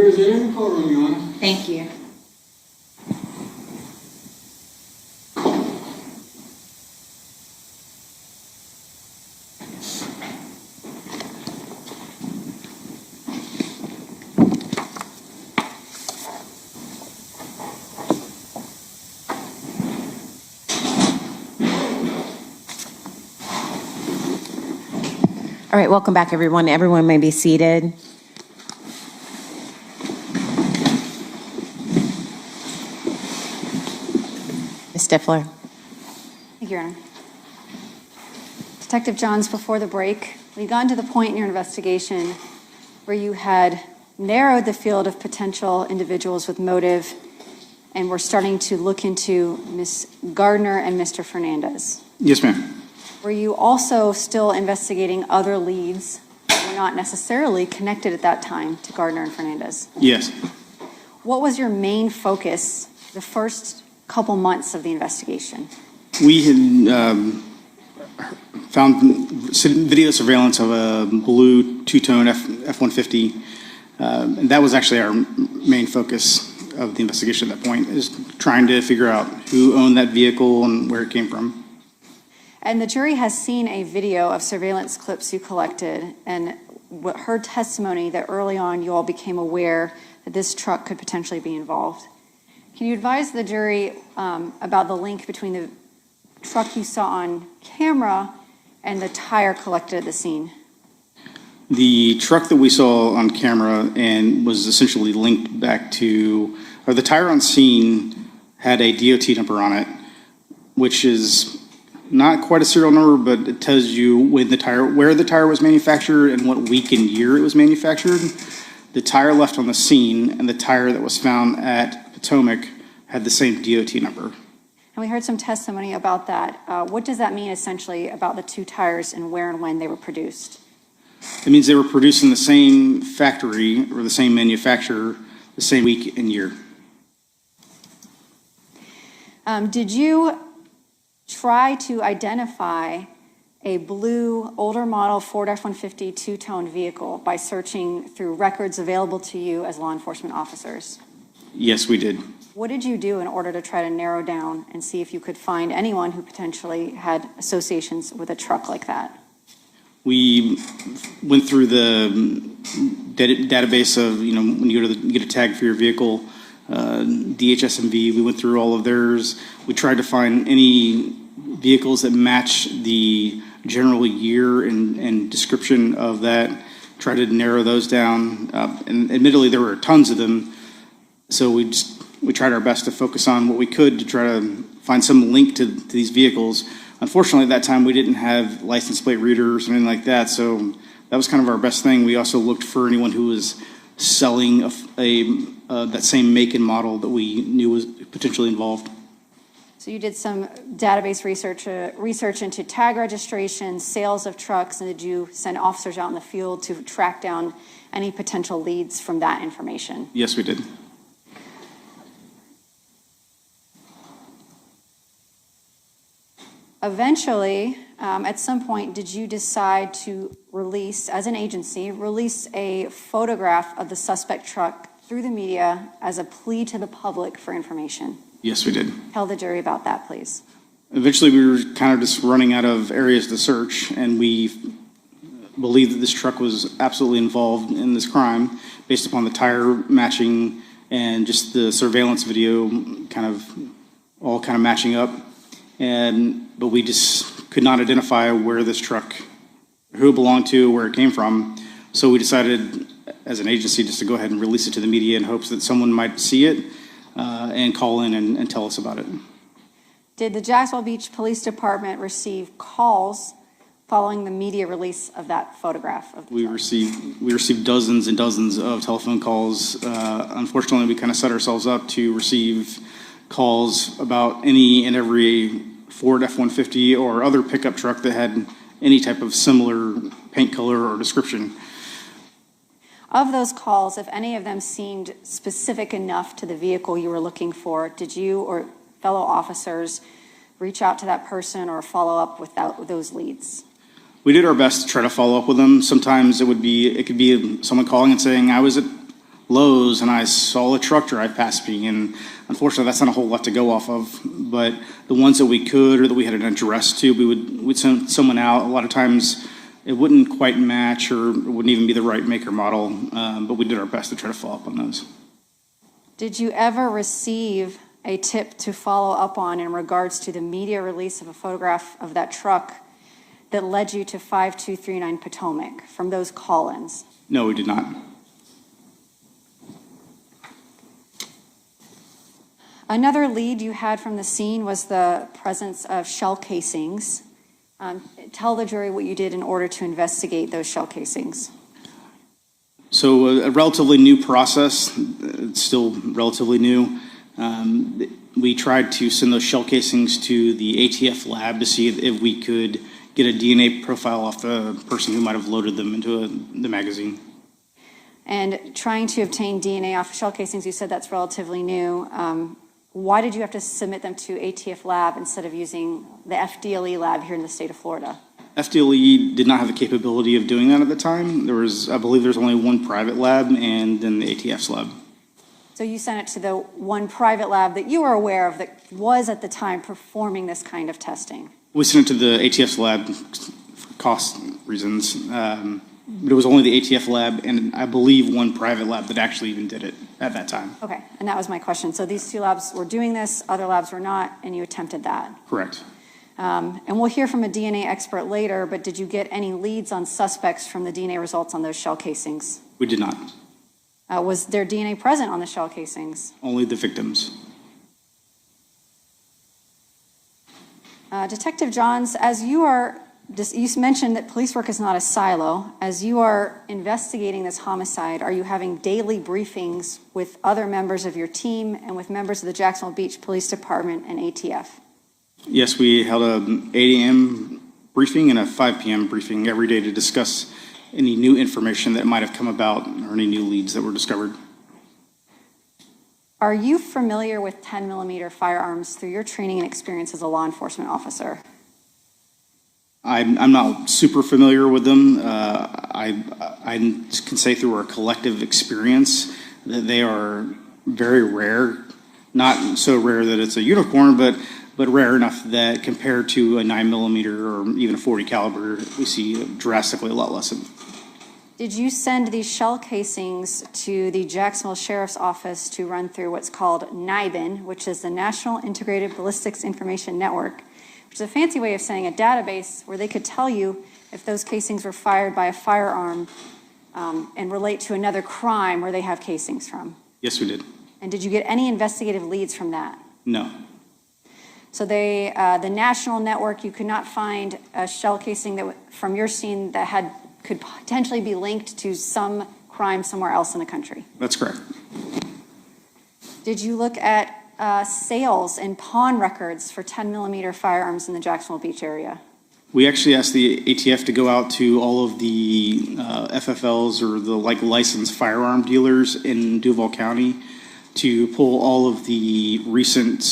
There is it in the courtroom, Your Honor. Thank you. All right, welcome back, everyone. Everyone may be seated. Ms. Stifler. Thank you, Your Honor. Detective Johns, before the break, we got to the point in your investigation where you had narrowed the field of potential individuals with motive and were starting to look into Ms. Gardner and Mr. Fernandez. Yes, ma'am. Were you also still investigating other leads that were not necessarily connected at that time to Gardner and Fernandez? Yes. What was your main focus the first couple months of the investigation? We had found video surveillance of a blue two-tone F-150, and that was actually our main focus of the investigation at that point, is trying to figure out who owned that vehicle and where it came from. And the jury has seen a video of surveillance clips you collected and heard testimony that early on you all became aware that this truck could potentially be involved. Can you advise the jury about the link between the truck you saw on camera and the tire collected at the scene? The truck that we saw on camera and was essentially linked back to, or the tire on scene had a DOT number on it, which is not quite a serial number, but it tells you when the tire, where the tire was manufactured and what week and year it was manufactured. The tire left on the scene and the tire that was found at Potomac had the same DOT number. And we heard some testimony about that. What does that mean essentially about the two tires and where and when they were produced? It means they were produced in the same factory or the same manufacturer, the same week and year. Did you try to identify a blue, older model Ford F-150 two-tone vehicle by searching through records available to you as law enforcement officers? Yes, we did. What did you do in order to try to narrow down and see if you could find anyone who potentially had associations with a truck like that? We went through the database of, when you go to get a tag for your vehicle, DHSMV, we went through all of theirs. We tried to find any vehicles that match the general year and description of that, tried to narrow those down. And admittedly, there were tons of them. So we tried our best to focus on what we could to try to find some link to these vehicles. Unfortunately, at that time, we didn't have license plate readers or anything like that. So that was kind of our best thing. We also looked for anyone who was selling that same make and model that we knew was potentially involved. So you did some database research into tag registration, sales of trucks, and did you send officers out in the field to track down any potential leads from that information? Yes, we did. Eventually, at some point, did you decide to release, as an agency, release a photograph of the suspect truck through the media as a plea to the public for information? Yes, we did. Tell the jury about that, please. Eventually, we were kind of just running out of areas to search, and we believed that this truck was absolutely involved in this crime based upon the tire matching and just the surveillance video all matching up. But we just could not identify where this truck, who it belonged to, where it came from. So we decided as an agency just to go ahead and release it to the media in hopes that someone might see it and call in and tell us about it. Did the Jacksonville Beach Police Department receive calls following the media release of that photograph of the truck? We received dozens and dozens of telephone calls. Unfortunately, we kind of set ourselves up to receive calls about any and every Ford F-150 or other pickup truck that had any type of similar paint color or description. Of those calls, if any of them seemed specific enough to the vehicle you were looking for, did you or fellow officers reach out to that person or follow up with those leads? We did our best to try to follow up with them. Sometimes it could be someone calling and saying, I was at Lowe's and I saw a truck drive past me, and unfortunately that's not a whole lot to go off of, but the ones that we could or that we had an address to, we'd send someone out. A lot of times it wouldn't quite match or it wouldn't even be the right make or model, but we did our best to try to follow up on those. Did you ever receive a tip to follow up on in regards to the media release of a photograph of that truck that led you to 5239 Potomac from those call-ins? No, we did not. Another lead you had from the scene was the presence of shell casings. Tell the jury what you did in order to investigate those shell casings. So a relatively new process, it's still relatively new. We tried to send those shell casings to the ATF lab to see if we could get a DNA profile off the person who might have loaded them into the magazine. And trying to obtain DNA off shell casings, you said that's relatively new. Why did you have to submit them to ATF lab instead of using the FDLE lab here in the state of Florida? FDLE did not have the capability of doing that at the time. I believe there's only one private lab and then the ATF's lab. So you sent it to the one private lab that you were aware of that was at the time performing this kind of testing? We sent it to the ATF's lab for cost reasons. But it was only the ATF lab and I believe one private lab that actually even did it at that time. Okay, and that was my question. So these two labs were doing this, other labs were not, and you attempted that? Correct. And we'll hear from a DNA expert later, but did you get any leads on suspects from the DNA results on those shell casings? We did not. Was there DNA present on the shell casings? Only the victims. Detective Johns, you mentioned that police work is not a silo. As you are investigating this homicide, are you having daily briefings with other members of your team and with members of the Jacksonville Beach Police Department and ATF? Yes, we held a 8 a.m. briefing and a 5 p.m. briefing every day to discuss any new information that might have come about or any new leads that were discovered. Are you familiar with 10mm firearms through your training and experience as a law enforcement officer? I'm not super familiar with them. I can say through our collective experience that they are very rare. Not so rare that it's a unicorn, but rare enough that compared to a 9mm or even a 40 caliber, we see drastically a lot less of them. Did you send these shell casings to the Jacksonville Sheriff's Office to run through what's called NIBIN, which is the National Integrated Ballistics Information Network, which is a fancy way of saying a database where they could tell you if those casings were fired by a firearm and relate to another crime where they have casings from? Yes, we did. And did you get any investigative leads from that? No. So the national network, you could not find a shell casing that from your scene that could potentially be linked to some crime somewhere else in the country? That's correct. Did you look at sales and pawn records for 10mm firearms in the Jacksonville Beach area? We actually asked the ATF to go out to all of the FFLs or the licensed firearm dealers in Duval County to pull all of the recent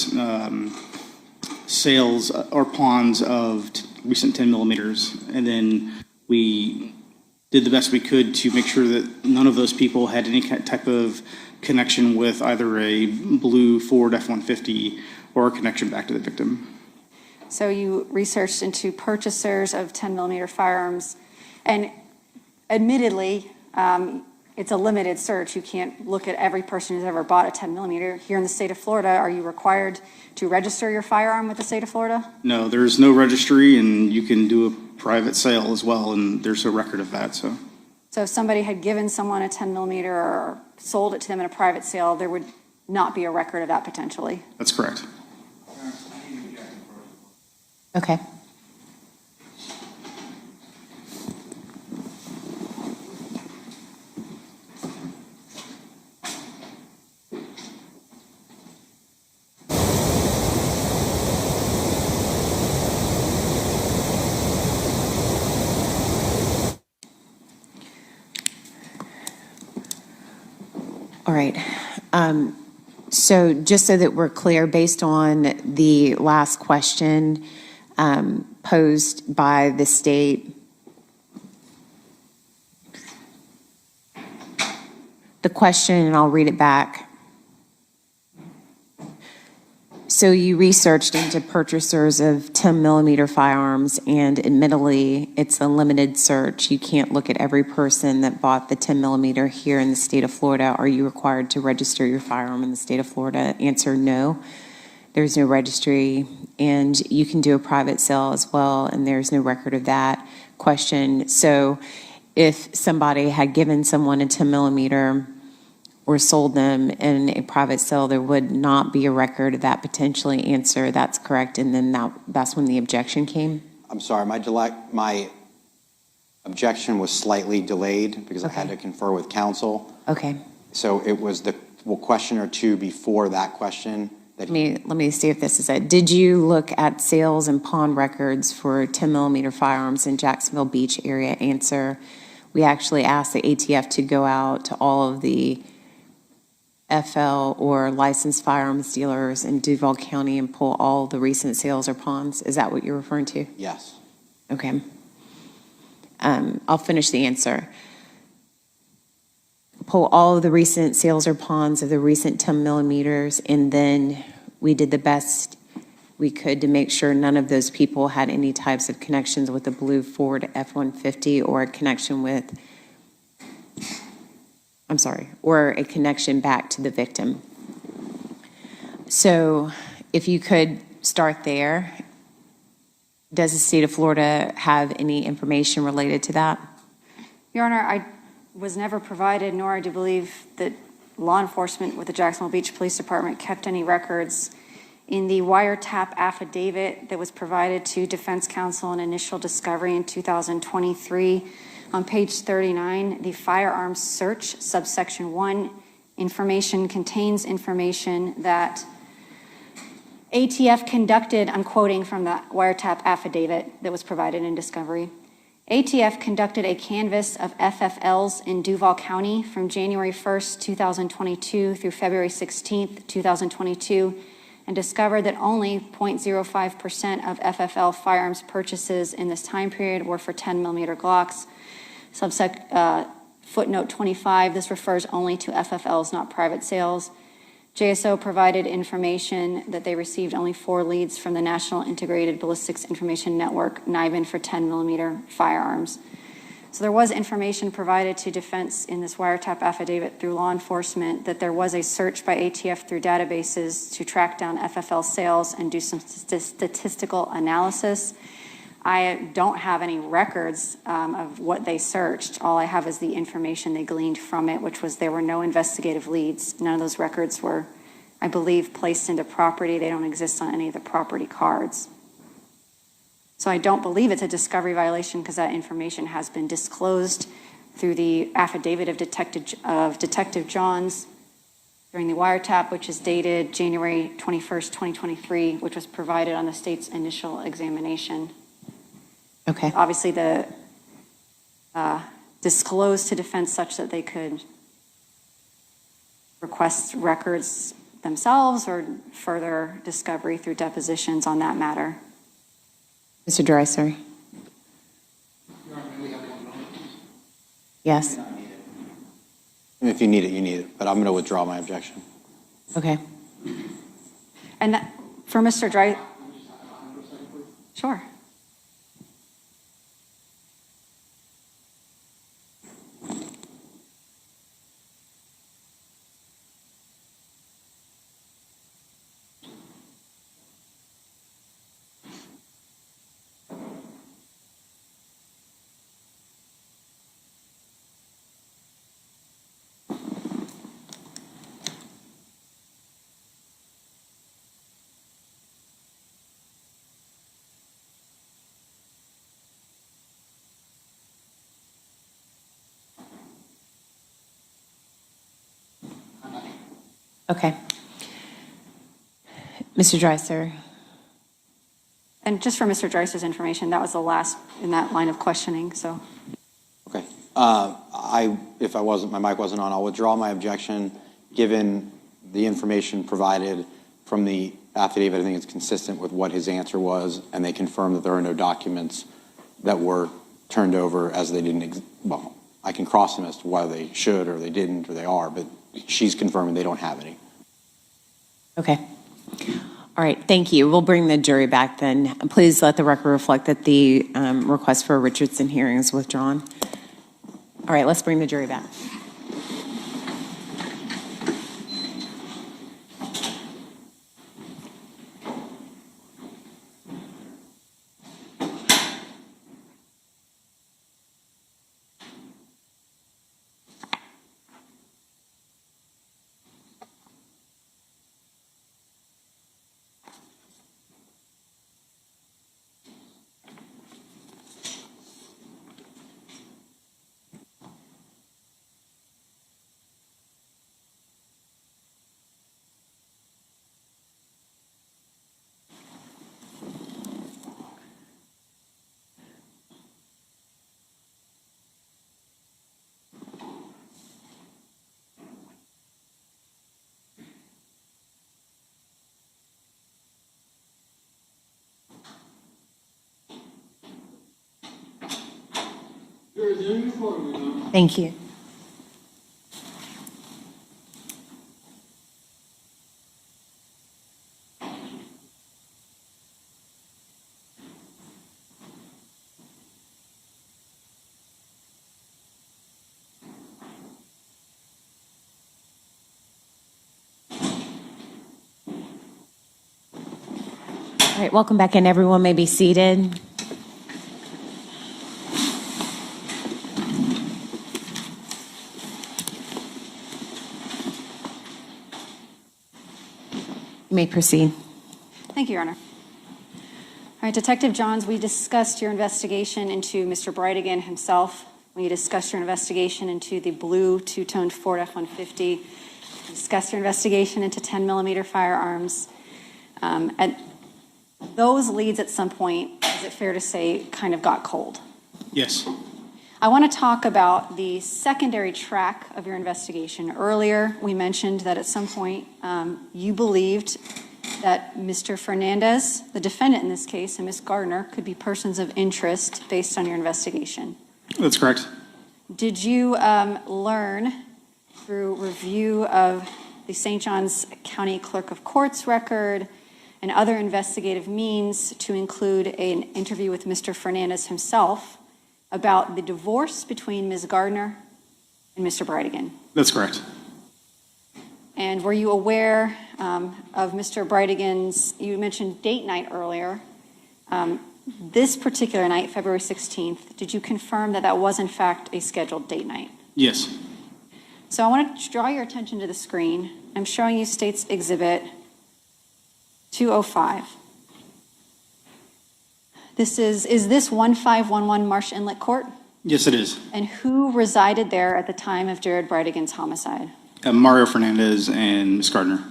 sales or pawns of recent 10mm, and then we did the best we could to make sure that none of those people had any type of connection with either a blue Ford F-150 or a connection back to the victim. So you researched into purchasers of 10mm firearms, and admittedly, it's a limited search. You can't look at every person who's ever bought a 10mm. Here in the state of Florida, are you required to register your firearm with the state of Florida? No, there's no registry, and you can do a private sale as well, and there's a record of that. So if somebody had given someone a 10mm or sold it to them in a private sale, there would not be a record of that potentially? That's correct. Okay. All right. So just so that we're clear, based on the last question posed by the state, the question, and I'll read it back. So you researched into purchasers of 10 millimeter firearms, and admittedly, it's a limited search. You can't look at every person that bought the 10 millimeter here in the state of Florida. Are you required to register your firearm in the state of Florida? Answer, no. There's no registry, and you can do a private sale as well, and there's no record of that. Question, so if somebody had given someone a 10 millimeter or sold them in a private sale, there would not be a record of that potentially. Answer, that's correct, and then that's when the objection came? I'm sorry, my objection was slightly delayed because I had to confer with counsel. Okay. So it was the question or two before that question. Let me see if this is it. Did you look at sales and pawn records for 10 millimeter firearms in Jacksonville Beach area? Answer, we actually asked the ATF to go out to all of the FL or licensed firearms dealers in Duval County and pull all the recent sales or pawns. Is that what you're referring to? Yes. Okay. I'll finish the answer. Pull all of the recent sales or pawns of the recent 10 millimeters, and then we did the best we could to make sure none of those people had any types of connections with the blue Ford F-150 or a connection with, or a connection back to the victim. So if you could start there, does the state of Florida have any information related to that? Your Honor, I was never provided, nor do I believe that law enforcement with the Jacksonville Beach Police Department kept any records. In the wiretap affidavit that was provided to defense counsel in initial discovery in 2023, on page 39, the firearms search, subsection 1, information contains information that ATF conducted, I'm quoting from the wiretap affidavit that was provided in discovery. ATF conducted a canvass of FFLs in Duval County from January 1st, 2022 through February 16th, 2022, and discovered that only 0.05% of FFL firearms purchases in this time period were for 10 millimeter Glocks. Footnote 25, this refers only to FFLs, not private sales. JSO provided information that they received only 4 leads from the National Integrated Ballistics Information Network, NIBIN, for 10 millimeter firearms. So there was information provided to defense in this wiretap affidavit through law enforcement that there was a search by ATF through databases to track down FFL sales and do some statistical analysis. I don't have any records of what they searched. All I have is the information they gleaned from it, which was there were no investigative leads. None of those records were, I believe, placed into property. They don't exist on any of the property cards. So I don't believe it's a discovery violation because that information has been disclosed through the affidavit of Detective Johns during the wiretap, which is dated January 21st, 2023, which was provided on the state's initial examination. Okay. Obviously, the disclosed to defense such that they could request records themselves or further discovery through depositions on that matter. Mr. Dreiser? Yes. If you need it, you need it, but I'm going to withdraw my objection. Okay. And that, for Mr. Dreiser, sure. Okay. Mr. Dreiser? And just for Mr. Dreiser's information, that was the last in that line of questioning, so. Okay. If my mic wasn't on, I'll withdraw my objection. Given the information provided from the affidavit, I think it's consistent with what his answer was, and they confirmed that there are no documents that were turned over as they didn't, I can cross them as to whether they should or they didn't or they are, but she's confirming they don't have any. Okay. All right, thank you. We'll bring the jury back then. Please let the record reflect that the request for a Richardson hearing is withdrawn. All right, let's bring the jury back. Thank you. All right, welcome back in. Everyone may be seated. You may proceed. Thank you, Your Honor. All right, Detective Johns, we discussed your investigation into Mr. Bridegan himself. We discussed your investigation into the blue two-toned Ford F-150. We discussed your investigation into 10mm firearms. At those leads at some point, is it fair to say, kind of got cold? Yes. I want to talk about the secondary track of your investigation. Earlier, we mentioned that at some point you believed that Mr. Fernandez, the defendant in this case, and Ms. Gardner could be persons of interest based on your investigation. That's correct. Did you learn through review of the St. Johns County Clerk of Courts record and other investigative means to include an interview with Mr. Fernandez himself about the divorce between Ms. Gardner and Mr. Bridegan? That's correct. And were you aware of Mr. Bridegan's, you mentioned date night earlier, this particular night, February 16th, did you confirm that that was in fact a scheduled date night? Yes. So I want to draw your attention to the screen. I'm showing you State's Exhibit 205. Is this 1511 Marsh Inlet Court? Yes, it is. And who resided there at the time of Jared Bridegan's homicide? Mario Fernandez and Ms. Gardner.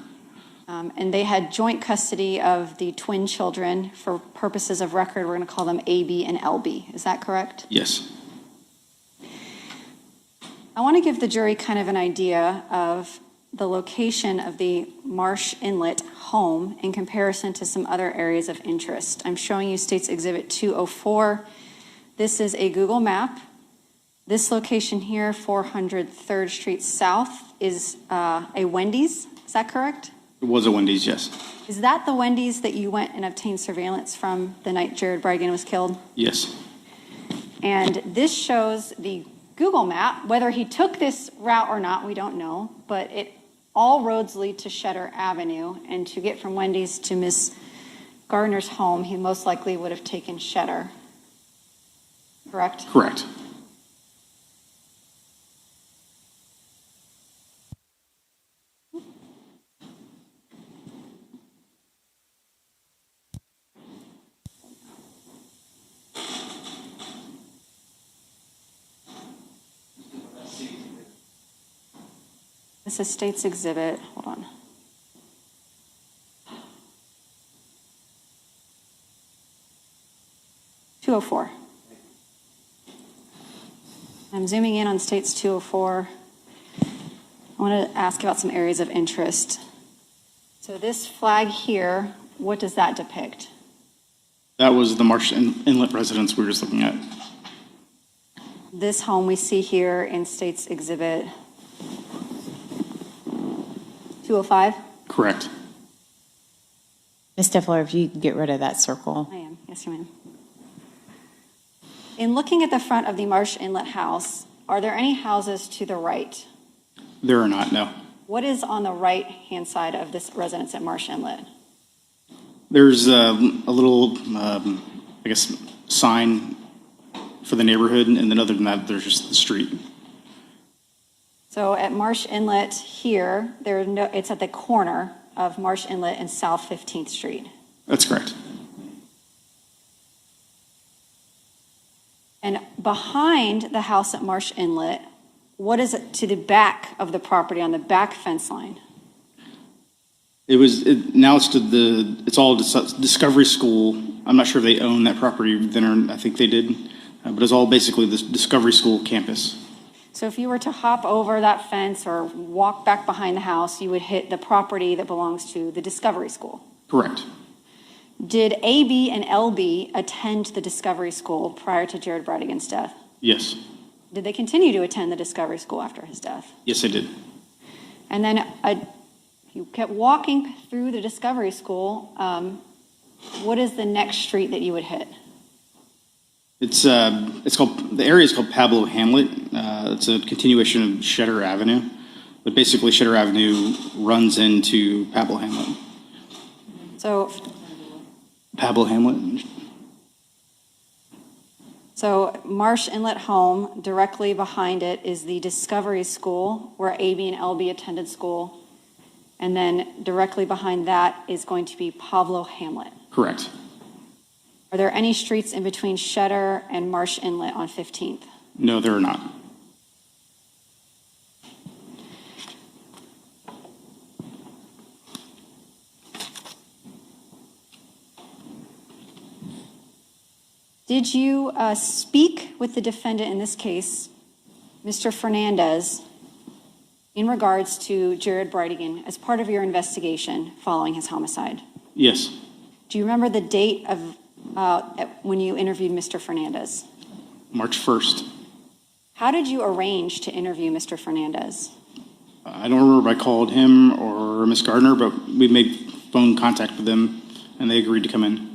And they had joint custody of the twin children. For purposes of record, we're going to call them AB and LB. Is that correct? Yes. I want to give the jury kind of an idea of the location of the Marsh Inlet home in comparison to some other areas of interest. I'm showing you State's Exhibit 204. This is a Google map. This location here, 400 3rd Street South, is a Wendy's. Is that correct? It was a Wendy's, yes. Is that the Wendy's that you went and obtained surveillance from the night Jared Bridegan was killed? Yes. And this shows the Google map. Whether he took this route or not, we don't know, but all roads lead to Shetter Avenue, and to get from Wendy's to Miss Gardner's home, he most likely would have taken Shetter. Correct? Correct. This is State's Exhibit, hold on. .204. I'm zooming in on State's 204. I want to ask about some areas of interest. So this flag here, what does that depict? That was the Marsh Inlet residence we were just looking at. this home we see here in State's Exhibit 205? Correct. Ms. Stifler, if you could get rid of that circle. I am, yes, ma'am. In looking at the front of the Marsh Inlet house, are there any houses to the right? There are not, no. What is on the right-hand side of this residence at Marsh Inlet? There's a little, sign for the neighborhood, and then other than that, there's just the street. So at Marsh Inlet here, it's at the corner of Marsh Inlet and South 15th Street. That's correct. And behind the house at Marsh Inlet, what is it to the back of the property on the back fence line? It's all Discovery School. I'm not sure if they own that property then, or I think they did, but it's all basically this Discovery School campus. So if you were to hop over that fence or walk back behind the house, you would hit the property that belongs to the Discovery School. Correct. Did AB and LB attend the Discovery School prior to Jared Bridegan's death? Yes. Did they continue to attend the Discovery School after his death? Yes, I did. And then you kept walking through the Discovery School. What is the next street that you would hit? The area is called Pablo Hamlet. It's a continuation of Shetter Avenue, but basically Shetter Avenue runs into Pablo Hamlet. So Pablo Hamlet. So Marsh Inlet home, directly behind it is the Discovery School, where AB and LB attended school. And then directly behind that is going to be Pablo Hamlet. Correct. Are there any streets in between Shetter and Marsh Inlet on 15th? No, there are not. Did you speak with the defendant in this case, Mr. Fernandez, in regards to Jared Bridegan as part of your investigation following his homicide? Yes. Do you remember the date of when you interviewed Mr. Fernandez? March 1st. How did you arrange to interview Mr. Fernandez? I don't remember if I called him or Miss Gardner, but we made phone contact with them, and they agreed to come in.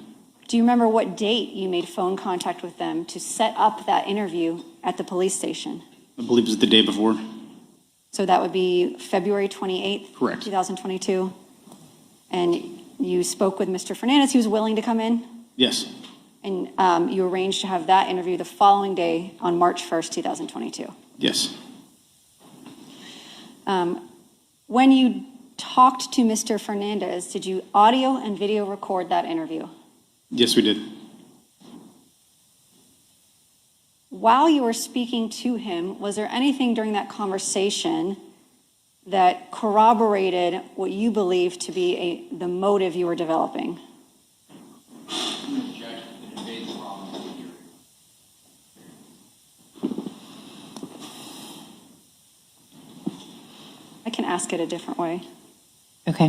Do you remember what date you made phone contact with them to set up that interview at the police station? I believe it was the day before. So that would be February 28th, Correct. 2022. And you spoke with Mr. Fernandez. He was willing to come in? Yes. And you arranged to have that interview the following day on March 1st, 2022. Yes. When you talked to Mr. Fernandez, did you audio and video record that interview? Yes, we did. While you were speaking to him, was there anything during that conversation that corroborated what you believed to be the motive you were developing? I can ask it a different way. Okay.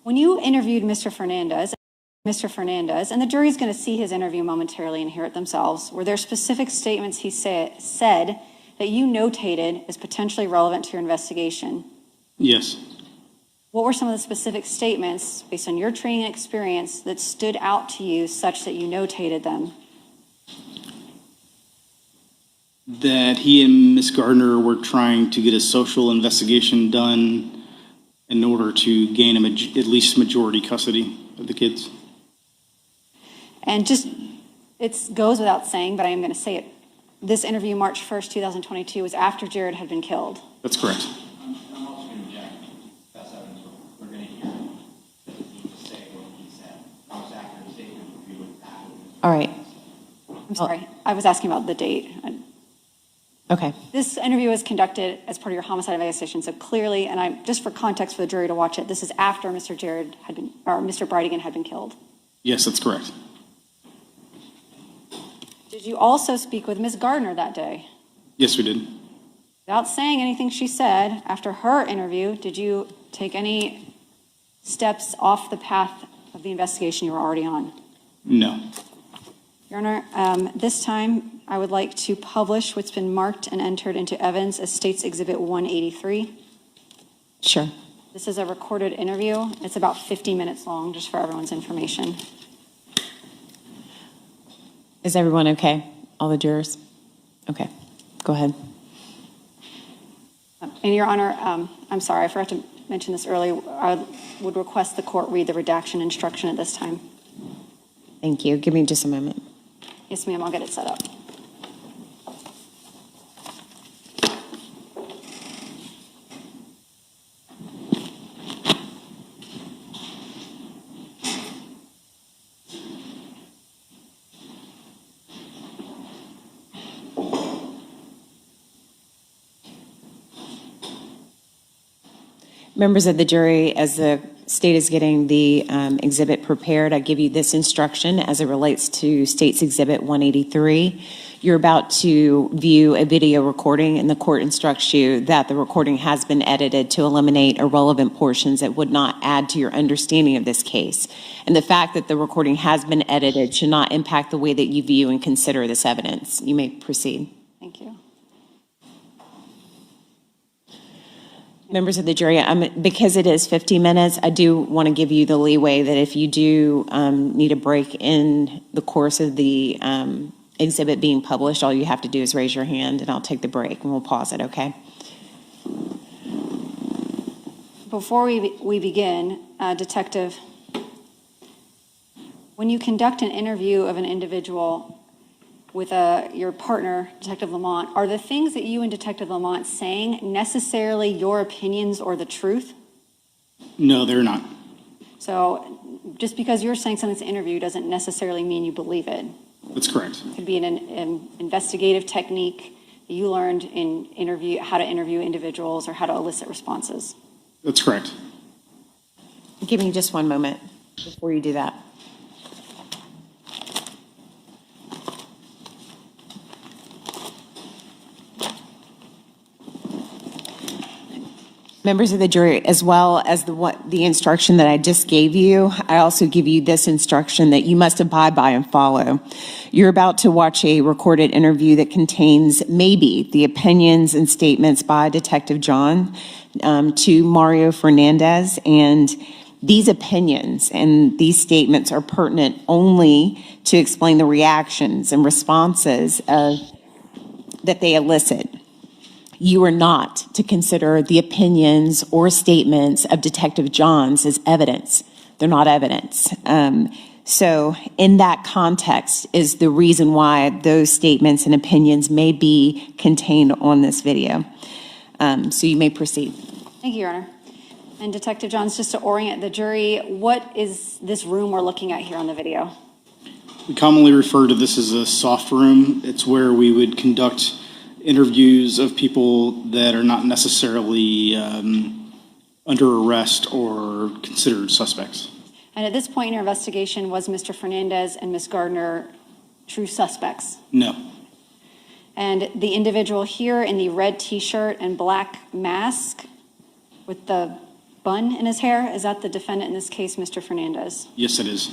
When you interviewed Mr. Fernandez, and the jury's going to see his interview momentarily and hear it themselves, were there specific statements he said that you notated as potentially relevant to your investigation? Yes. What were some of the specific statements, based on your training and experience, that stood out to you such that you notated them? That he and Miss Gardner were trying to get a social investigation done in order to gain at least majority custody of the kids. And it goes without saying, but I am going to say it. This interview, March 1st, 2022, was after Jared had been killed. That's correct. I'm also going to object. That's evidence. We're going to hear him to say what he said. I was accurate statement review with that. All right. I'm sorry. I was asking about the date. Okay. This interview was conducted as part of your homicide investigation, so clearly, and just for context for the jury to watch it, this is after Mr. Bridegan had been killed. Yes, that's correct. Did you also speak with Ms. Gardner that day? Yes, we did. Without saying anything she said, after her interview, did you take any steps off the path of the investigation you were already on? No. Your Your Honor, this time I would like to publish what's been marked and entered into evidence as State's Exhibit 183. Sure. This is a recorded interview. It's about 50 minutes long, just for everyone's information. Is everyone okay? All the jurors? Okay, go ahead. And Your Honor, I'm sorry, I forgot to mention this earlier. I would request the court read the redaction instruction at this time. Thank you. Give me just a moment. Yes, ma'am, I'll get it set up. Members of the jury, as the state is getting the exhibit prepared, I give you this instruction as it relates to State's Exhibit 183. You're about to view a video recording, and the court instructs you that the recording has been edited to eliminate irrelevant portions that would not add to your understanding of this case. And the fact that the recording has been edited should not impact the way that you view and consider this evidence. You may proceed. Thank you. Members of the jury, because it is 50 minutes, I do want to give you the leeway that if you do need a break in the course of the exhibit being published, all you have to do is raise your hand and I'll take the break and we'll pause it, okay? Before we begin, Detective, when you conduct an interview of an individual with your partner, Detective Lamont, are the things that you and Detective Lamont saying necessarily your opinions or the truth? No, they're not. So just because you're saying something's an interview doesn't necessarily mean you believe it. That's correct. It could be an investigative technique that you learned in how to interview individuals or how to elicit responses. That's correct. Give me just one moment before you do that. Members of the jury, as well as the instruction that I just gave you, I also give you this instruction that you must abide by and follow. You're about to watch a recorded interview that contains maybe the opinions and statements by Detective John to Mario Fernandez, and these opinions and these statements are pertinent only to explain the reactions and responses that they elicit. You are not to consider the opinions or statements of Detective Johns as evidence. They're not evidence. So in that context is the reason why those statements and opinions may be contained on this video. So you may proceed. Thank you, Your Honor. And Detective Johns, just to orient the jury, what is this room we're looking at here on the video? We commonly refer to this as a soft room. It's where we would conduct interviews of people that are not necessarily under arrest or considered suspects. And at this point in your investigation, was Mr. Fernandez and Ms. Gardner true suspects? No. And the individual here in the red T-shirt and black mask with the bun in his hair, is that the defendant in this case, Mr. Fernandez? Yes, it is.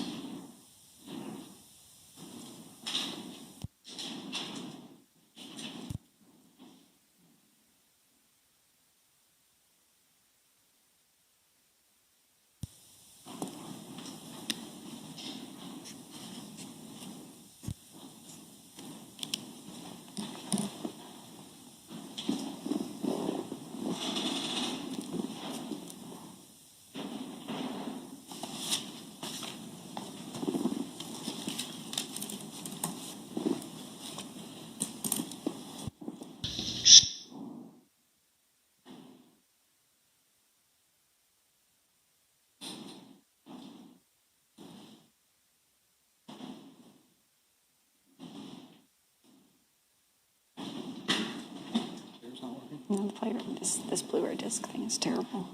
No, the player, this Blu-ray disc thing is terrible.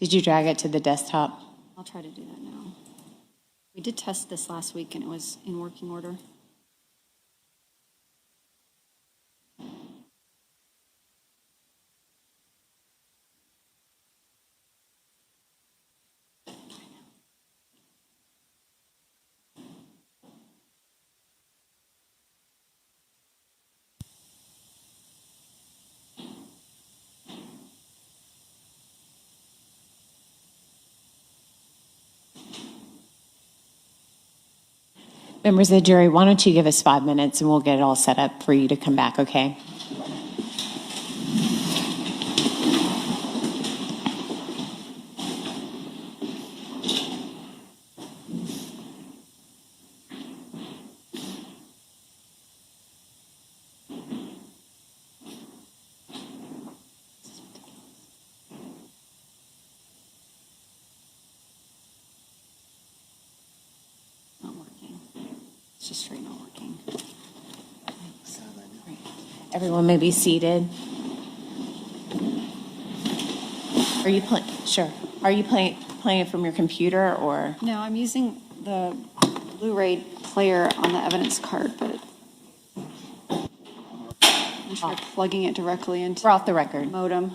Did you drag it to the desktop? I'll try to do that now. We did test this last week and it was in working order. Members of the jury, why don't you give us 5 minutes and we'll get it all set up for you to come back, okay? Not working. It's just straight not working. Everyone may be seated. Are you playing? Sure. Are you playing it from your computer or? No, I'm using the Blu-ray player on the evidence card, but I'm trying plugging it directly into We're off the record. modem.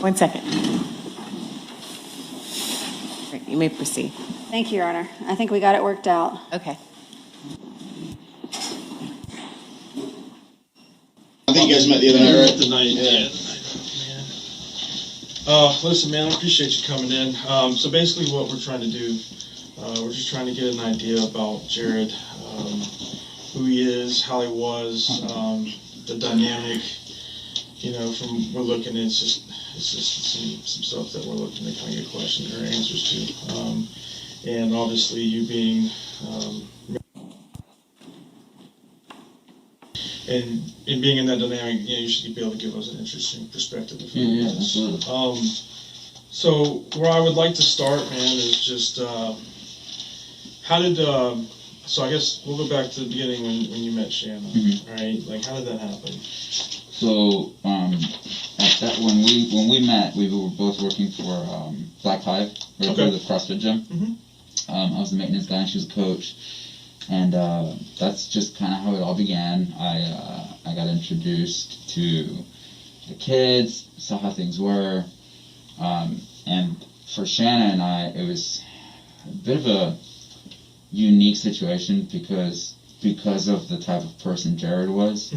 1 second. Right, you may proceed. Thank you, Your Honor. I think we got it worked out. Okay. I think you guys met the other night, right? The night, yeah. Listen, man, I appreciate you coming in. So basically what we're trying to do, we're just trying to get an idea about Jared, who he is, how he was, the dynamic, from we're looking, it's just some stuff that we're looking to kind of get questions or answers to. And obviously you being, and being in that dynamic, you should be able to give us an interesting perspective. Yeah, absolutely. So where I would like to start, man, is just how did so I guess we'll go back to the beginning when you met Shanna, right? Like, how did that happen? So at that when we met, we were both working for Black Hive, right there, the CrossFit gym. I was the maintenance guy, and she was a coach. And that's just kind of how it all began. I got introduced to the kids, saw how things were, and for Shanna and I, it was a bit of a unique situation because of the type of person Jared was.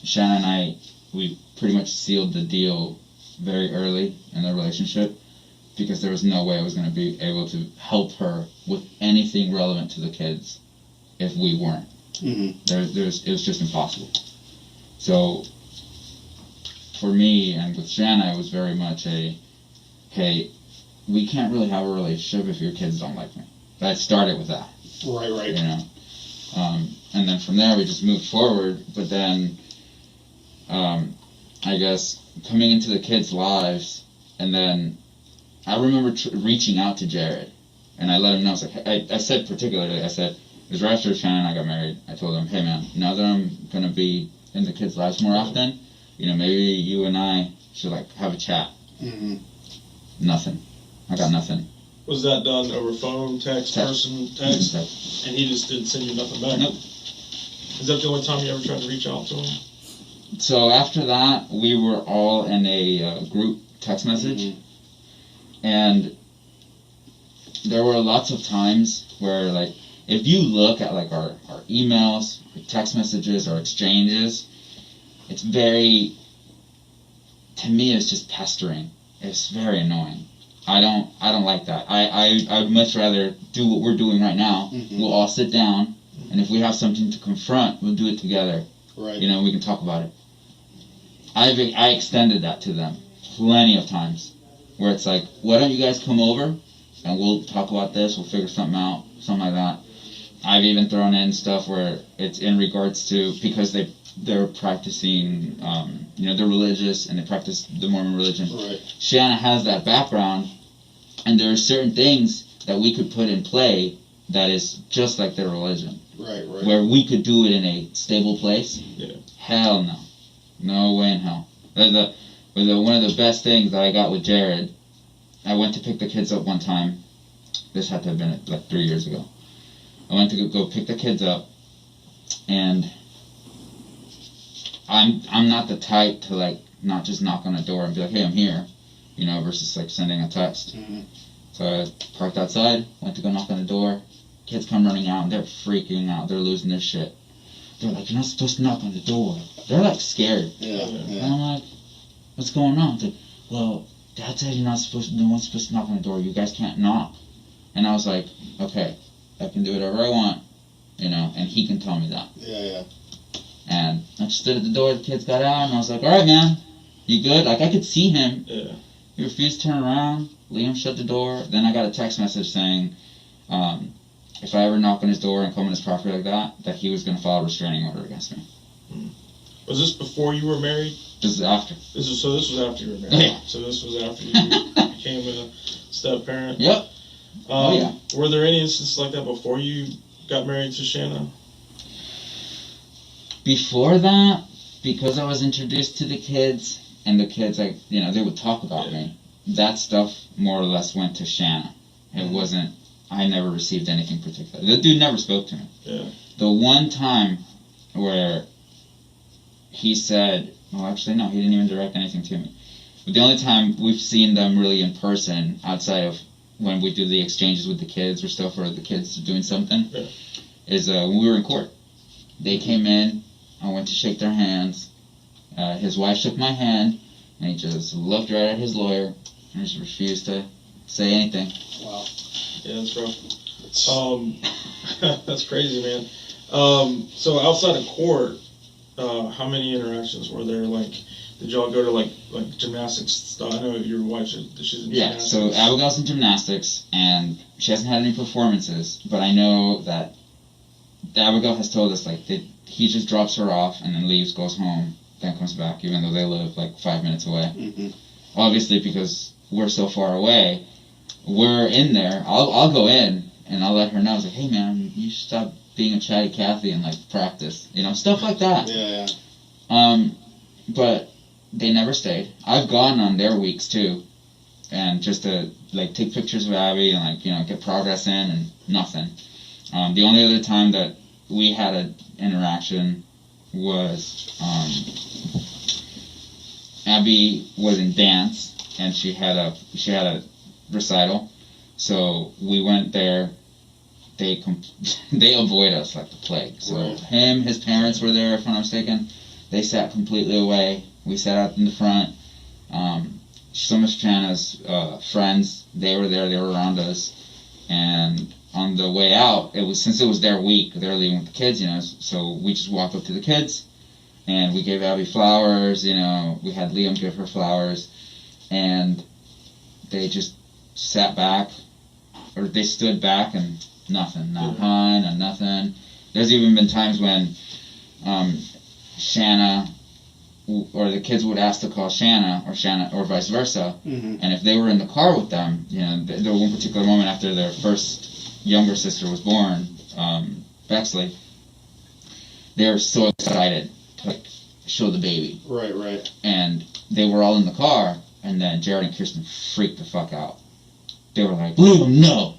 Shanna and I, we pretty much sealed the deal very early in the relationship, because there was no way I was going to be able to help her with anything relevant to the kids if we weren't. It was just impossible. So for me and with Shanna, it was very much a, hey, we can't really have a relationship if your kids don't like me. I started with that. Right. And then from there we just moved forward. But then, I guess coming into the kids' lives, and then I remember reaching out to Jared, and I let him know. I was like, I said particularly, it was right after Shanna and I got married. I told him, hey man, now that I'm gonna be in the kids' lives more often, maybe you and I should have a chat. Nothing. I got nothing. Was that done over phone, text. Text. And he just didn't send you nothing back? Nope. Is that the only time you ever tried to reach out to him? So after that, we were all in a group text message, and there were lots of times where, if you look at our emails, our text messages, our exchanges, it's very, to me, it's just pestering. It's very annoying. I don't like that. I would much rather do what we're doing right now. We'll all sit down, and if we have something to confront, we'll do it together. Right. We can talk about it. I extended that to them plenty of times, where it's like, why don't you guys come over and we'll talk about this, we'll figure something out, something like that. I've even thrown in stuff where it's in regards to, because they're practicing, they're religious and they practice the Mormon religion. Right. Shanna has that background, and there are certain things that we could put in play that is just like their religion. Right. Where we could do it in a stable place. Yeah. Hell no. No way in hell. One of the best things that I got with Jared, I went to pick the kids up one time. This had to have been 3 years ago. I went to go pick the kids up, and I'm not the type to not just knock on the door and be like, hey, I'm here, versus sending a text. So I parked outside, went to go knock on the door. Kids come running out, and they're freaking out. They're losing their shit. They're like, you're not supposed to knock on the door. They're scared. Yeah. And I'm like, what's going on? They're like, well, Dad said no one's supposed to knock on the door. You guys can't knock. And I was like, okay, I can do whatever I want, and he can tell me that. Yeah. And I just stood at the door, the kids got out, and I was like, all right, man, you good? I could see him. Yeah. He refused to turn around. Liam shut the door. Then I got a text message saying, if I ever knock on his door and come on his property like that he was going to file a restraining order against me. Was this before you were married? This is after. This was after you were married. Yeah. So this was after you became a step-parent? Yep. Yeah. Were there any instances like that before you got married to Shanna? Before that, because I was introduced to the kids, and the kids, they would talk about me, that stuff more or less went to Shanna. It wasn't, I never received anything particular. The dude never spoke to me. Yeah. The one time where he said, Well, actually, no, he didn't even direct anything to me. But the only time we've seen them really in person, outside of when we do the exchanges with the kids or stuff, or the kids are doing something, is when we were in court. They came in, I went to shake their hands. His wife shook my hand, and he just looked right at his lawyer and just refused to say anything. Wow. Yeah, that's rough. That's crazy, man. So outside of court, how many interactions were there? Like, did y'all go to like gymnastics stuff? I know your wife, she's in gymnastics. So Abigail's in gymnastics, and she hasn't had any performances, but I know that Abigail has told us, like, that he just drops her off and then leaves, goes home, then comes back, even though they live like 5 minutes away. Mm-hmm. Obviously, because we're so far away, we're in there. I'll go in and I'll let her know. I was like, hey man, you should stop being a chatty Cathy and like practice, stuff like that. Yeah. But they never stayed. I've gone on their weeks too, and just to like take pictures of Abby and like get progress in, and nothing. The only other time that we had an interaction was Abby was in dance, and she had a recital, so we went there. They avoid us like the plague. So Right. his parents were there, if I'm not mistaken. They sat completely away. We sat out in the front. Some of Shanna's friends, they were there. They were around us, and on the way out, since it was their week, they were leaving with the kids, so we just walked up to the kids, and we gave Abby flowers, we had Liam give her flowers, and they just sat back, or they stood back, and nothing, not hi, not nothing. There's even been times when Shanna, or the kids would ask to call Shanna, or vice versa, Mm-hmm. and if they were in the car with them, there was one particular moment after their first younger sister was born, Bexley, they were so excited to like show the baby, Right. and they were all in the car, and then Jared and Kirsten freaked the fuck out. They were like, Liam, no!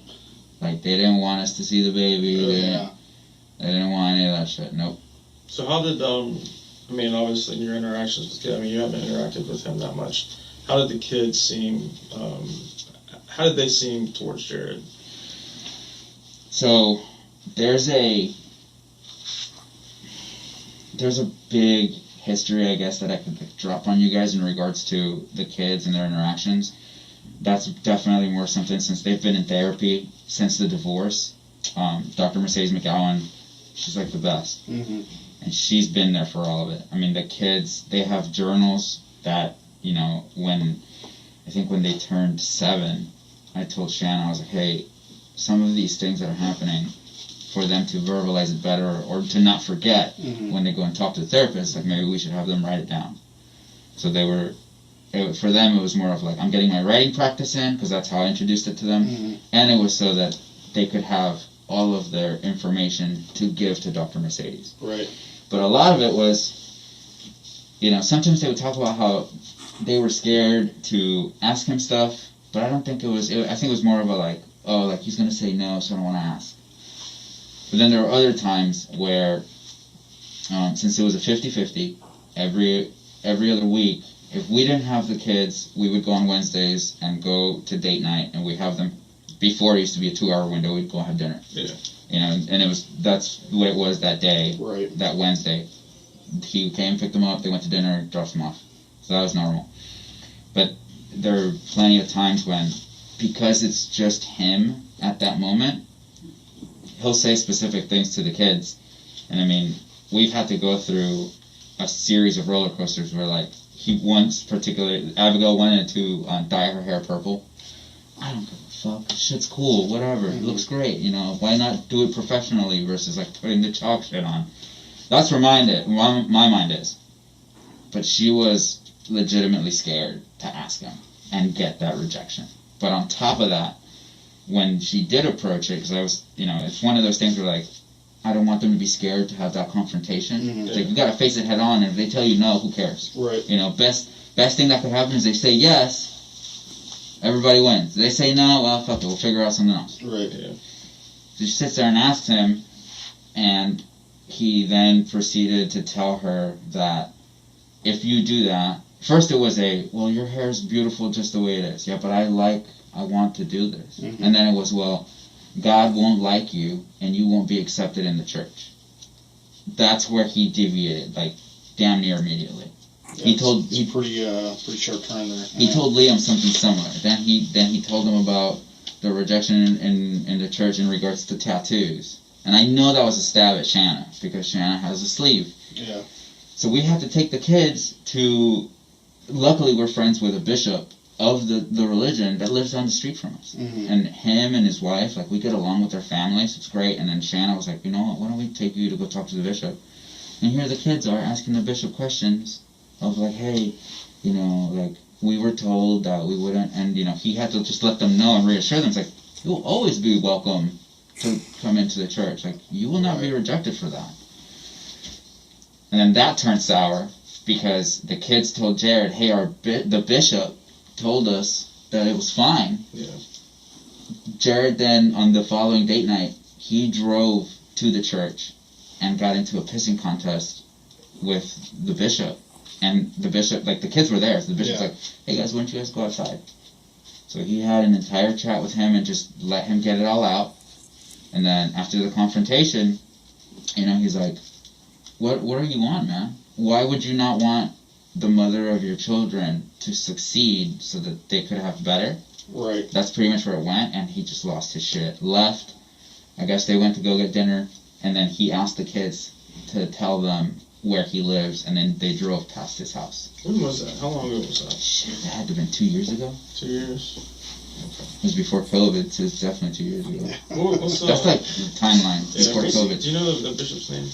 Like, they didn't want us to see the baby, they didn't want any of that shit, nope. So how did, obviously in your interactions with kids, you haven't interacted with him that much. How did the kids seem, how did they seem towards Jared? So, there's a big history, I guess, that I could drop on you guys in regards to the kids and their interactions. That's definitely more something since they've been in therapy since the divorce. Dr. Mercedes McGowan, she's like the best. Mm-hmm. And she's been there for all of it. I mean, the kids, they have journals that, when they turned 7, I told Shanna, I was like, hey, some of these things that are happening, for them to verbalize it better or to not forget when they go and talk to the therapist, like maybe we should have them write it down. So for them it was more of like, I'm getting my writing practice in, because that's how I introduced it to them, and it was so that they could have all of their information to give to Dr. Mercedes. Right. But a lot of it was, sometimes they would talk about how they were scared to ask him stuff, but I don't think I think it was more of a like, oh, like he's going to say no, so I don't want to ask. But then there were other times where, since it was a 50-50, every other week, if we didn't have the kids, we would go on Wednesdays and go to date night, and we'd have them, before it used to be a 2-hour window, we'd go have dinner. Yeah. And that's what it was that day, Right. that Wednesday. He came, picked them up, they went to dinner, dropped them off. So that was normal. But there are plenty of times when, because it's just him at that moment, he'll say specific things to the kids. And we've had to go through a series of roller coasters where, like, he once particularly, Abigail wanted to dye her hair purple. I don't give a fuck, shit's cool, whatever, it looks great, why not do it professionally versus like putting the chalk shit on? That's where my mind is. But she was legitimately scared to ask him and get that rejection. But on top of that, when she did approach it, because I was, it's one of those things where, like, I don't want them to be scared to have that confrontation. It's like, you gotta face it head on, and if they tell you no, who cares? Right. Best thing that could happen is they say yes, everybody wins. They say no, well, fuck it, we'll figure out something else. Right. Yeah. So she sits there and asks him, and he then proceeded to tell her that if you do that, first it was well, your hair is beautiful just the way it is. Yeah, but I want to do this. Mhm. And then it was, well, God won't like you and you won't be accepted in the church. That's where he deviated, like, damn near immediately. He told pretty sharp turn there. he told Liam something similar. Then he told him about the rejection in the church in regards to tattoos. And I know that was a stab at Shanna, because Shanna has a sleeve. Yeah. So we had to take the kids to, luckily we're friends with a bishop of the religion that lives down the street from us. Mhm. And him and his wife, like, we get along with their families, it's great. And then Shanna was like, you know what, why don't we take you to go talk to the bishop? And here the kids are asking the bishop questions of like, hey, you know, like, we were told that we wouldn't, and, you know, he had to just let them know and reassure them. It's like, you'll always be welcome to come into the church. Like, you will not be rejected for that. And then that turned sour because the kids told Jared, hey, the bishop told us that it was fine. Yeah. Jared then, on the following date night, he drove to the church and got into a pissing contest with the bishop. And the bishop, like, the kids were there, so the bishop's like, hey guys, why don't you guys go outside? So he had an entire chat with him and just let him get it all out. And then after the confrontation, you know, he's like, what do you want, man? Why would you not want the mother of your children to succeed so that they could have better? Right. That's pretty much where it went, and he just lost his shit. Left. I guess they went to go get dinner, and then he asked the kids to tell them where he lives, and then they drove past his house. When was that? How long ago was that? Shit, that had to have been 2 years ago. 2 years? It was before COVID, so it's definitely 2 years ago. What's That's like the timeline before COVID. Do you know the bishop's name?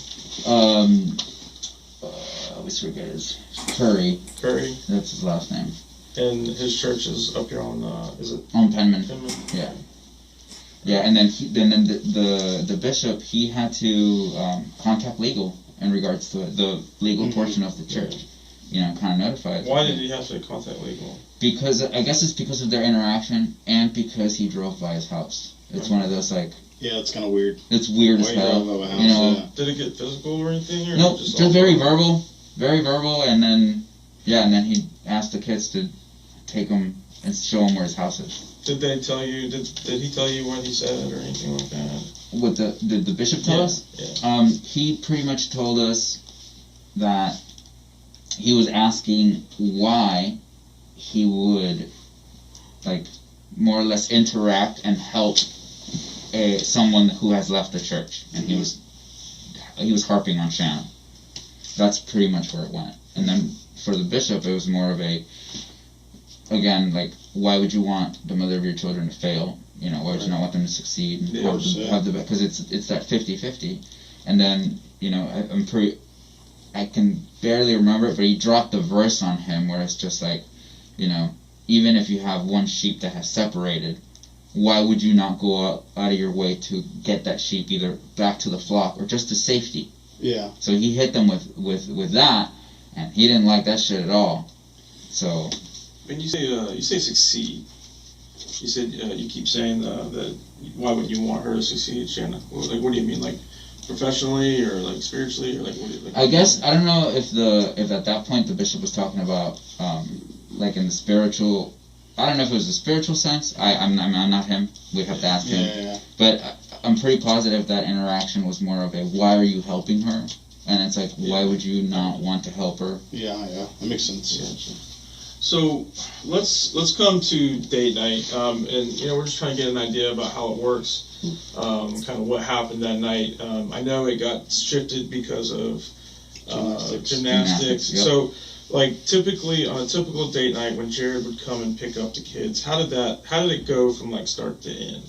I always forget his Curry. Curry? That's his last name. And his church is up here on, is it On Penman. Penman? Yeah. Yeah, and then the bishop, he had to contact legal in regards to the legal portion of the church. You know, kind of notified. Why did he have to contact legal? Because I guess it's because of their interaction and because he drove by his house. It's one of those, like, Yeah, it's kind of weird. it's weird Why as you hell. drove by a house, You know, yeah. Did it get physical or anything? Or nope, just just very verbal, and then he asked the kids to take him and show him where his house is. Did they tell you? Did he tell you what he said or anything like that? What did the bishop tell us? Yeah. He pretty much told us that he was asking why he would, like, more or less interact and help someone who has left the church, and he was harping on Shanna. That's pretty much where it went. And then for the bishop, it was more of a, again, like, why would you want the mother of your children to fail? You know, why would you not want them to succeed and have the because it's that 50-50. And then, you know, I can barely remember it, but he dropped the verse on him where it's just like, you know, even if you have one sheep that has separated, why would you not go out of your way to get that sheep either back to the flock or just to safety? Yeah. So he hit them with that, and he didn't like that shit at all. So When you say succeed, you said you keep saying that why would you want her to succeed, Shanna? Like, what do you mean, like professionally or like spiritually or like what? I guess I don't know if at that point the bishop was talking about like in the spiritual. I don't know if it was the spiritual sense. I'm not him. We'd have to ask him. Yeah. But I'm pretty positive that interaction was more of a why are you helping her? And it's like why would you not want to help her? Yeah, that makes sense. Yeah. So let's come to date night, and you know we're just trying to get an idea about how it works, kind of what happened that night. I know it got shifted because of gymnastics. Yep. So, like typically on a typical date night when Jared would come and pick up the kids, how did it go from like start to end?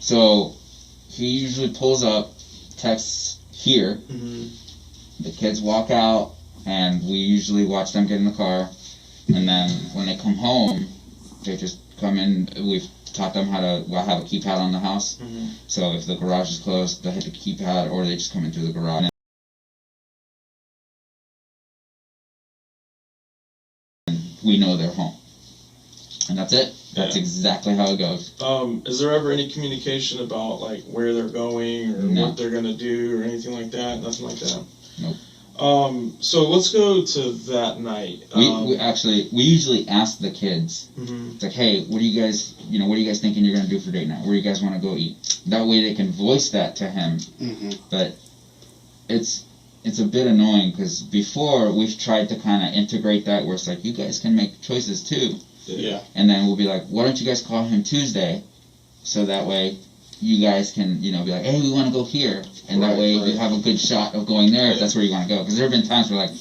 So he usually pulls up, texts here. Mm-hmm. The kids walk out, and we usually watch them get in the car. And then when they come home, they just come in. We've taught them how to have a keypad on the house. Mm-hmm. So if the garage is closed, they hit the keypad, or they just come in through the garage. And we know they're home. And that's it. That's exactly how it goes. Is there ever any communication about like where they're going or No. what they're gonna do or anything like that? Nothing like that. Nope. So let's go to that night. We usually ask the kids, Mhm. it's like, hey, what are you guys thinking you're gonna do for date night? Where do you guys want to go eat? That way they can voice that to him. Mm-hmm. But it's a bit annoying because before we've tried to kind of integrate that where it's like you guys can make choices too, Yeah. and then we'll be like, why don't you guys call him Tuesday, so that way you guys can be like, hey, we want to go here, and that way you have a good shot of going there if that's where you want to go. Because there have been times where like,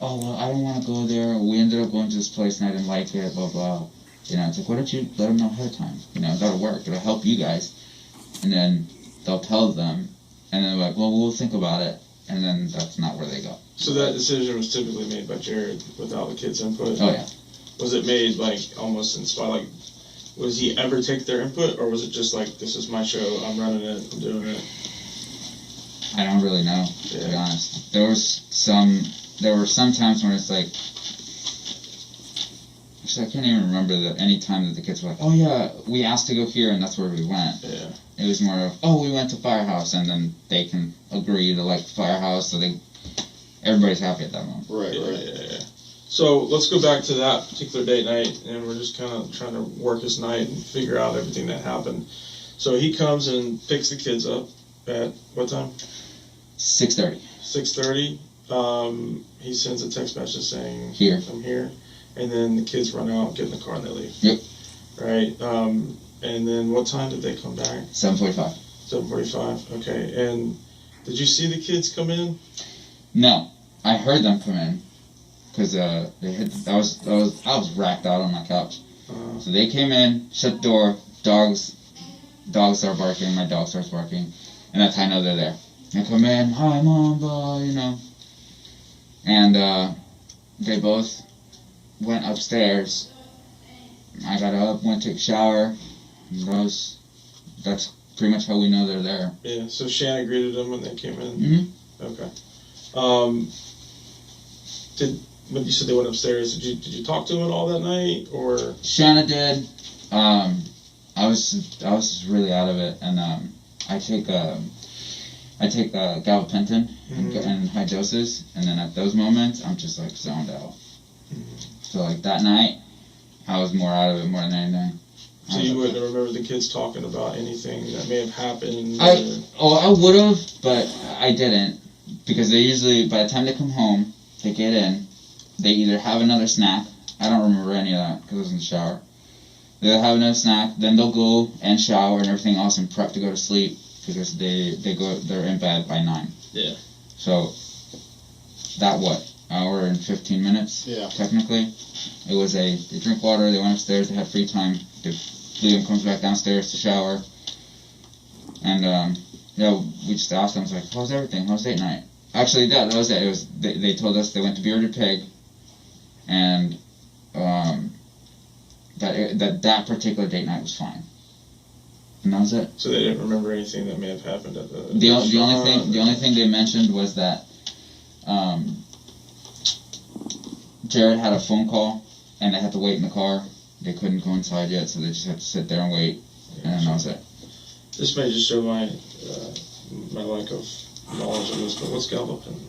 oh well, I don't want to go there. We ended up going to this place and I didn't like it. Blah blah. It's like, why don't you let them know ahead of time? That'll work. It'll help you guys. And then they'll tell them, and they're like, well, we'll think about it. And then that's not where they go. So that decision was typically made by Jared without the kids' input? Oh yeah. Was it made like almost in spite, like, was he ever take their input, or was it just like, this is my show, I'm running it, I'm doing it? I don't really know, to be honest. There were some times when it's like, actually I can't even remember any time that the kids were like, oh yeah, we asked to go here and that's where we went. Yeah. It was more of, oh, we went to Firehouse, and then they can agree to like Firehouse, so everybody's happy at that moment. Right. Yeah. So let's go back to that particular date night, and we're just kind of trying to work his night and figure out everything that happened. So he comes and picks the kids up at what time? 6:30. 6:30. He sends a text message saying, Here. I'm here. And then the kids run out, get in the car, and they leave. Yep. Right. And then what time did they come back? 7:45. 7:45. Okay. And did you see the kids come in? No, I heard them come in because I was racked out on my couch. So they came in, shut the door, dogs start barking, my dog starts barking, and that's how I know they're there. They come in, hi mom, blah, and they both went upstairs. I got up, went to take a shower. That's pretty much how we know they're there. Yeah. So Shanna greeted them when they came in. Mm-hmm. Okay. When you said they went upstairs, did you talk to them at all that night, or? Shanna did. I was really out of it, and I take gabapentin in high doses, and then at those moments I'm just like zoned out. So like that night, I was more out of it more than anything. So you wouldn't remember the kids talking about anything that may have happened? I would have, but I didn't, because they usually, by the time they come home, they get in, they either have another snack. I don't remember any of that because I was in the shower. They'll have another snack, then they'll go and shower and everything else and prep to go to sleep because they're in bed by 9. Yeah. So that hour and 15 minutes? Yeah. Technically, it was they drink water, they went upstairs, they had free time. Liam comes back downstairs to shower, and we just asked them, I was like, how's everything? How's date night? Actually, that was it. They told us they went to Bearded Pig, and that particular date night was fine. And that was it. So they didn't remember anything that may have happened at the. The only thing they mentioned was that Jared had a phone call, and they had to wait in the car. They couldn't go inside yet, so they just had to sit there and wait, and then that was it. This may just show my lack of knowledge of this, but what's gabapentin?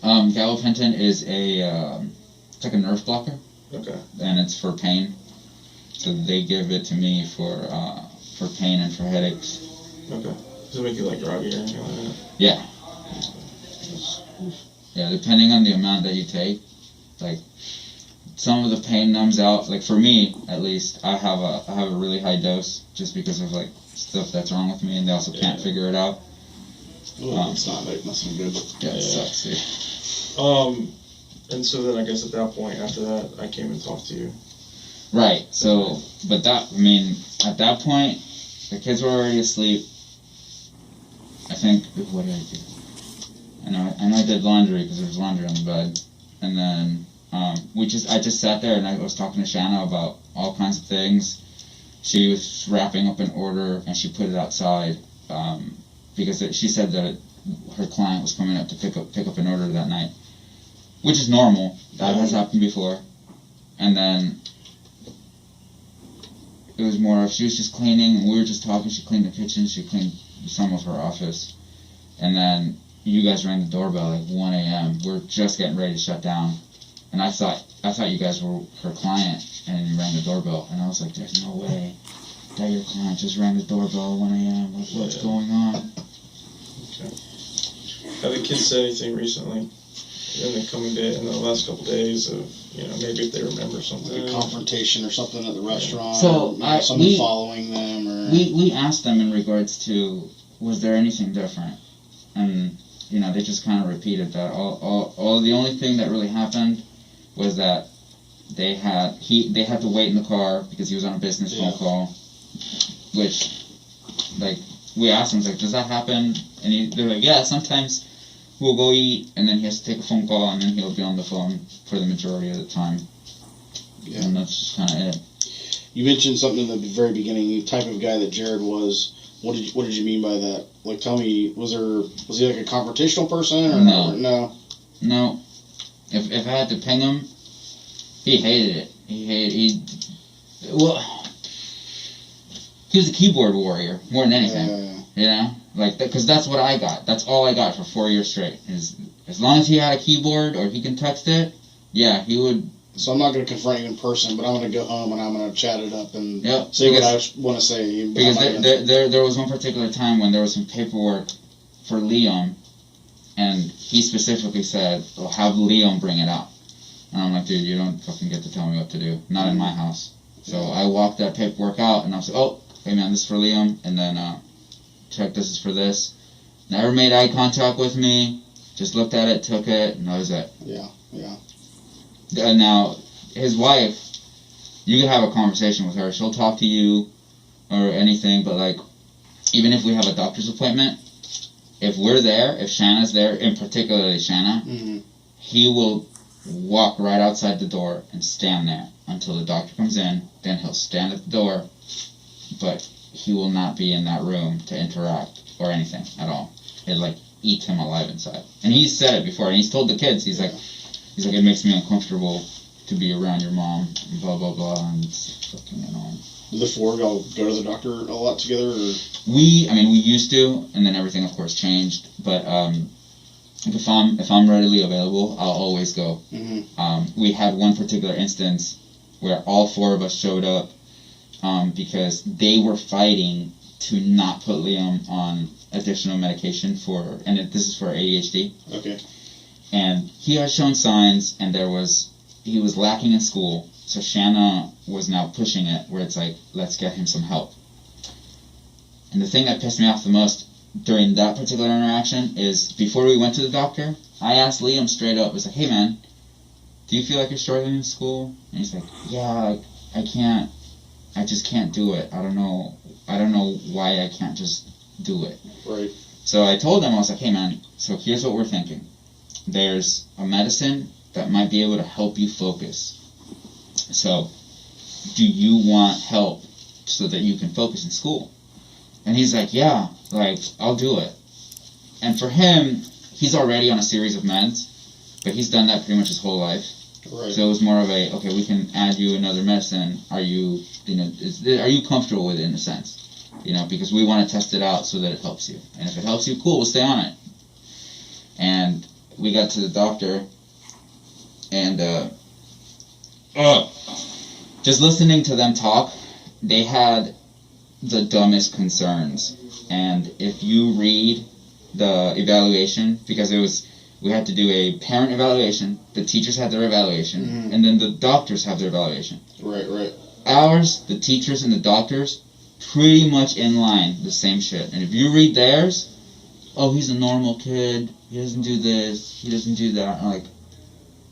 Gabapentin is it's like a nerve blocker. Okay. And it's for pain. So they give it to me for pain and for headaches. Okay. Does it make you like groggy or anything like that? Yeah. Yeah, depending on the amount that you take, like some of the pain numbs out. Like for me, at least, I have a really high dose just because of like stuff that's wrong with me, and they also can't figure it out. It's not like nothing good. Yeah, it sucks. Yeah. And so then I guess at that point, after that, I came and talked to you. Right. So, but at that point, the kids were already asleep. I think, what did I do? I know I did laundry because there was laundry on the bed, and then I just sat there and I was talking to Shanna about all kinds of things. She was wrapping up an order and she put it outside because she said that her client was coming up to pick up an order that night, which is normal. That has happened before. And then it was more of she was just cleaning and we were just talking. She cleaned the kitchen. She cleaned some of her office, and then you guys rang the doorbell at 1 a.m. We're just getting ready to shut down. And I thought you guys were her client, and you rang the doorbell. And I was like, there's no way that your client just rang the doorbell at 1 a.m. What's going on? Okay. Have the kids said anything recently in the last couple days of, maybe if they remember something? Like a confrontation or something at the restaurant, So, or someone following them, or... We asked them in regards to, was there anything different? And, they just kind of repeated that. All the only thing that really happened was that they had to wait in the car because he was on a business phone call, which, we asked him, does that happen? And they're like, yeah, sometimes we'll go eat, and then he has to take a phone call, and then he'll be on the phone for the majority of the time. Yeah. And that's just kind of it. You mentioned something in the very beginning, the type of guy that Jared was. What did you mean by that? Tell me, was he like a confrontational person, or no? No. If I had to ping him, he hated it. He was a keyboard warrior more than anything. Because that's what I got. That's all I got for 4 years straight. Is as long as he had a keyboard or he can text it, yeah, he would. So I'm not going to confront you in person, but I'm going to go home and I'm going to chat it up and say what I want to say. Because there was one particular time when there was some paperwork for Liam, and he specifically said, "Well, have Liam bring it out." And I'm like, dude, you don't fucking get to tell me what to do. Not in my house. So I walked that paperwork out, and I was like, oh, hey man, this is for Liam, and then check this is for this. Never made eye contact with me. Just looked at it, took it, and that was it. Yeah. Now, his wife, you can have a conversation with her. She'll talk to you or anything, but even if we have a doctor's appointment, if we're there, if Shanna's there, and particularly Shanna, he will walk right outside the door and stand there until the doctor comes in. Then he'll stand at the door, but he will not be in that room to interact or anything at all. It eats him alive inside. And he's said it before, and he's told the kids, he's like, it makes me uncomfortable to be around your mom, and blah, blah, blah, and it's fucking annoying. Do the four of y'all go to the doctor a lot together? Or? We used to, and then everything, of course, changed. But if I'm readily available, I'll always go. We had one particular instance where all four of us showed up because they were fighting to not put Liam on additional medication this is for ADHD. Okay. And he had shown signs, and he was lacking in school. So Shanna was now pushing it, where it's like, let's get him some help. And the thing that pissed me off the most during that particular interaction is, before we went to the doctor, I asked Liam straight up, I was like, hey man, do you feel like you're struggling in school? And he's like, yeah, I just can't do it. I don't know why I can't just do it. Right. So I told him, I was like, hey man, so here's what we're thinking. There's a medicine that might be able to help you focus. So, do you want help so that you can focus in school? And he's like, yeah, I'll do it. And for him, he's already on a series of meds, but he's done that pretty much his whole life. Right. So it was more of okay, we can add you another medicine. Are you comfortable with it in a sense? Because we want to test it out so that it helps you. And if it helps you, cool, we'll stay on it. And we got to the doctor, and just listening to them talk, they had the dumbest concerns. And if you read the evaluation, because we had to do a parent evaluation, the teachers had their evaluation, and then the doctors have their evaluation. Right. Ours, the teachers and the doctors, pretty much in line, the same shit. And if you read theirs, oh, he's a normal kid, he doesn't do this, he doesn't do that. I'm like,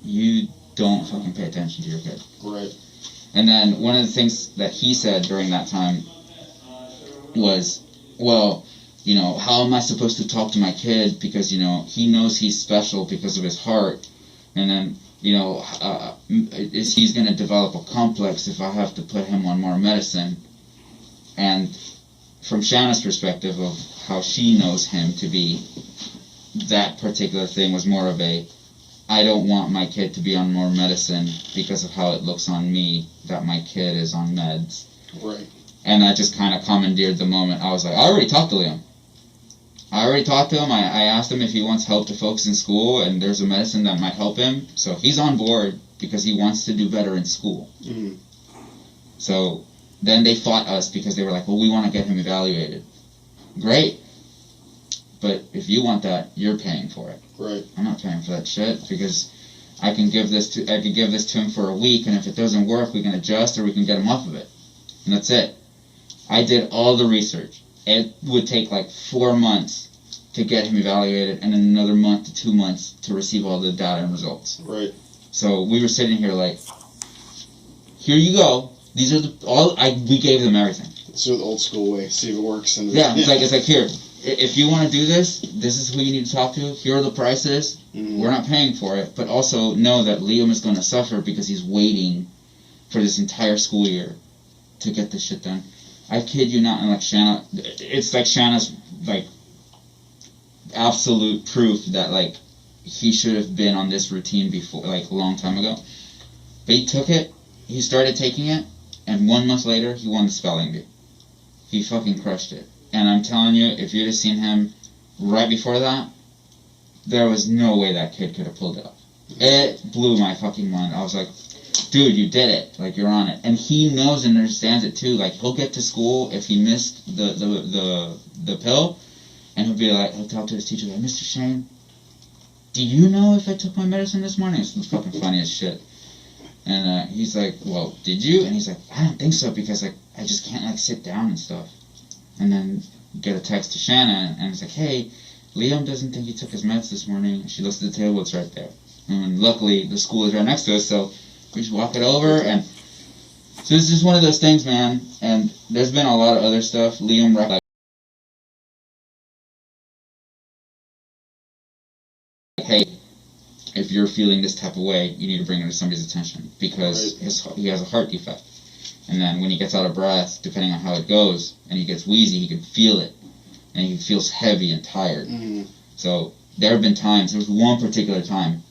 you don't fucking pay attention to your kid. Right. And then one of the things that he said during that time was, well, how am I supposed to talk to my kid because, he knows he's special because of his heart. And then, he's going to develop a complex if I have to put him on more medicine. And from Shanna's perspective of how she knows him to be, that particular thing was more of I don't want my kid to be on more medicine because of how it looks on me that my kid is on meds. Right. And I just kind of commandeered the moment. I was like, I already talked to Liam. I already talked to him. I asked him if he wants help to focus in school, and there's a medicine that might help him. So he's on board because he wants to do better in school. Mm-hmm. So then they fought us because they were like, well, we want to get him evaluated. Great. But if you want that, you're paying for it. Right. I'm not paying for that shit because I can give this to him for a week, and if it doesn't work, we can adjust or we can get him off of it. And that's it. I did all the research. It would take like 4 months to get him evaluated, and then another month to 2 months to receive all the data and results. Right. So we were sitting here like, here you go. These are we gave them everything. Let's do it the old school way. See if it works. And Yeah, it's like here. If you want to do this is who you need to talk to. Here are the prices. Mm-hmm. We're not paying for it, but also know that Liam is going to suffer because he's waiting for this entire school year to get this shit done. I kid you not, and like Shanna, it's like Shanna's like absolute proof that like he should have been on this routine before, like a long time ago. But he took it, he started taking it, and 1 month later he won the spelling bee. He fucking crushed it. And I'm telling you, if you'd have seen him right before that, there was no way that kid could have pulled it off. It blew my fucking mind. I was like, dude, you did it. Like, you're on it. And he knows and understands it, too. Like, he'll get to school if he missed the pill, and he'll talk to his teacher, like, Mr. Shane, do you know if I took my medicine this morning? It's fucking funny as shit. And he's like, well, did you? And he's like, I don't think so, because, like, I just can't, like, sit down and stuff. And then get a text to Shanna, and it's like, hey, Liam doesn't think he took his meds this morning. She looks at the table, it's right there. And luckily, the school is right next to us, so we just walk it over, and so it's just one of those things, man. And there's been a lot of other stuff. Liam, like, hey, if you're feeling this type of way, you need to bring it to somebody's attention, because he has a heart defect. And then when he gets out of breath, depending on how it goes, and he gets wheezy, he can feel it. And he feels heavy and tired. Mm-hmm. So there have been times, there was one particular time,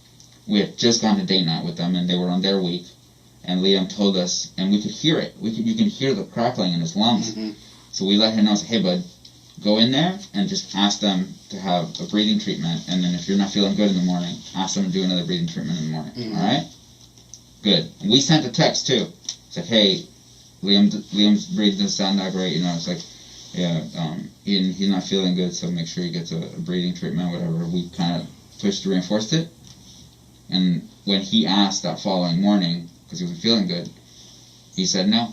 we had just gone to date night with them, and they were on their week, and Liam told us, and we could hear it. You can hear the crackling in his lungs. Mm-hmm. So we let him know, hey bud, go in there and just ask them to have a breathing treatment, and then if you're not feeling good in the morning, ask them to do another breathing treatment in the morning. Mm-hmm. All right? Good. And we sent a text too. It's like, hey, Liam's breathing doesn't sound that great, you know. It's like, yeah, he's not feeling good, so make sure he gets a breathing treatment, whatever. We kind of pushed, reinforced it. And when he asked that following morning, because he wasn't feeling good, he said no.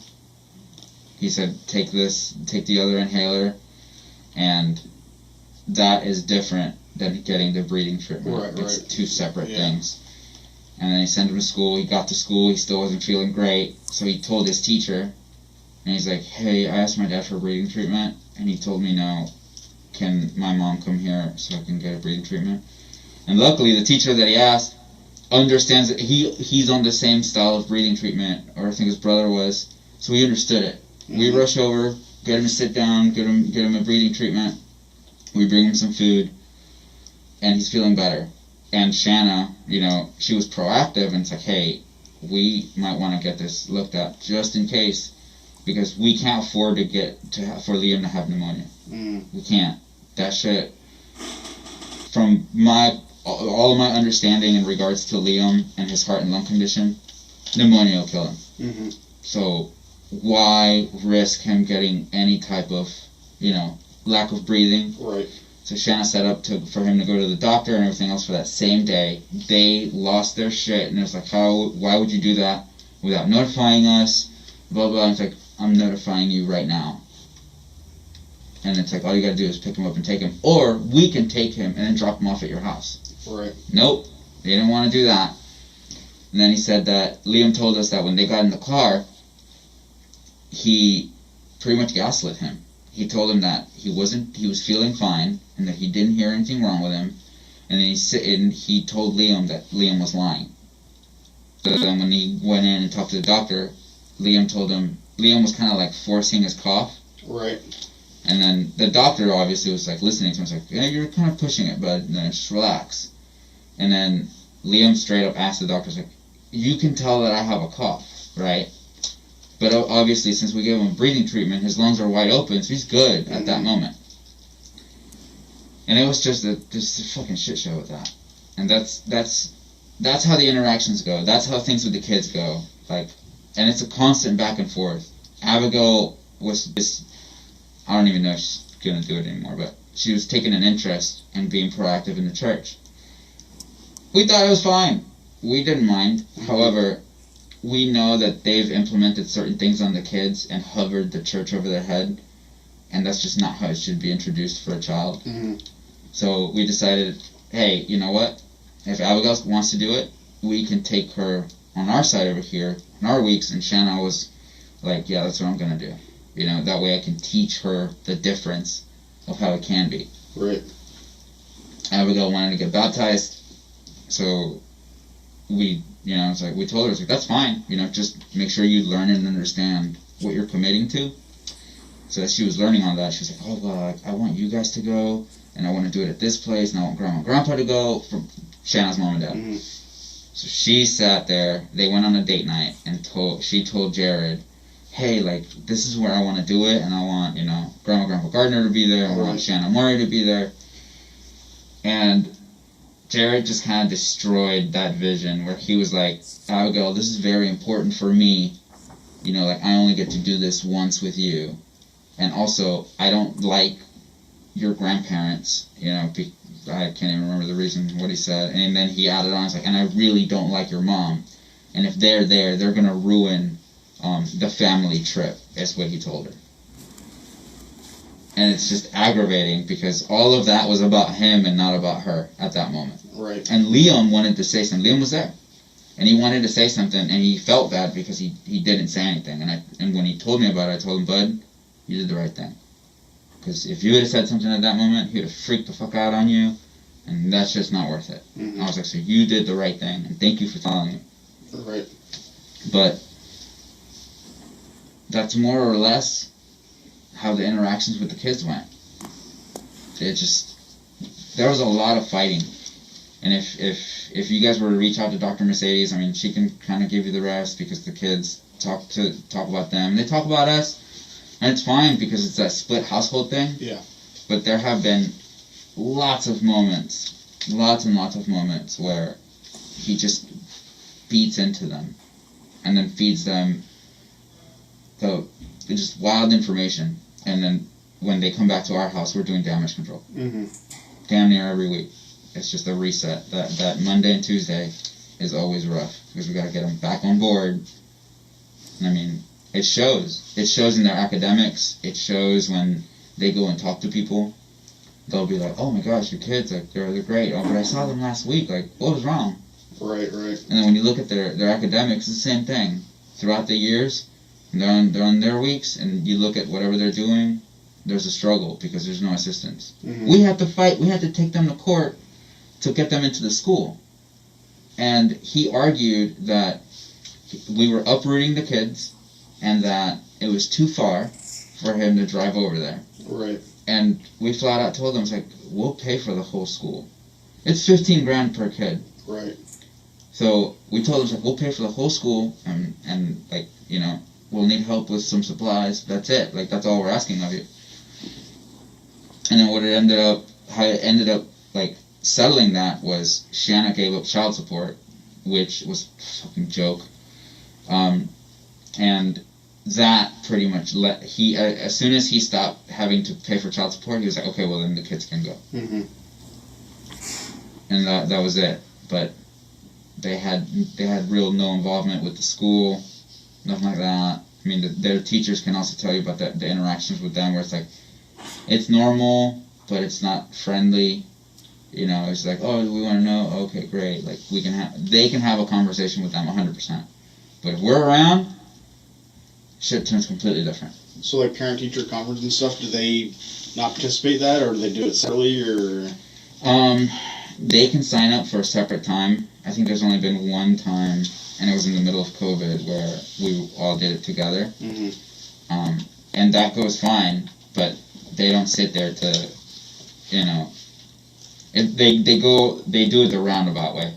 He said, take the other inhaler, and that is different than getting the breathing treatment. Right, it's two separate things. And then he sent him to school. He got to school. He still wasn't feeling great. So he told his teacher, and he's like, hey, I asked my dad for a breathing treatment, and he told me no. Can my mom come here so I can get a breathing treatment? And luckily, the teacher that he asked understands that he's on the same style of breathing treatment, or I think his brother was, so he understood it. Mm-hmm. We rush over, get him to sit down, get him a breathing treatment. We bring him some food, and he's feeling better. And Shanna, you know, she was proactive, and it's like, hey, we might want to get this looked at just in case, because we can't afford for Liam to have pneumonia. We can't. That shit, from all of my understanding in regards to Liam and his heart and lung condition, pneumonia will kill him. Mm-hmm. So why risk him getting any type of, you know, lack of breathing? Right. So Shanna set up for him to go to the doctor and everything else for that same day. They lost their shit, and it's like, why would you do that without notifying us? Blah, blah. And it's like, I'm notifying you right now. And it's like, all you gotta do is pick him up and take him. Or we can take him and then drop him off at your house. Right. Nope. They didn't want to do that. And then he said that Liam told us that when they got in the car, he pretty much gaslit him. He told him that he was feeling fine, and that he didn't hear anything wrong with him, and then he told Liam that Liam was lying. So then when he went in and talked to the doctor, Liam told him, Liam was kind of like forcing his cough. Right. And then the doctor obviously was like listening to him, was like, yeah, you're kind of pushing it, bud, then just relax. And then Liam straight up asked the doctor, like, you can tell that I have a cough, right? But obviously, since we gave him breathing treatment, his lungs are wide open, so he's good at that moment. And it was just a fucking shit show with that. And that's how the interactions go. That's how things with the kids go. Like, and it's a constant back and forth. Abigail was just, I don't even know if she's gonna do it anymore, but she was taking an interest in being proactive in the church. We thought it was fine. We didn't mind. However, we know that they've implemented certain things on the kids and hovered the church over their head, and that's just not how it should be introduced for a child. So we decided, hey, you know what? If Abigail wants to do it, we can take her on our side over here in our weeks. And Shanna was like, yeah, that's what I'm going to do. You know, that way I can teach her the difference of how it can be. Right. Abigail wanted to get baptized, so we, you know, it's like, we told her, it's like, that's fine. You know, just make sure you learn and understand what you're committing to. So as she was learning all that, she was like, oh, God, I want you guys to go, and I want to do it at this place, and I want Grandma and Grandpa to go, from Shanna's mom and dad. So she sat there, they went on a date night, and she told Jared, hey, like, this is where I want to do it, and I want, you know, Grandma and Grandpa Gardner to be there, I want Shanna Murray to be there. And Jared just kind of destroyed that vision, where he was like, Abigail, this is very important for me. You know, like, I only get to do this once with you. And also, I don't like your grandparents, you know, I can't even remember the reason what he said. And then he added on, he's like, and I really don't like your mom. And if they're there, they're going to ruin the family trip, is what he told her. And it's just aggravating, because all of that was about him and not about her at that moment. Right. And Liam wanted to say something. Liam was there. And he wanted to say something, and he felt bad because he didn't say anything. And when he told me about it, I told him, bud, you did the right thing. Because if you would have said something at that moment, he would have freaked the fuck out on you, and that's just not worth it. I was like, so you did the right thing, and thank you for telling me. Right. But that's more or less how the interactions with the kids went. There was a lot of fighting. And if you guys were to reach out to Dr. Mercedes, I mean, she can kind of give you the rest, because the kids talk about them. They talk about us, and it's fine because it's that split household thing. Yeah. But there have been lots and lots of moments where he just beats into them and then feeds them just wild information. And then when they come back to our house, we're doing damage control. Damn near every week. It's just a reset. That Monday and Tuesday is always rough, because we got to get them back on board. And I mean, it shows. It shows in their academics. It shows when they go and talk to people. They'll be like, oh my gosh, your kids, like, they're great. Oh, but I saw them last week. Like, what was wrong? Right. And then when you look at their academics, it's the same thing. Throughout the years, they're on their weeks, and you look at whatever they're doing, there's a struggle because there's no assistance. We had to fight. We had to take them to court to get them into the school. And he argued that we were uprooting the kids and that it was too far for him to drive over there. Right. And we flat out told them, it's like, we'll pay for the whole school. It's $15,000 per kid. Right. So we told them, like, we'll pay for the whole school, and like, you know, we'll need help with some supplies. That's it. Like, that's all we're asking of you. And then how it ended up, like, settling that was Shanna gave up child support, which was a fucking joke. And that pretty much as soon as he stopped having to pay for child support, he was like, okay, well, then the kids can go. And that was it. But they had real no involvement with the school, nothing like that. I mean, their teachers can also tell you about the interactions with them, where it's like, it's normal, but it's not friendly. You know, it's like, oh, we want to know. Okay, great. Like, they can have a conversation with them 100%. But if we're around, shit turns completely different. So, like, parent-teacher conference and stuff, do they not participate in that, or do they do it separately, or? They can sign up for a separate time. I think there's only been one time, and it was in the middle of COVID, where we all did it together. And that goes fine, but they don't sit there to, you know, they do it the roundabout way.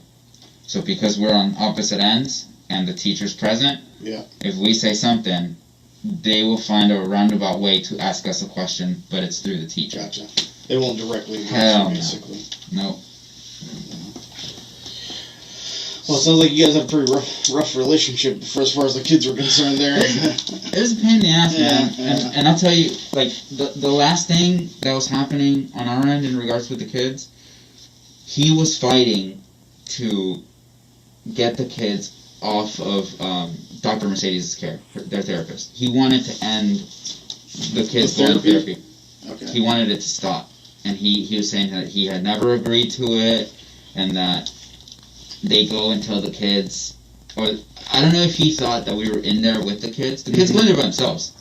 So because we're on opposite ends and the teacher's present, if we say something, they will find a roundabout way to ask us a question, but it's through the teacher. Gotcha. They won't directly address Hell you, no. basically. Nope. Well, it sounds like you guys had a pretty rough relationship for as far as the kids were concerned there. It was a pain in the ass, man. Yeah. And I'll tell you, like, the last thing that was happening on our end in regards with the kids, he was fighting to get the kids off of Dr. Mercedes' care, their therapist. He wanted to end the kids going to therapy. Okay. He wanted it to stop. And he was saying that he had never agreed to it, and that they go and tell the kids, or I don't know if he thought that we were in there with the kids. The kids go in there by themselves.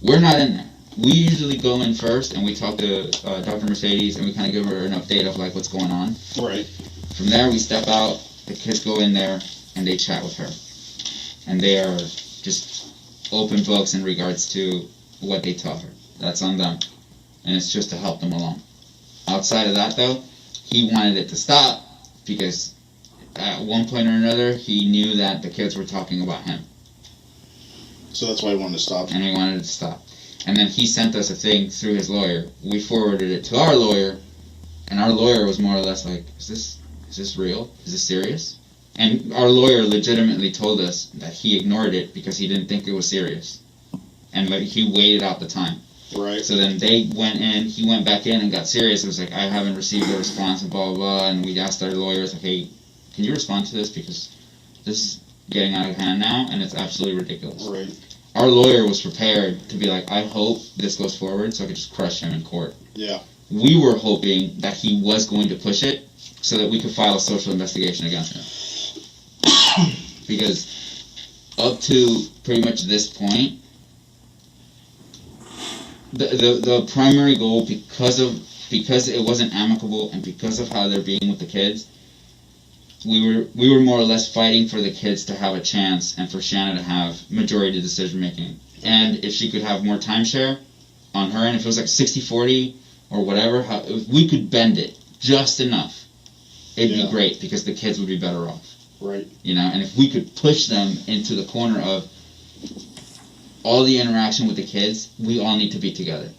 We're not in there. We usually go in first and we talk to Dr. Mercedes and we kind of give her an update of like what's going on. Right. From there we step out, the kids go in there and they chat with her. And they are just open books in regards to what they tell her. That's on them. And it's just to help them along. Outside of that though, he wanted it to stop because at one point or another, he knew that the kids were talking about him. So that's why he wanted to stop. And he wanted it to stop. And then he sent us a thing through his lawyer. We forwarded it to our lawyer, and our lawyer was more or less like, is this real? Is this serious? And our lawyer legitimately told us that he ignored it because he didn't think it was serious. And like he waited out the time. Right. So then they went in, he went back in and got serious. It was like, I haven't received a response and blah, blah, blah. And we asked our lawyers, like, hey, can you respond to this? Because this is getting out of hand now, and it's absolutely ridiculous. Right. Our lawyer was prepared to be like, I hope this goes forward so I could just crush him in court. Yeah. We were hoping that he was going to push it so that we could file a social investigation against him. Because up to pretty much this point, the primary goal, because it wasn't amicable and because of how they're being with the kids, we were more or less fighting for the kids to have a chance and for Shanna to have majority decision making. And if she could have more timeshare on her end, if it was like 60-40 or whatever, if we could bend it just enough, it'd be great because the kids would be better off. Right. You know, and if we could push them into the corner of all the interaction with the kids, we all need to be together.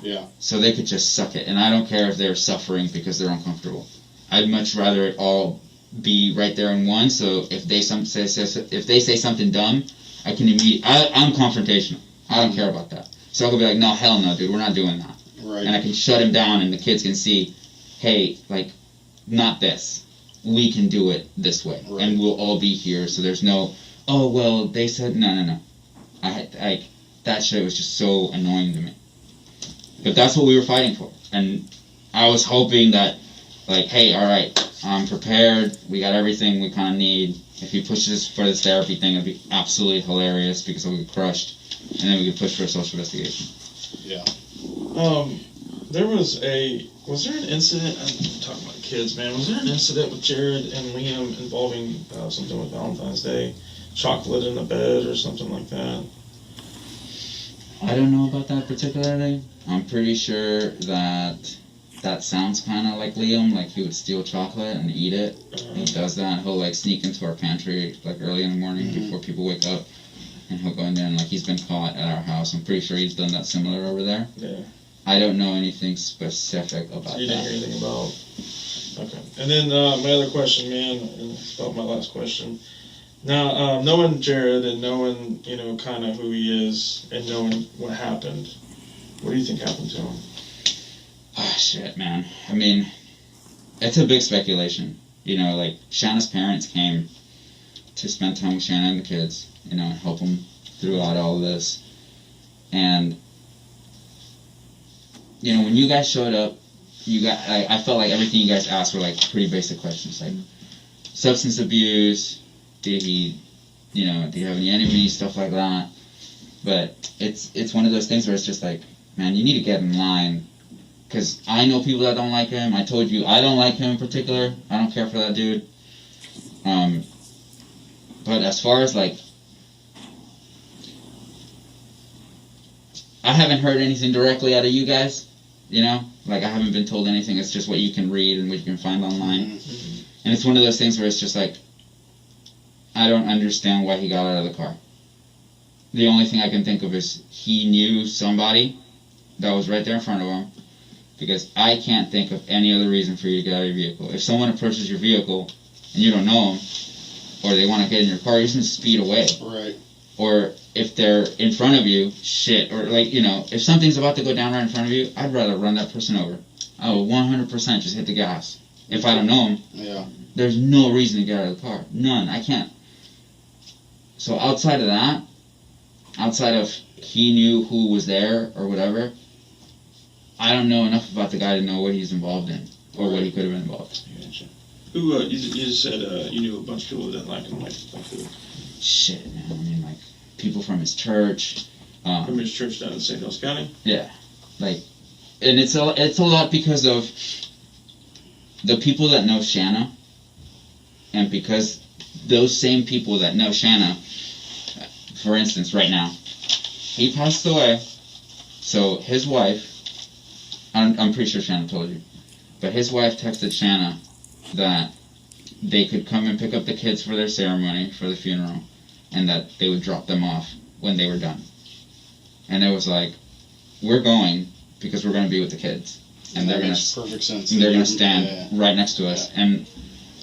Yeah. So they could just suck it. And I don't care if they're suffering because they're uncomfortable. I'd much rather it all be right there in one, so if they say something dumb, I can I'm confrontational. I don't care about that. So I could be like, no, hell no, dude, we're not doing that. Right. And I can shut him down and the kids can see, hey, like, not this. We can do it this way. Right. And we'll all be here, so there's no, oh, well, they said, no. That shit was just so annoying to me. But that's what we were fighting for. And I was hoping that, like, hey, all right, I'm prepared. We got everything we kind of need. If he pushes for this therapy thing, it'd be absolutely hilarious because we'll get crushed. And then we could push for a social investigation. Yeah. Was there an incident, I'm talking about kids, man, was there an incident with Jared and Liam involving something with Valentine's Day? Chocolate in the bed or something like that? I don't know about that particularly. I'm pretty sure that sounds kind of like Liam, like he would steal chocolate and eat it. He does that. He'll like sneak into our pantry like early in the morning before people wake up, and he'll go in there and like he's been caught at our house. I'm pretty sure he's done that similar over there. Yeah. I don't know anything specific about that. You didn't hear anything about. Okay. And then my other question, man, and it's about my last question. Now, knowing Jared and knowing, kind of who he is and knowing what happened, what do you think happened to him? Ah, shit, man. I mean, it's a big speculation. Like, Shanna's parents came to spend time with Shanna and the kids, and help them throughout all of this. And, when you guys showed up, I felt like everything you guys asked were, like, pretty basic questions. Like, substance abuse, did he have any enemies, stuff like that. But it's one of those things where it's just like, man, you need to get in line. Because I know people that don't like him. I told you I don't like him in particular. I don't care for that dude. But as far as, like, I haven't heard anything directly out of you guys. Like, I haven't been told anything. It's just what you can read and what you can find online. Mm-hmm. And it's one of those things where it's just like, I don't understand why he got out of the car. The only thing I can think of is he knew somebody that was right there in front of him, because I can't think of any other reason for you to get out of your vehicle. If someone approaches your vehicle and you don't know them, or they want to get in your car, you're just going to speed away. Right. Or if they're in front of you, shit, or if something's about to go down right in front of you, I'd rather run that person over. I will 100% just hit the gas. If I don't know them, Yeah. there's no reason to get out of the car. None. I can't. So outside of that, outside of he knew who was there or whatever, I don't know enough about the guy to know what he's involved in or what he could have been involved. Gotcha. Who, you just said you knew a bunch of people that didn't like him, like who? Shit, man. I mean, like, people from his church. From his church down in St. Louis County? Yeah. Like, and it's a lot because of the people that know Shanna, and because those same people that know Shanna, for instance, right now, he passed away, so his wife, I'm pretty sure Shanna told you, but his wife texted Shanna that they could come and pick up the kids for their ceremony, for the funeral, and that they would drop them off when they were done. And it was like, we're going because we're going to be with the kids. And that they're going makes perfect sense. to they're going to stand right next to us. Yeah. And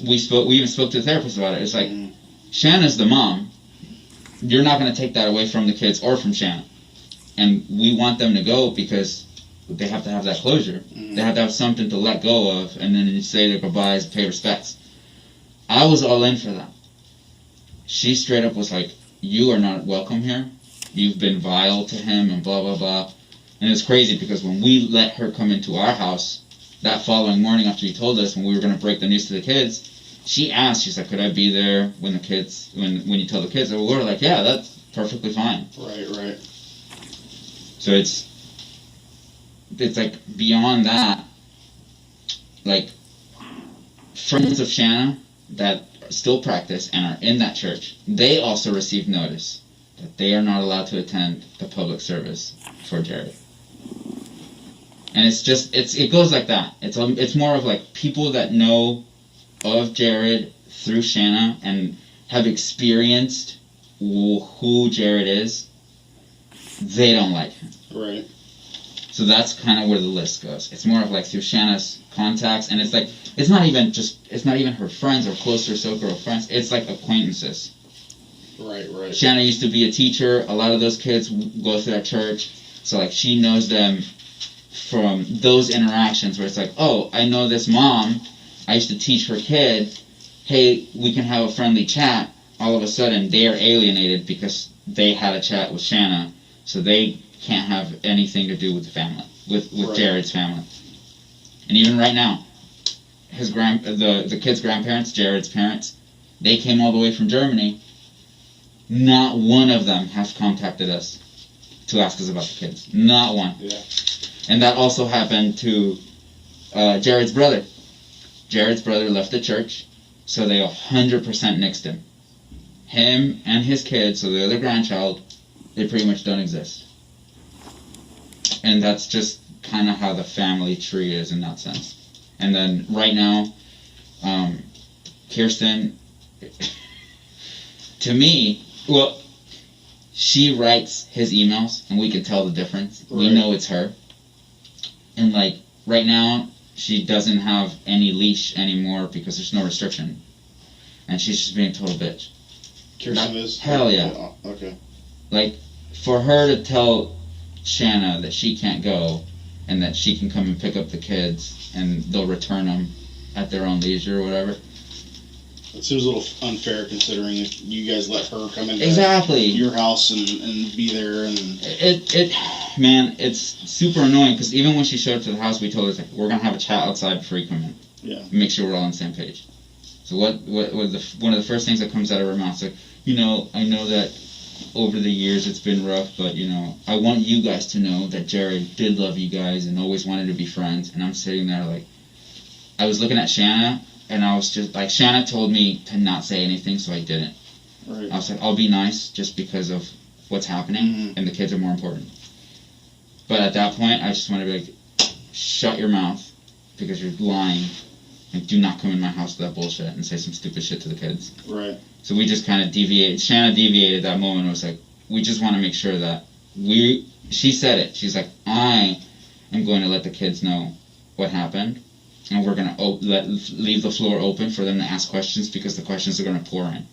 we even spoke to the therapist about it. It's like, Shanna's the mom. You're not going to take that away from the kids or from Shanna. And we want them to go because they have to have that closure. They have to have something to let go of, and then you say their goodbyes, pay respects. I was all in for that. She straight up was like, you are not welcome here. You've been vile to him and blah, blah, blah. And it's crazy because when we let her come into our house, that following morning after he told us, when we were going to break the news to the kids, she asked, she's like, could I be there when when you tell the kids? And we were like, yeah, that's perfectly fine. Right. So it's like beyond that, like friends of Shanna that still practice and are in that church, they also received notice that they are not allowed to attend the public service for Jared. And it goes like that. It's more of like people that know of Jared through Shanna and have experienced who Jared is, they don't like him. Right. So that's kind of where the list goes. It's more of like through Shanna's contacts, and it's like it's not even her friends or closer circle of friends. It's like acquaintances. Right. Shanna used to be a teacher. A lot of those kids go through that church, so like she knows them from those interactions where it's like, oh, I know this mom. I used to teach her kid. Hey, we can have a friendly chat. All of a sudden, they are alienated because they had a chat with Shanna, so they can't have anything to do with the family, with Right. Jared's family. And even right now, the kid's grandparents, Jared's parents, they came all the way from Germany. Not one of them has contacted us to ask us about the kids. Not one. Yeah. And that also happened to Jared's brother. Jared's brother left the church, so they 100% nixed him. Him and his kid, so the other grandchild, they pretty much don't exist. And that's just kind of how the family tree is in that sense. And then right now, Kirsten, to me, well, she writes his emails, and we can tell the difference. Right. We know it's her. And like right now, she doesn't have any leash anymore because there's no restriction, and she's just being a total bitch. Kirsten is? Hell yeah. Okay. Like, for her to tell Shanna that she can't go and that she can come and pick up the kids and they'll return them at their own leisure or whatever. It seems a little unfair considering if you guys let her come into Exactly. your house and be there and... Man, it's super annoying because even when she showed up to the house, we told her, like, we're going to have a chat outside before you come in. Yeah. Make sure we're all on the same page. So one of the first things that comes out of her mouth is like, I know that over the years it's been rough, but, I want you guys to know that Jared did love you guys and always wanted to be friends. And I'm sitting there like, I was looking at Shanna, and I was just like, Shanna told me to not say anything, so I didn't. Right. I was like, I'll be nice just because of what's happening, and the kids are more important. But at that point, I just want to be like, shut your mouth, because you're lying, and do not come in my house with that bullshit and say some stupid shit to the kids. Right. So we just kind of deviated. Shanna deviated that moment. It was like, we just want to make sure that she said it. She's like, I am going to let the kids know what happened, and we're going to leave the floor open for them to ask questions because the questions are going to pour in.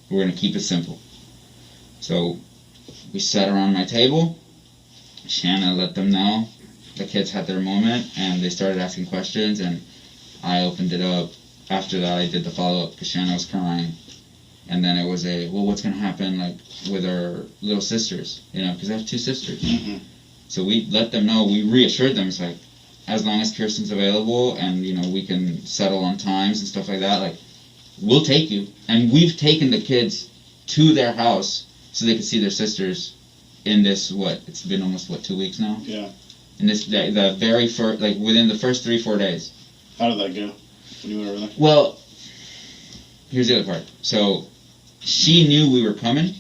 We're going to keep it simple. So we sat around my table. Shanna let them know. The kids had their moment, and they started asking questions, and I opened it up. After that, I did the follow-up because Shanna was crying. And then it was well, what's going to happen, like, with our little sisters? You know, because I have 2 sisters. Mm-hmm. So we let them know. We reassured them. It's like, as long as Kirsten's available and, you know, we can settle on times and stuff like that, like, we'll take you. And we've taken the kids to their house so they could see their sisters in this, it's been almost, 2 weeks now? Yeah. In this, the very first, like, within the first 3-4 days. How did that go? When you went over there? Well, here's the other part. So, she knew we were coming,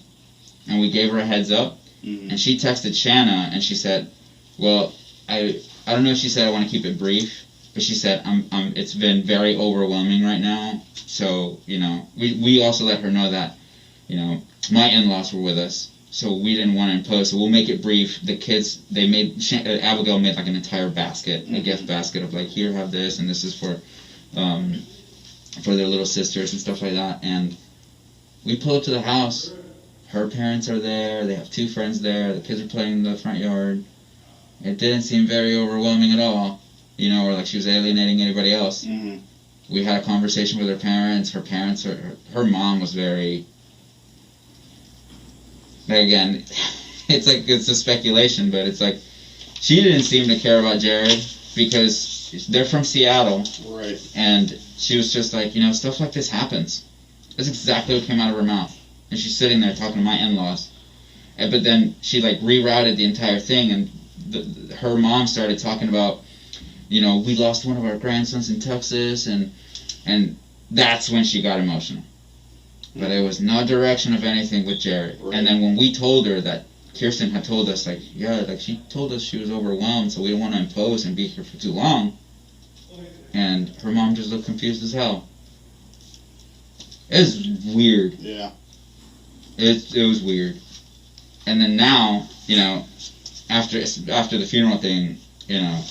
and we gave her a heads up, Mm-hmm. and she texted Shanna, and she said, well, I don't know if she said I want to keep it brief, but she said, it's been very overwhelming right now, so, you know, we also let her know that, you know, my in-laws were with us, so we didn't want to impose, so we'll make it brief. The kids, Abigail made like an entire basket, a gift basket of like, here, have this, and this is for their little sisters and stuff like that, and we pull up to the house. Her parents are there. They have 2 friends there. The kids are playing in the front yard. It didn't seem very overwhelming at all, you know, or like she was alienating anybody else. Mm-hmm. We had a conversation with her parents. Her mom was very, again, it's a speculation, but it's like, she didn't seem to care about Jared because they're from Seattle. Right. And she was just like, you know, stuff like this happens. That's exactly what came out of her mouth. And she's sitting there talking to my in-laws. But then she, like, rerouted the entire thing, and her mom started talking about, you know, we lost one of our grandsons in Texas, and that's when she got emotional. But it was no direction of anything with Jared. Right. And then when we told her that Kirsten had told us, like, yeah, like, she told us she was overwhelmed, so we don't want to impose and be here for too long. And her mom just looked confused as hell. It was weird. Yeah. It was weird. And then now, you know, after the funeral thing, you know,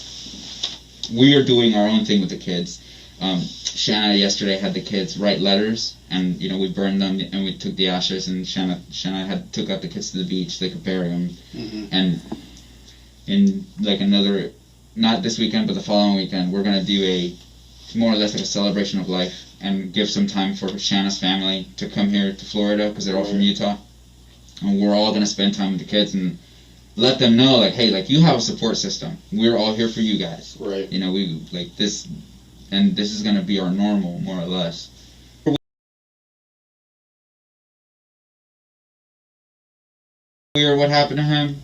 we are doing our own thing with the kids. Shanna yesterday had the kids write letters, and, you know, we burned them, and we took the ashes, and Shanna took out the kids to the beach so they could bury them. Mm-hmm. And in, like, another, not this weekend, but the following weekend, we're going to do more or less like a celebration of life, and give some time for Shanna's family to come here to Florida, because they're all from Utah. And we're all going to spend time with the kids and let them know, like, hey, like, you have a support system. We're all here for you guys. Right. You know, we, like, this, and this is going to be our normal, more or less. Weird what happened to him.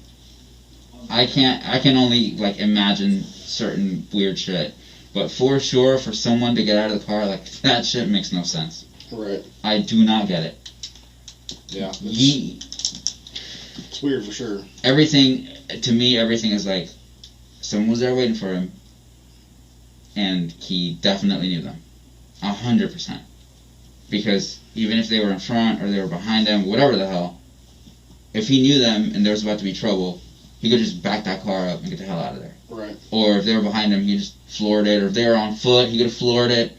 I can only, like, imagine certain weird shit. But for sure, for someone to get out of the car, like, that shit makes no sense. Right. I do not get it. Yeah. It's weird for sure. Everything, to me, everything is like, someone was there waiting for him, and he definitely knew them. 100%. Because even if they were in front or they were behind them, whatever the hell, if he knew them and there was about to be trouble, he could just back that car up and get the hell out of there. Right. Or if they were behind him, he just floored it. Or if they were on foot, he could have floored it.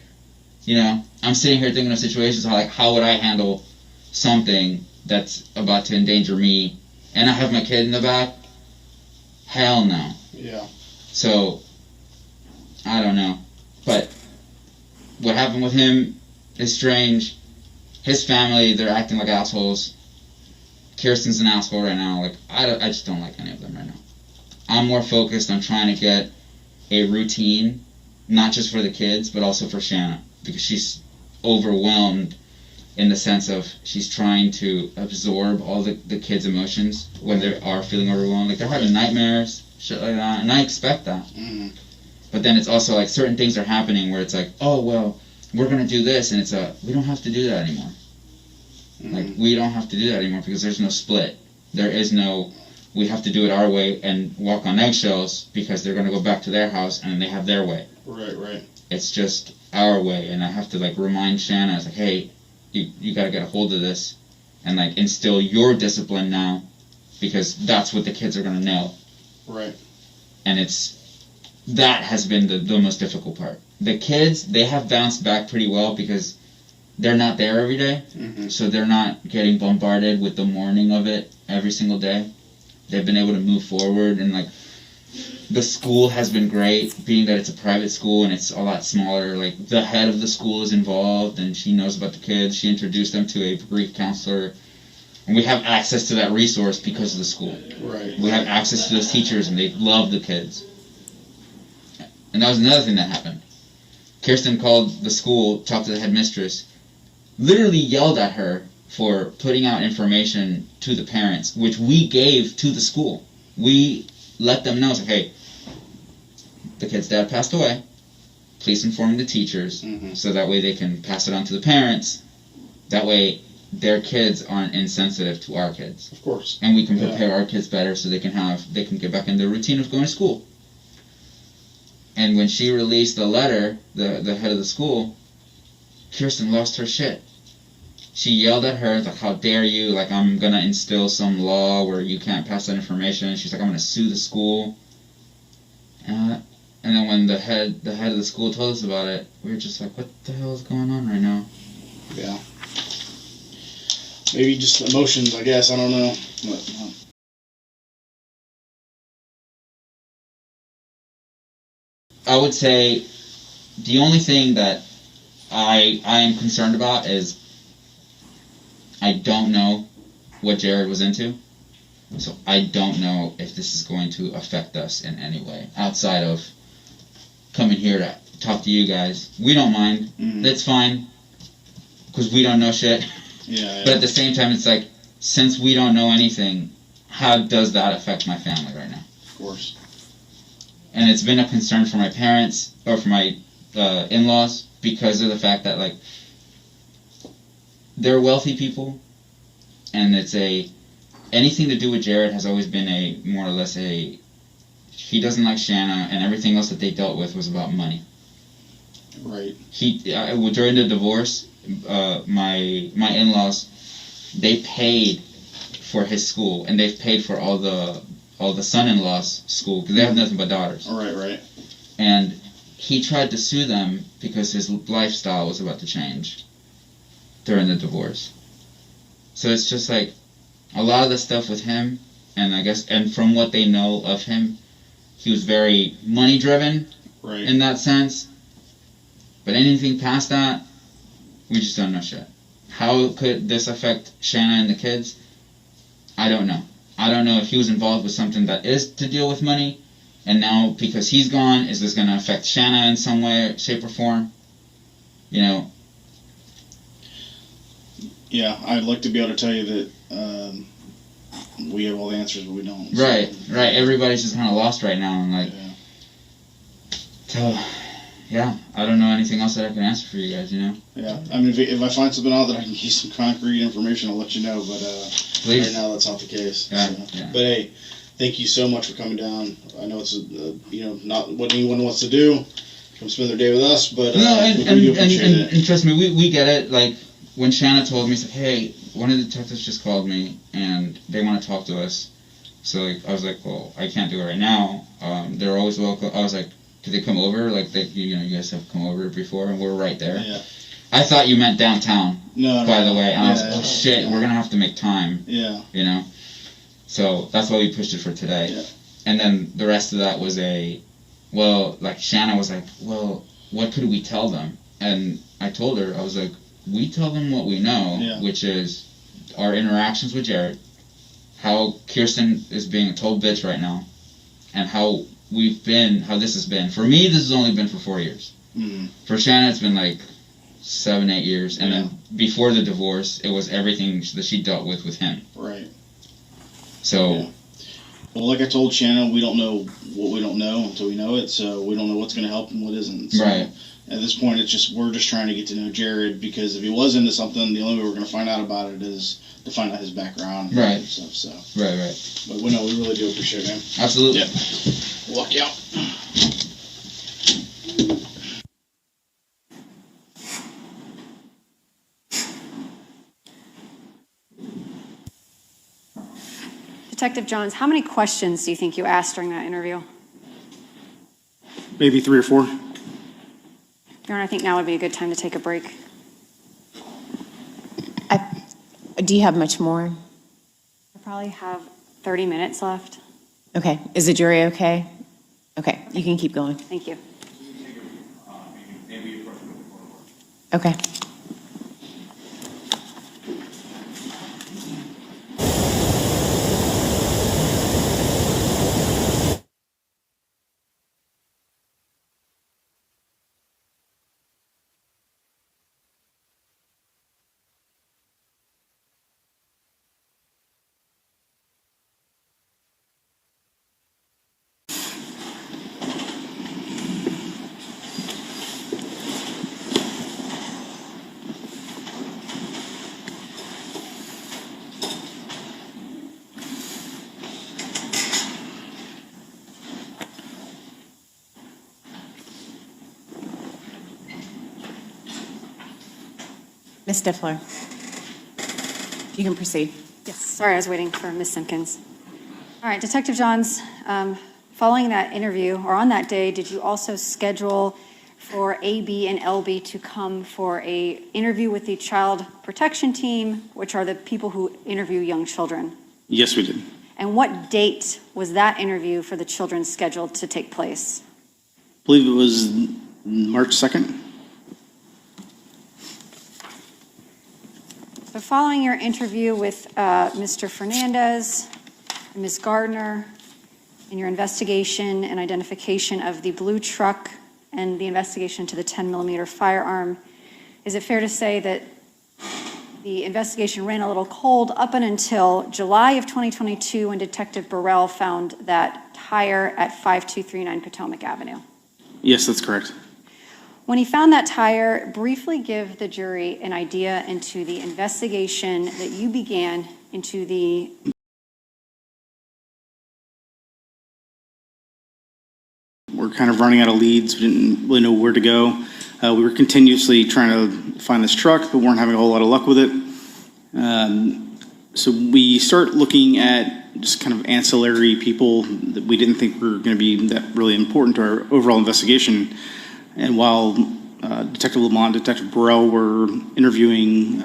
You know, I'm sitting here thinking of situations how would I handle something that's about to endanger me, and I have my kid in the back? Hell no. Yeah. So, I don't know. But what happened with him is strange. His family, they're acting like assholes. Kirsten's an asshole right now. Like, I just don't like any of them right now. I'm more focused on trying to get a routine, not just for the kids, but also for Shanna, because she's overwhelmed in the sense of she's trying to absorb all the kids' emotions when they are feeling overwhelmed. Like, they're having nightmares, shit like that, and I expect that. Mm-hmm. But then it's also like certain things are happening where it's like, oh, well, we're going to do this, and it's we don't have to do that anymore. Mm-hmm. Like, we don't have to do that anymore because there's no split. There is no, we have to do it our way and walk on eggshells because they're going to go back to their house and they have their way. Right, right. It's just our way, and I have to, like, remind Shanna, I was like, hey, you got to get a hold of this and, like, instill your discipline now, because that's what the kids are going to know. Right. And it's that has been the most difficult part. The kids, they have bounced back pretty well because they're not there every day, so they're not getting bombarded with the mourning of it every single day. They've been able to move forward, and like the school has been great, being that it's a private school and it's a lot smaller. Like the head of the school is involved and she knows about the kids. She introduced them to a grief counselor, and we have access to that resource because of the school. Right. We have access to those teachers, and they love the kids. And that was another thing that happened. Kirsten called the school, talked to the headmistress, literally yelled at her for putting out information to the parents, which we gave to the school. We let them know, like, hey, the kid's dad passed away. Please inform the teachers so that way they can pass it on to the parents. That way their kids aren't insensitive to our kids. Of course. And we can prepare our kids better so they can get back in their routine of going to school. And when she released the letter, the head of the school, Kirsten lost her shit. She yelled at her, like, how dare you, like, I'm gonna instill some law where you can't pass that information. She's like, I'm gonna sue the school. And then when the head of the school told us about it, we were just like, what the hell is going on right now? Yeah. Maybe just emotions, I guess, I don't know. But, I would say the only thing that I am concerned about is I don't know what Jared was into, so I don't know if this is going to affect us in any way outside of coming here to talk to you guys. We don't mind. That's fine, because we don't know shit. Yeah. But at the same time, it's like, since we don't know anything, how does that affect my family right now? Of course. And it's been a concern for my parents, or for my in-laws, because of the fact that, like, they're wealthy people, and it's anything to do with Jared has always been more or less he doesn't like Shanna, and everything else that they dealt with was about money. Right. During the divorce, my in-laws, they paid for his school, and they've paid for all the son-in-law's school, because they have nothing but daughters. Right. And he tried to sue them because his lifestyle was about to change during the divorce. So it's just like a lot of the stuff with him, and from what they know of him, he was very money driven in that sense. But anything past that, we just don't know shit. How could this affect Shanna and the kids? I don't know. I don't know if he was involved with something that is to deal with money, and now because he's gone, is this going to affect Shanna in some way, shape, or form? You know. Yeah, I'd like to be able to tell you that we have all the answers, but we don't. So. Right. Everybody's just kind of lost right now, and like. Yeah. So, yeah, I don't know anything else that I can answer for you guys. You know. Yeah, I mean, if I find something out that I can give some concrete information, I'll let you know. But please. Right now, that's not the case. Yeah, So. yeah. But hey, thank you so much for coming down. I know it's not what anyone wants to do, come spend their day with us, but no, we do appreciate it. And trust me, we get it. Like when Shanna told me, she's like, hey, one of the detectives just called me and they want to talk to us. So like I was like, well, I can't do it right now. They're always welcome. I was like, could they come over? Like you guys have come over before, and we're right there. Yeah. I thought you meant downtown. No. By the way, and I was like, Yeah, oh shit, we're gonna have to make time. Yeah. You know. So that's why we pushed it for today. Yeah. And then the rest of that was like Shanna was like, well, what could we tell them? And I told her, I was like, we tell them what we know, which is our interactions with Jared, how Kirsten is being a total bitch right now, and how this has been. For me, this has only been for 4 years. Mm-hmm. For Shanna, it's been like 7-8 years. And then before the divorce, it was everything that she dealt with him. Right. So... Yeah. Well, like I told Shanna, we don't know what we don't know until we know it, so we don't know what's going to help and what isn't. So right. At this point, we're just trying to get to know Jared, because if he was into something, the only way we're going to find out about it is to find out his background and stuff. So. Right. But we really do appreciate it, man. Absolutely. Yep. Walk you out. Detective Johns, how many questions do you think you asked during that interview? Maybe 3 or 4. Your Honor, I think now would be a good time to take a break. Do you have much more? I probably have 30 minutes left. Okay. Is the jury okay? Okay, you can keep going. Thank you. Okay. Ms. Stifler, you can proceed. Yes, sorry, I was waiting for Ms. Simpkins. All right, Detective Johns, following that interview, or on that day, did you also schedule for AB and LB to come for a interview with the child protection team, which are the people who interview young children? Yes, we did. And what date was that interview for the children scheduled to take place? I believe it was March 2nd. So following your interview with Mr. Fernandez and Ms. Gardner, and your investigation and identification of the blue truck and the investigation to the 10mm firearm, is it fair to say that the investigation ran a little cold up until July of 2022 when Detective Burrell found that tire at 5239 Potomac Avenue? Yes, that's correct. When he found that tire, briefly give the jury an idea into the investigation that you began into the We're kind of running out of leads. We didn't really know where to go. We were continuously trying to find this truck, but weren't having a whole lot of luck with it. So we start looking at just kind of ancillary people that we didn't think were going to be that really important to our overall investigation. And while Detective Lamont and Detective Burrell were interviewing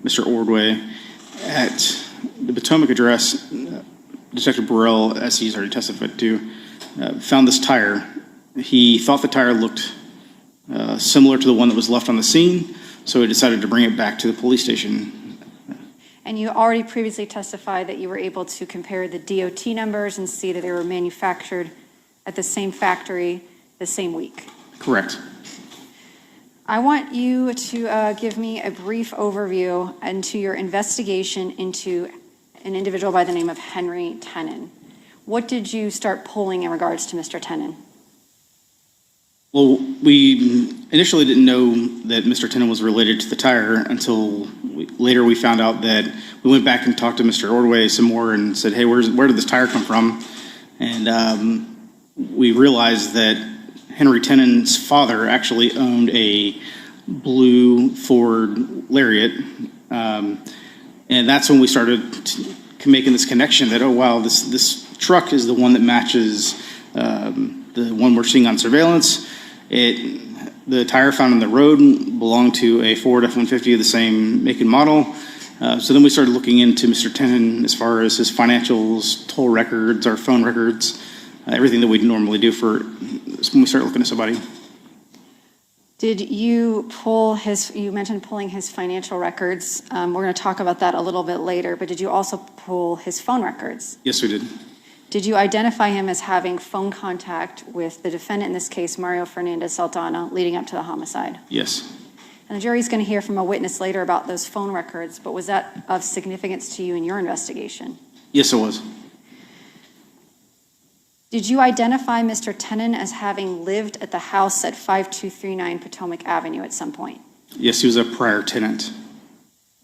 Mr. Ordway at the Potomac address, Detective Burrell, as he's already testified to, found this tire. He thought the tire looked similar to the one that was left on the scene, so he decided to bring it back to the police station. And you already previously testified that you were able to compare the DOT numbers and see that they were manufactured at the same factory the same week. Correct. I want you to give me a brief overview into your investigation into an individual by the name of Henry Tenon. What did you start pulling in regards to Mr. Tenon? Well, we initially didn't know that Mr. Tenon was related to the tire until later we found out that we went back and talked to Mr. Ordway some more and said, hey, where did this tire come from? And we realized that Henry Tenon's father actually owned a blue Ford Lariat. And that's when we started making this connection that, oh, wow, this truck is the one that matches the one we're seeing on surveillance. The tire found on the road belonged to a Ford F-150 of the same make and model. So then we started looking into Mr. Tenon as far as his financials, toll records, our phone records, everything that we'd normally do when we start looking at somebody. Did you you mentioned pulling his financial records. We're going to talk about that a little bit later, but did you also pull his phone records? Yes, we did. Did you identify him as having phone contact with the defendant in this case, Mario Fernandez Saldana, leading up to the homicide? Yes. And the jury's going to hear from a witness later about those phone records, but was that of significance to you in your investigation? Yes, it was. Did you identify Mr. Tenon as having lived at the house at 5239 Potomac Avenue at some point? Yes, he was a prior tenant.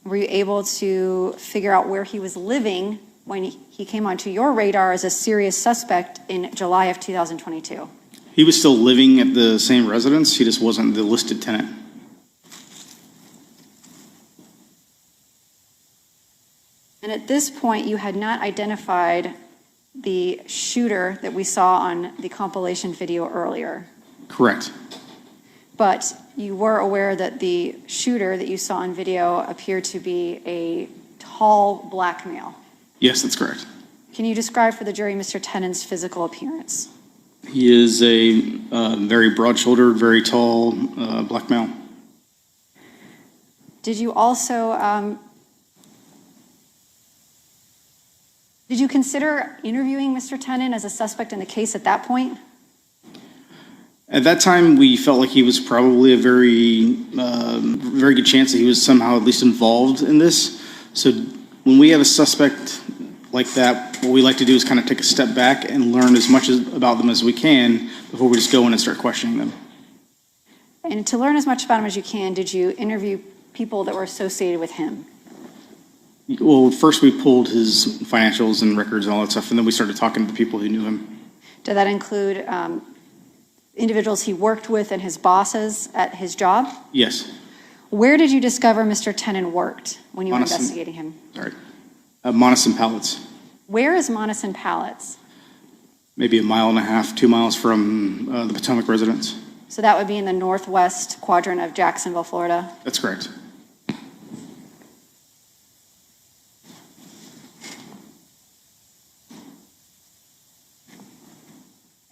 Were you able to figure out where he was living when he came onto your radar as a serious suspect in July of 2022? He was still living at the same residence. He just wasn't the listed tenant. And at this point, you had not identified the shooter that we saw on the compilation video earlier. Correct. But you were aware that the shooter that you saw on video appeared to be a tall black male. Yes, that's correct. Can you describe for the jury Mr. Tenon's physical appearance? He is a very broad-shouldered, very tall black male. Did you also, did you consider interviewing Mr. Tenon as a suspect in the case at that point? At that time, we felt like he was probably a very good chance that he was somehow at least involved in this. So when we have a suspect like that, what we like to do is kind of take a step back and learn as much about them as we can before we just go in and start questioning them. And to learn as much about him as you can, did you interview people that were associated with him? Well, first we pulled his financials and records and all that stuff, and then we started talking to the people who knew him. Did that include individuals he worked with and his bosses at his job? Yes. Where did you discover Mr. Tenon worked when you were Monessen. investigating him? Sorry. Monessen Pallets. Where is Monessen Pallets? Maybe 1.5 miles, 2 miles from the Potomac residence. So that would be in the northwest quadrant of Jacksonville, Florida? That's correct.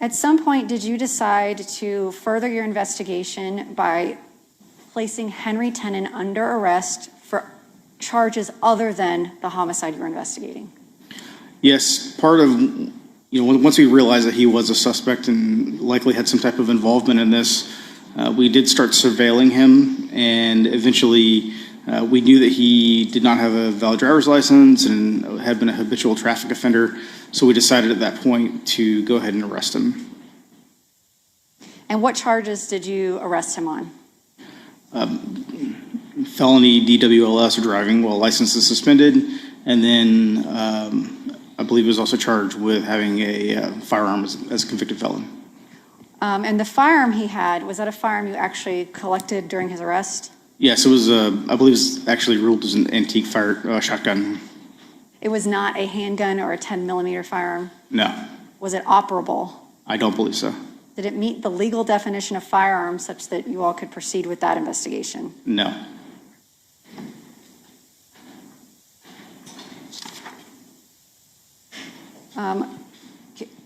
At some point, did you decide to further your investigation by placing Henry Tenon under arrest for charges other than the homicide you were investigating? Yes, part of, once we realized that he was a suspect and likely had some type of involvement in this, we did start surveilling him, and eventually we knew that he did not have a valid driver's license and had been a habitual traffic offender, so we decided at that point to go ahead and arrest him. And what charges did you arrest him on? Felony DWLS or driving while license is suspended, and then I believe he was also charged with having a firearm as a convicted felon. And the firearm he had, was that a firearm you actually collected during his arrest? Yes, it was, I believe it was actually ruled as an antique shotgun. It was not a handgun or a 10-millimeter firearm? No, Was it operable? I don't believe so. Did it meet the legal definition of firearm such that you all could proceed with that investigation? No.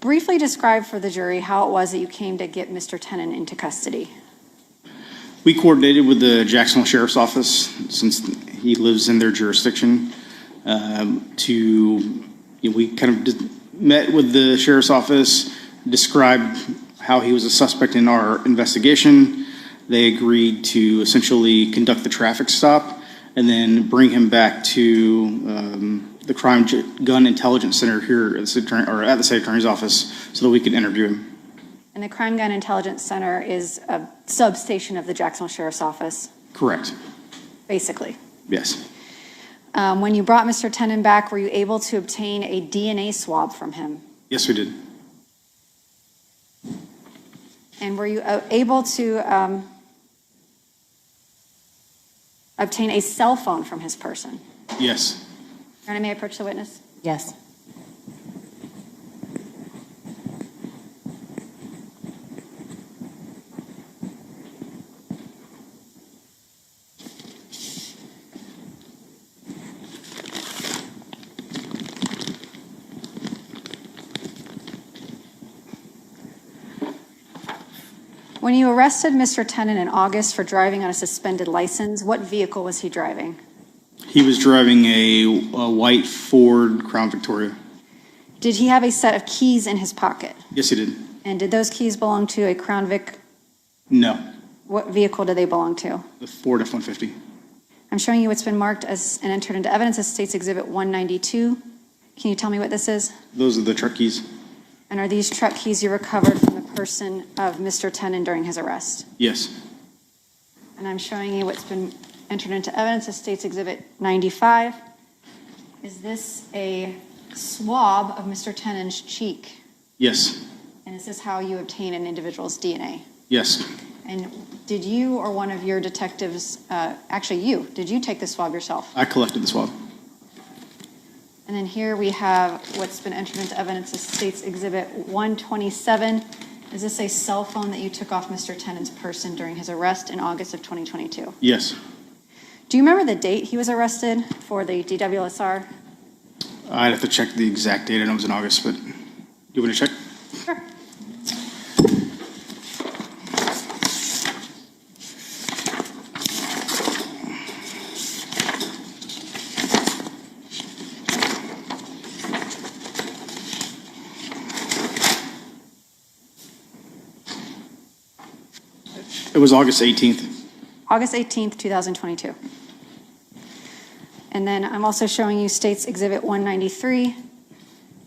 Briefly describe for the jury how it was that you came to get Mr. Tenon into custody. We coordinated with the Jacksonville Sheriff's Office, since he lives in their jurisdiction, we kind of met with the Sheriff's Office, described how he was a suspect in our investigation. They agreed to essentially conduct the traffic stop and then bring him back to the Crime Gun Intelligence Center here at the State Attorney's Office so that we could interview him. And the Crime Gun Intelligence Center is a substation of the Jacksonville Sheriff's Office? Correct. Basically. Yes. When you brought Mr. Tenon back, were you able to obtain a DNA swab from him? Yes, we did. And were you able to obtain a cell phone from his person? Yes. Your Honor, may I approach the witness? Yes. When you arrested Mr. Tenon in August for driving on a suspended license, what vehicle was he driving? He was driving a white Ford Crown Victoria. Did he have a set of keys in his pocket? Yes, he did. And did those keys belong to a Crown Vic? No, What vehicle did they belong to? the Ford F-150. I'm showing you what's been marked as and entered into evidence as State's Exhibit 192. Can you tell me what this is? Those are the truck keys. And are these truck keys you recovered from the person of Mr. Tenon during his arrest? Yes. And I'm showing you what's been entered into evidence as State's Exhibit 95. Is this a swab of Mr. Tenon's cheek? Yes. And is this how you obtain an individual's DNA? Yes. And did you or one of your detectives, did you take the swab yourself? I collected the swab. And then here we have what's been entered into evidence as State's Exhibit 127. Is this a cell phone that you took off Mr. Tenon's person during his arrest in August of 2022? Yes. Do you remember the date he was arrested for the DWSR? I'd have to check the exact date. I know it was in August, but you want to check? Sure. It was August 18th. August 18th, 2022. And then I'm also showing you State's Exhibit 193.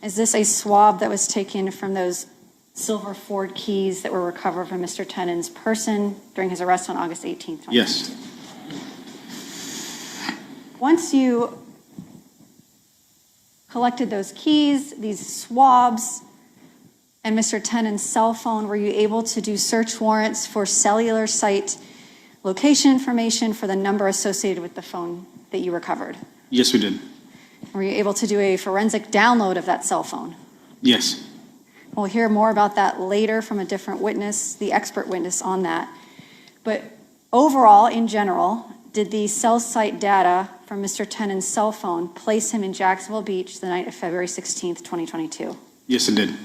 Is this a swab that was taken from those silver Ford keys that were recovered from Mr. Tenon's person during his arrest on August 18th? Yes. Once you collected those keys, these swabs, and Mr. Tenon's cell phone, were you able to do search warrants for cellular site location information for the number associated with the phone that you recovered? Yes, we did. Were you able to do a forensic download of that cell phone? Yes. We'll hear more about that later from a different witness, the expert witness on that. But overall, in general, did the cell site data from Mr. Tenon's cell phone place him in Jacksonville Beach the night of February 16th, 2022? Yes, it did.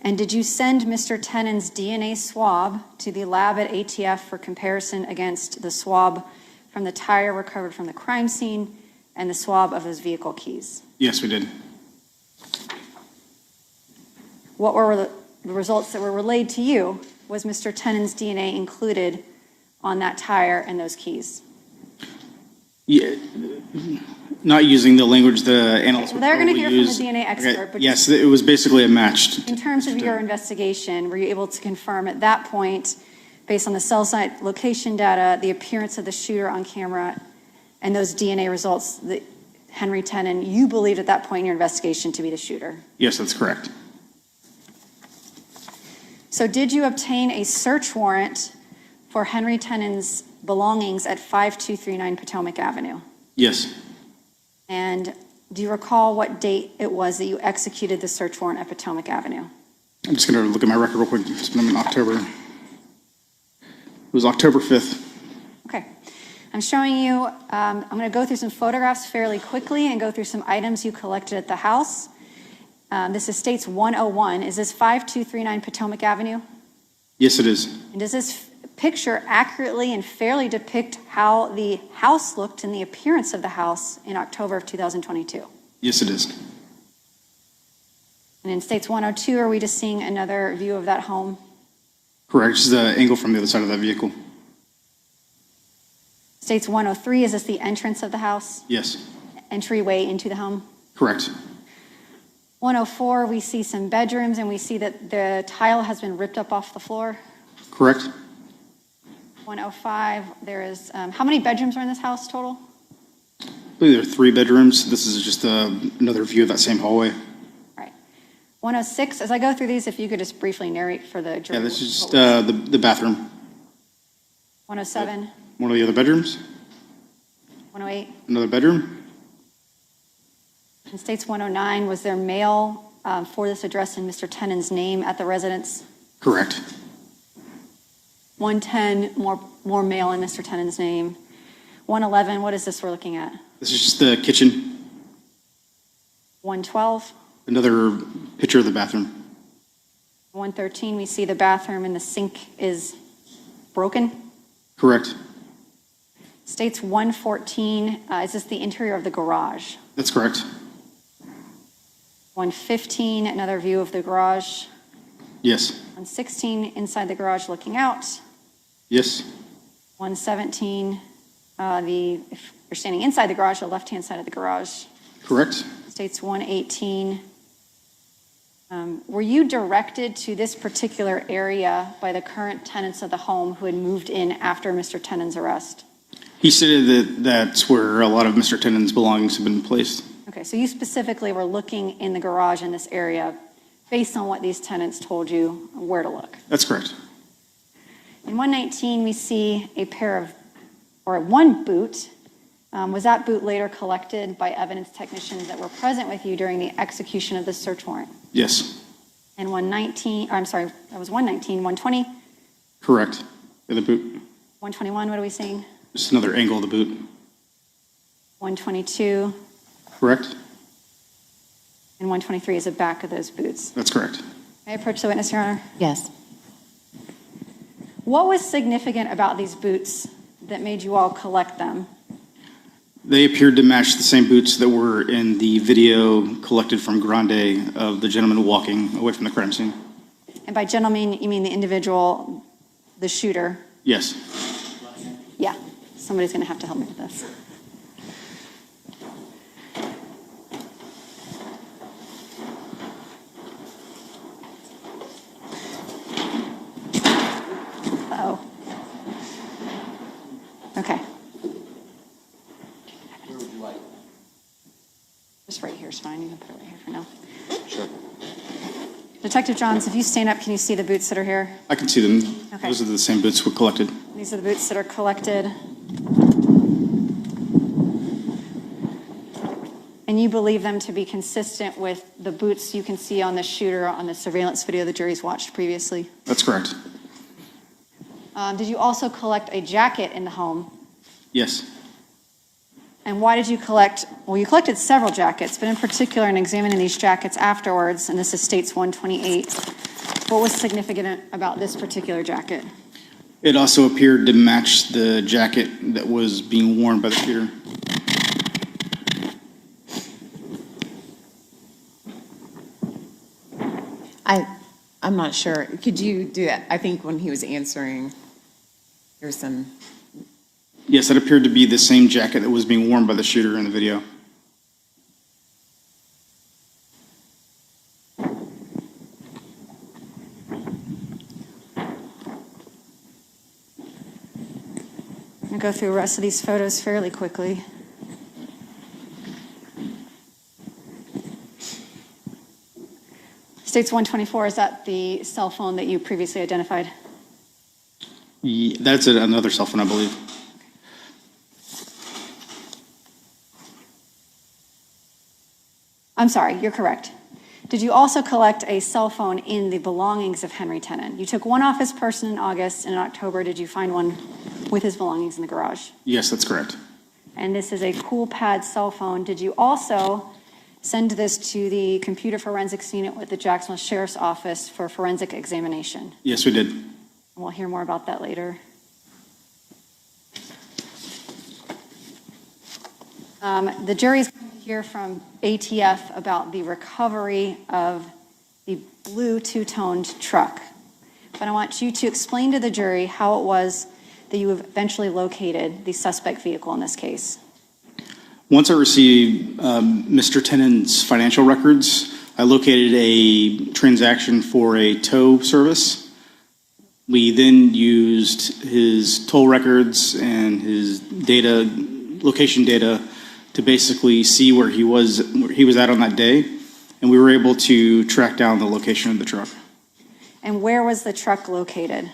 And did you send Mr. Tenon's DNA swab to the lab at ATF for comparison against the swab from the tire recovered from the crime scene and the swab of his vehicle keys? Yes, we did. What were the results that were relayed to you? Was Mr. Tenon's DNA included on that tire and those keys? Yeah. Not using the language the analyst would They're going to probably hear use. from the DNA expert. Okay. But Yes, it was basically a matched. in terms of your investigation, were you able to confirm at that point, based on the cell site location data, the appearance of the shooter on camera, and those DNA results that Henry Tenon, you believed at that point in your investigation to be the shooter? Yes, that's correct. So did you obtain a search warrant for Henry Tenon's belongings at 5239 Potomac Avenue? Yes. And do you recall what date it was that you executed the search warrant at Potomac Avenue? I'm just going to look at my record real quick. It's been in October. It was October 5th. Okay. I'm showing you, I'm going to go through some photographs fairly quickly and go through some items you collected at the house. This is States 101. Is this 5239 Potomac Avenue? Yes, it is. And does this picture accurately and fairly depict how the house looked and the appearance of the house in October of 2022? Yes, it is. And in States 102, are we just seeing another view of that home? Correct. It's the angle from the other side of that vehicle. States 103, is this the entrance of the house? Yes. Entryway into the home? Correct. 104, we see some bedrooms and we see that the tile has been ripped up off the floor. Correct. 105, there is, how many bedrooms are in this house total? I believe there are 3 bedrooms. This is just another view of that same hallway. All right. 106, as I go through these, if you could just briefly narrate for the jury. Yeah, this is just the bathroom. 107, One of the other bedrooms. 108. Another bedroom. In States 109, was there mail for this address in Mr. Tenon's name at the residence? Correct. 110, more mail in Mr. Tenon's name. 111, what is this we're looking at? This is just the kitchen. 112. Another picture of the bathroom. 113, we see the bathroom and the sink is broken. Correct. States 114, is this the interior of the garage? That's correct. 115, another view of the garage. Yes. 116, inside the garage looking out. Yes. 117, if you're standing inside the garage, the left-hand side of the garage. Correct. States 118. Were you directed to this particular area by the current tenants of the home who had moved in after Mr. Tenon's arrest? He stated that that's where a lot of Mr. Tenon's belongings have been placed. Okay, so you specifically were looking in the garage in this area based on what these tenants told you where to look. That's correct. In 119, we see a pair of or one boot. Was that boot later collected by evidence technicians that were present with you during the execution of the search warrant? Yes. And 119, I'm sorry, that was 119, 120, Correct. The boot. 121, what are we seeing? Just another angle of the boot. 122, Correct? and 123 is the back of those boots. That's correct. May I approach the witness, Your Honor? Yes. What was significant about these boots that made you all collect them? They appeared to match the same boots that were in the video collected from Grande of the gentleman walking away from the crime scene. And by gentleman, you mean the individual, the shooter? Yes. Yeah, somebody's going to have to help me with this. Uh-oh. Okay. Where would you like? Just right here is fine. You can put it right here for now. Sure. Detective Johns, if you stand up, can you see the boots that are here? I can see them. Okay. Those are the same boots we collected. These are the boots that are collected. And you believe them to be consistent with the boots you can see on the shooter on the surveillance video the jury's watched previously? That's correct. Did you also collect a jacket in the home? Yes. And why did you collect, well, you collected several jackets, but in particular in examining these jackets afterwards, and this is States 128, what was significant about this particular jacket? It also appeared to match the jacket that was being worn by the shooter. I'm not sure. Could you do that? I think when he was answering, there's some. Yes, that appeared to be the same jacket that was being worn by the shooter in the video. I'm going to go through the rest of these photos fairly quickly. States 124, is that the cell phone that you previously identified? That's another cell phone, I believe. I'm sorry, you're correct. Did you also collect a cell phone in the belongings of Henry Tenon? You took one off his person in August, and in October, did you find one with his belongings in the garage? Yes, that's correct. And this is a cool pad cell phone. Did you also send this to the computer forensics unit with the Jacksonville Sheriff's Office for forensic examination? Yes, we did. And we'll hear more about that later. The jury's going to hear from ATF about the recovery of the blue two-toned truck. But I want you to explain to the jury how it was that you eventually located the suspect vehicle in this case. Once I received Mr. Tenon's financial records, I located a transaction for a tow service. We then used his toll records and his data, location data, to basically see where he was at on that day, and we were able to track down the location of the truck. And where was the truck located?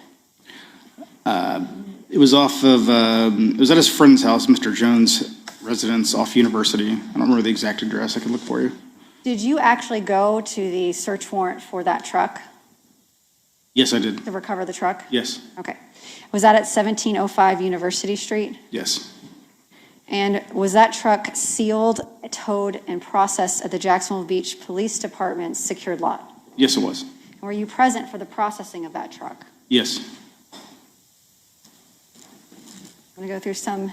It was off of, it was at his friend's house, Mr. Jones' residence off University. I don't remember the exact address. I can look for you. Did you actually go to the search warrant for that truck Yes, I did. to recover the truck? Yes, Okay. Was that at 1705 University Street? yes. And was that truck sealed, towed, and processed at the Jacksonville Beach Police Department's secured lot? Yes, it was. And were you present for the processing of that truck? Yes. I'm going to go through some.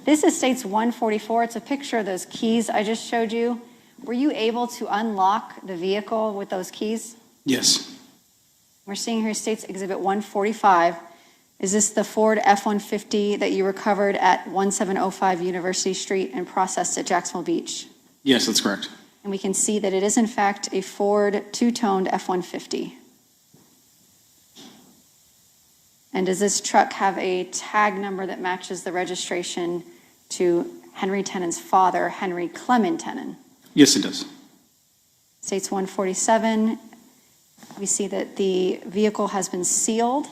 This is States 144. It's a picture of those keys I just showed you. Were you able to unlock the vehicle with those keys? Yes. We're seeing here States Exhibit 145. Is this the Ford F-150 that you recovered at 1705 University Street and processed at Jacksonville Beach? Yes, that's correct. And we can see that it is in fact a Ford two-toned F-150. And does this truck have a tag number that matches the registration to Henry Tenon's father, Henry Clement Tenon? Yes, it does. States 147, we see that the vehicle has been sealed.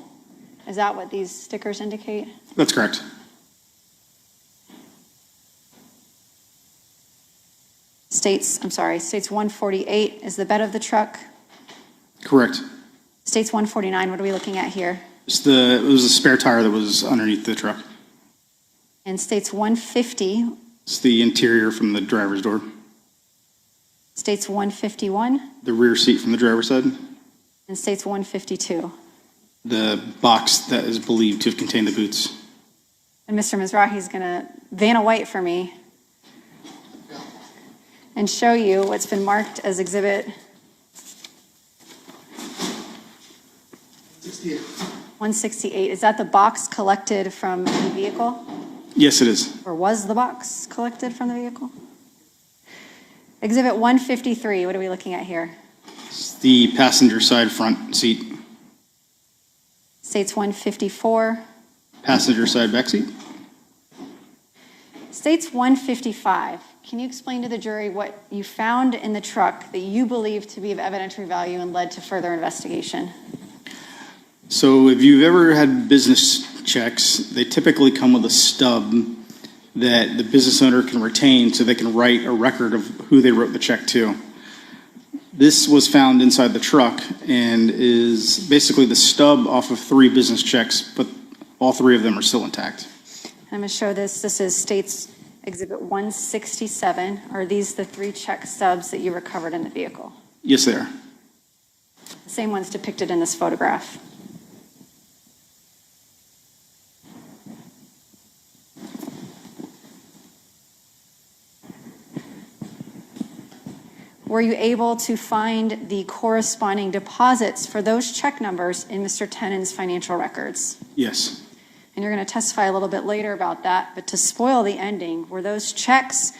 Is that what these stickers indicate? That's correct. States 148 is the bed of the truck. Correct. States 149, what are we looking at here? It was a spare tire that was underneath the truck. And states 150, It's the interior from the driver's door. states 151, The rear seat from the driver's side. and states 152. The box that is believed to have contained the boots. And Mr. Mizrahi is going to Vanna White for me and show you what's been marked as exhibit 168. Is that the box collected from the vehicle? Yes, it is. Or was the box collected from the vehicle? Exhibit 153, what are we looking at here? It's the passenger side front seat. States 154. Passenger side back seat. States 155. Can you explain to the jury what you found in the truck that you believe to be of evidentiary value and led to further investigation? So if you've ever had business checks, they typically come with a stub that the business owner can retain so they can write a record of who they wrote the check to. This was found inside the truck and is basically the stub off of 3 business checks, but all 3 of them are still intact. I'm going to show this. This is States Exhibit 167. Are these the 3 check stubs that you recovered in the vehicle? Yes, they are. The same ones depicted in this photograph. Were you able to find the corresponding deposits for those check numbers in Mr. Tenon's financial records? Yes. And you're going to testify a little bit later about that, but to spoil the ending, were those checks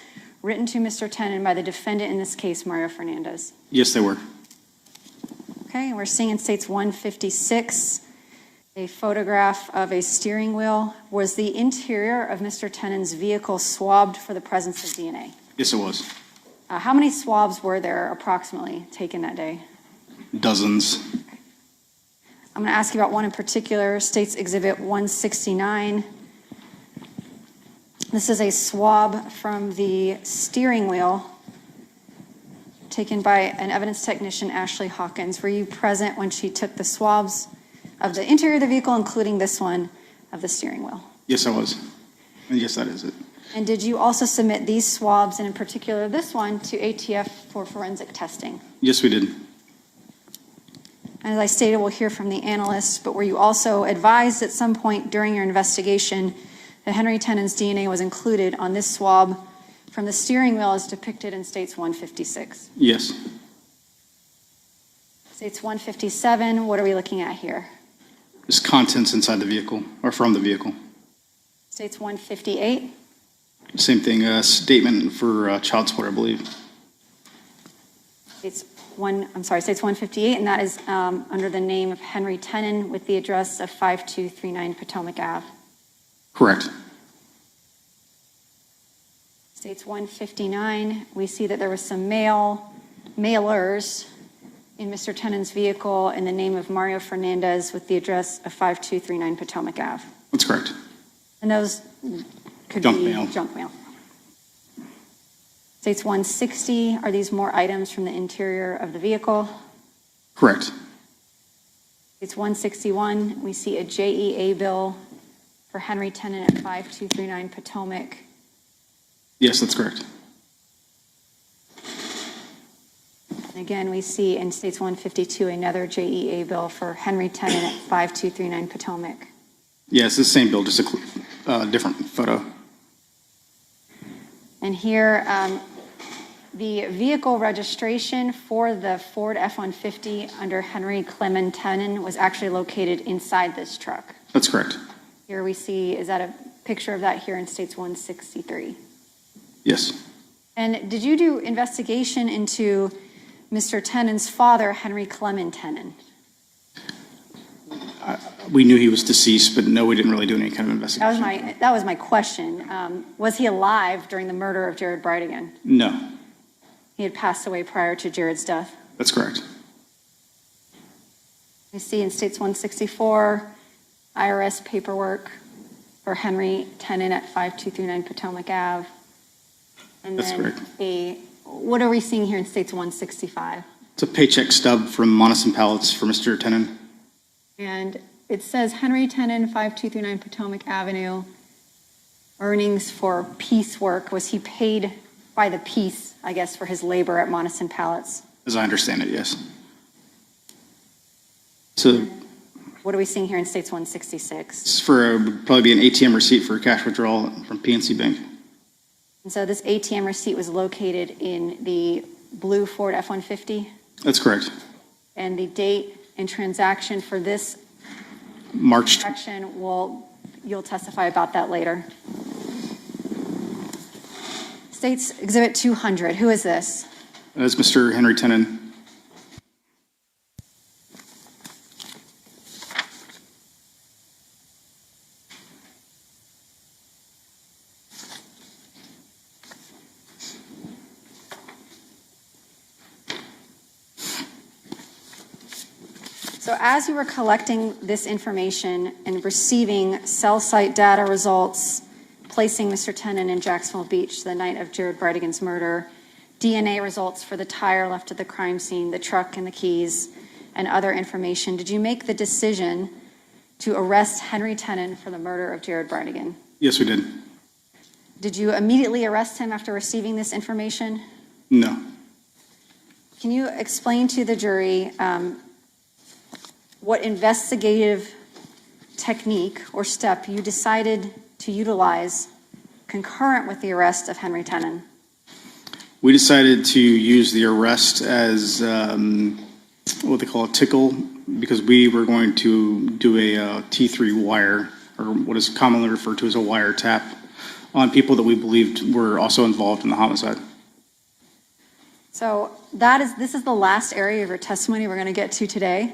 written to Mr. Tenon by the defendant in this case, Mario Fernandez? Yes, they were. Okay, and we're seeing in States 156 a photograph of a steering wheel. Was the interior of Mr. Tenon's vehicle swabbed for the presence of DNA? Yes, it was. How many swabs were there approximately taken that day? Dozens. I'm going to ask you about one in particular, States Exhibit 169. This is a swab from the steering wheel taken by an evidence technician, Ashley Hawkins. Were you present when she took the swabs of the interior of the vehicle, including this one of the steering wheel? Yes, I was. And yes, that is it. And did you also submit these swabs, and in particular this one, to ATF for forensic testing? Yes, we did. As I stated, we'll hear from the analysts, but were you also advised at some point during your investigation that Henry Tenon's DNA was included on this swab from the steering wheel as depicted in States 156? Yes. States 157, what are we looking at here? There's contents inside the vehicle, or from the vehicle. States 158, Same thing, statement for child support, I believe. States 158, and that is under the name of Henry Tenon with the address of 5239 Potomac Ave. Correct. States 159, we see that there was some mailers in Mr. Tenon's vehicle in the name of Mario Fernandez with the address of 5239 Potomac Ave. That's correct. And those could Junk be mail. junk mail. States 160, are these more items from the interior of the vehicle? Correct. States 161, we see a JEA bill for Henry Tenon at 5239 Potomac. Yes, that's correct. And again, we see in States 152 another JEA bill for Henry Tenon at 5239 Potomac. Yeah, it's the same bill, just a different photo. And here, the vehicle registration for the Ford F-150 under Henry Clement Tenon was actually located inside this truck. That's correct. Here we see, is that a picture of that here in States 163? Yes. And did you do investigation into Mr. Tenon's father, Henry Clement Tenon? We knew he was deceased, but no, we didn't really do any kind of investigation. That was my question. Was he alive during the murder of Jared Bridegan? No, He had passed away prior to Jared's death. that's correct. We see in States 164, IRS paperwork for Henry Tenon at 5239 Potomac Ave. And That's then correct. a What are we seeing here in States 165? It's a paycheck stub from Monis Pallets for Mr. Tenon. And it says Henry Tenon, 5239 Potomac Avenue, earnings for piecework. Was he paid by the piece, I guess, for his labor at Monis Pallets? As I understand it, yes. So What are we seeing here in States 166? it's would probably be an ATM receipt for a cash withdrawal from PNC Bank. And so this ATM receipt was located in the blue Ford F-150? That's correct. And the date and transaction for this March. transaction, you'll testify about that later. States Exhibit 200, who is this? That's Mr. Henry Tenon. So as you were collecting this information and receiving cell site data results, placing Mr. Tenon in Jacksonville Beach the night of Jared Bridegan's murder, DNA results for the tire left at the crime scene, the truck and the keys, and other information, did you make the decision to arrest Henry Tenon for the murder of Jared Bridegan? Yes, we did. Did you immediately arrest him after receiving this information? No. Can you explain to the jury what investigative technique or step you decided to utilize concurrent with the arrest of Henry Tenon? We decided to use the arrest as what they call a tickle, because we were going to do a T3 wire, or what is commonly referred to as a wiretap, on people that we believed were also involved in the homicide. So this is the last area of your testimony we're going to get to today.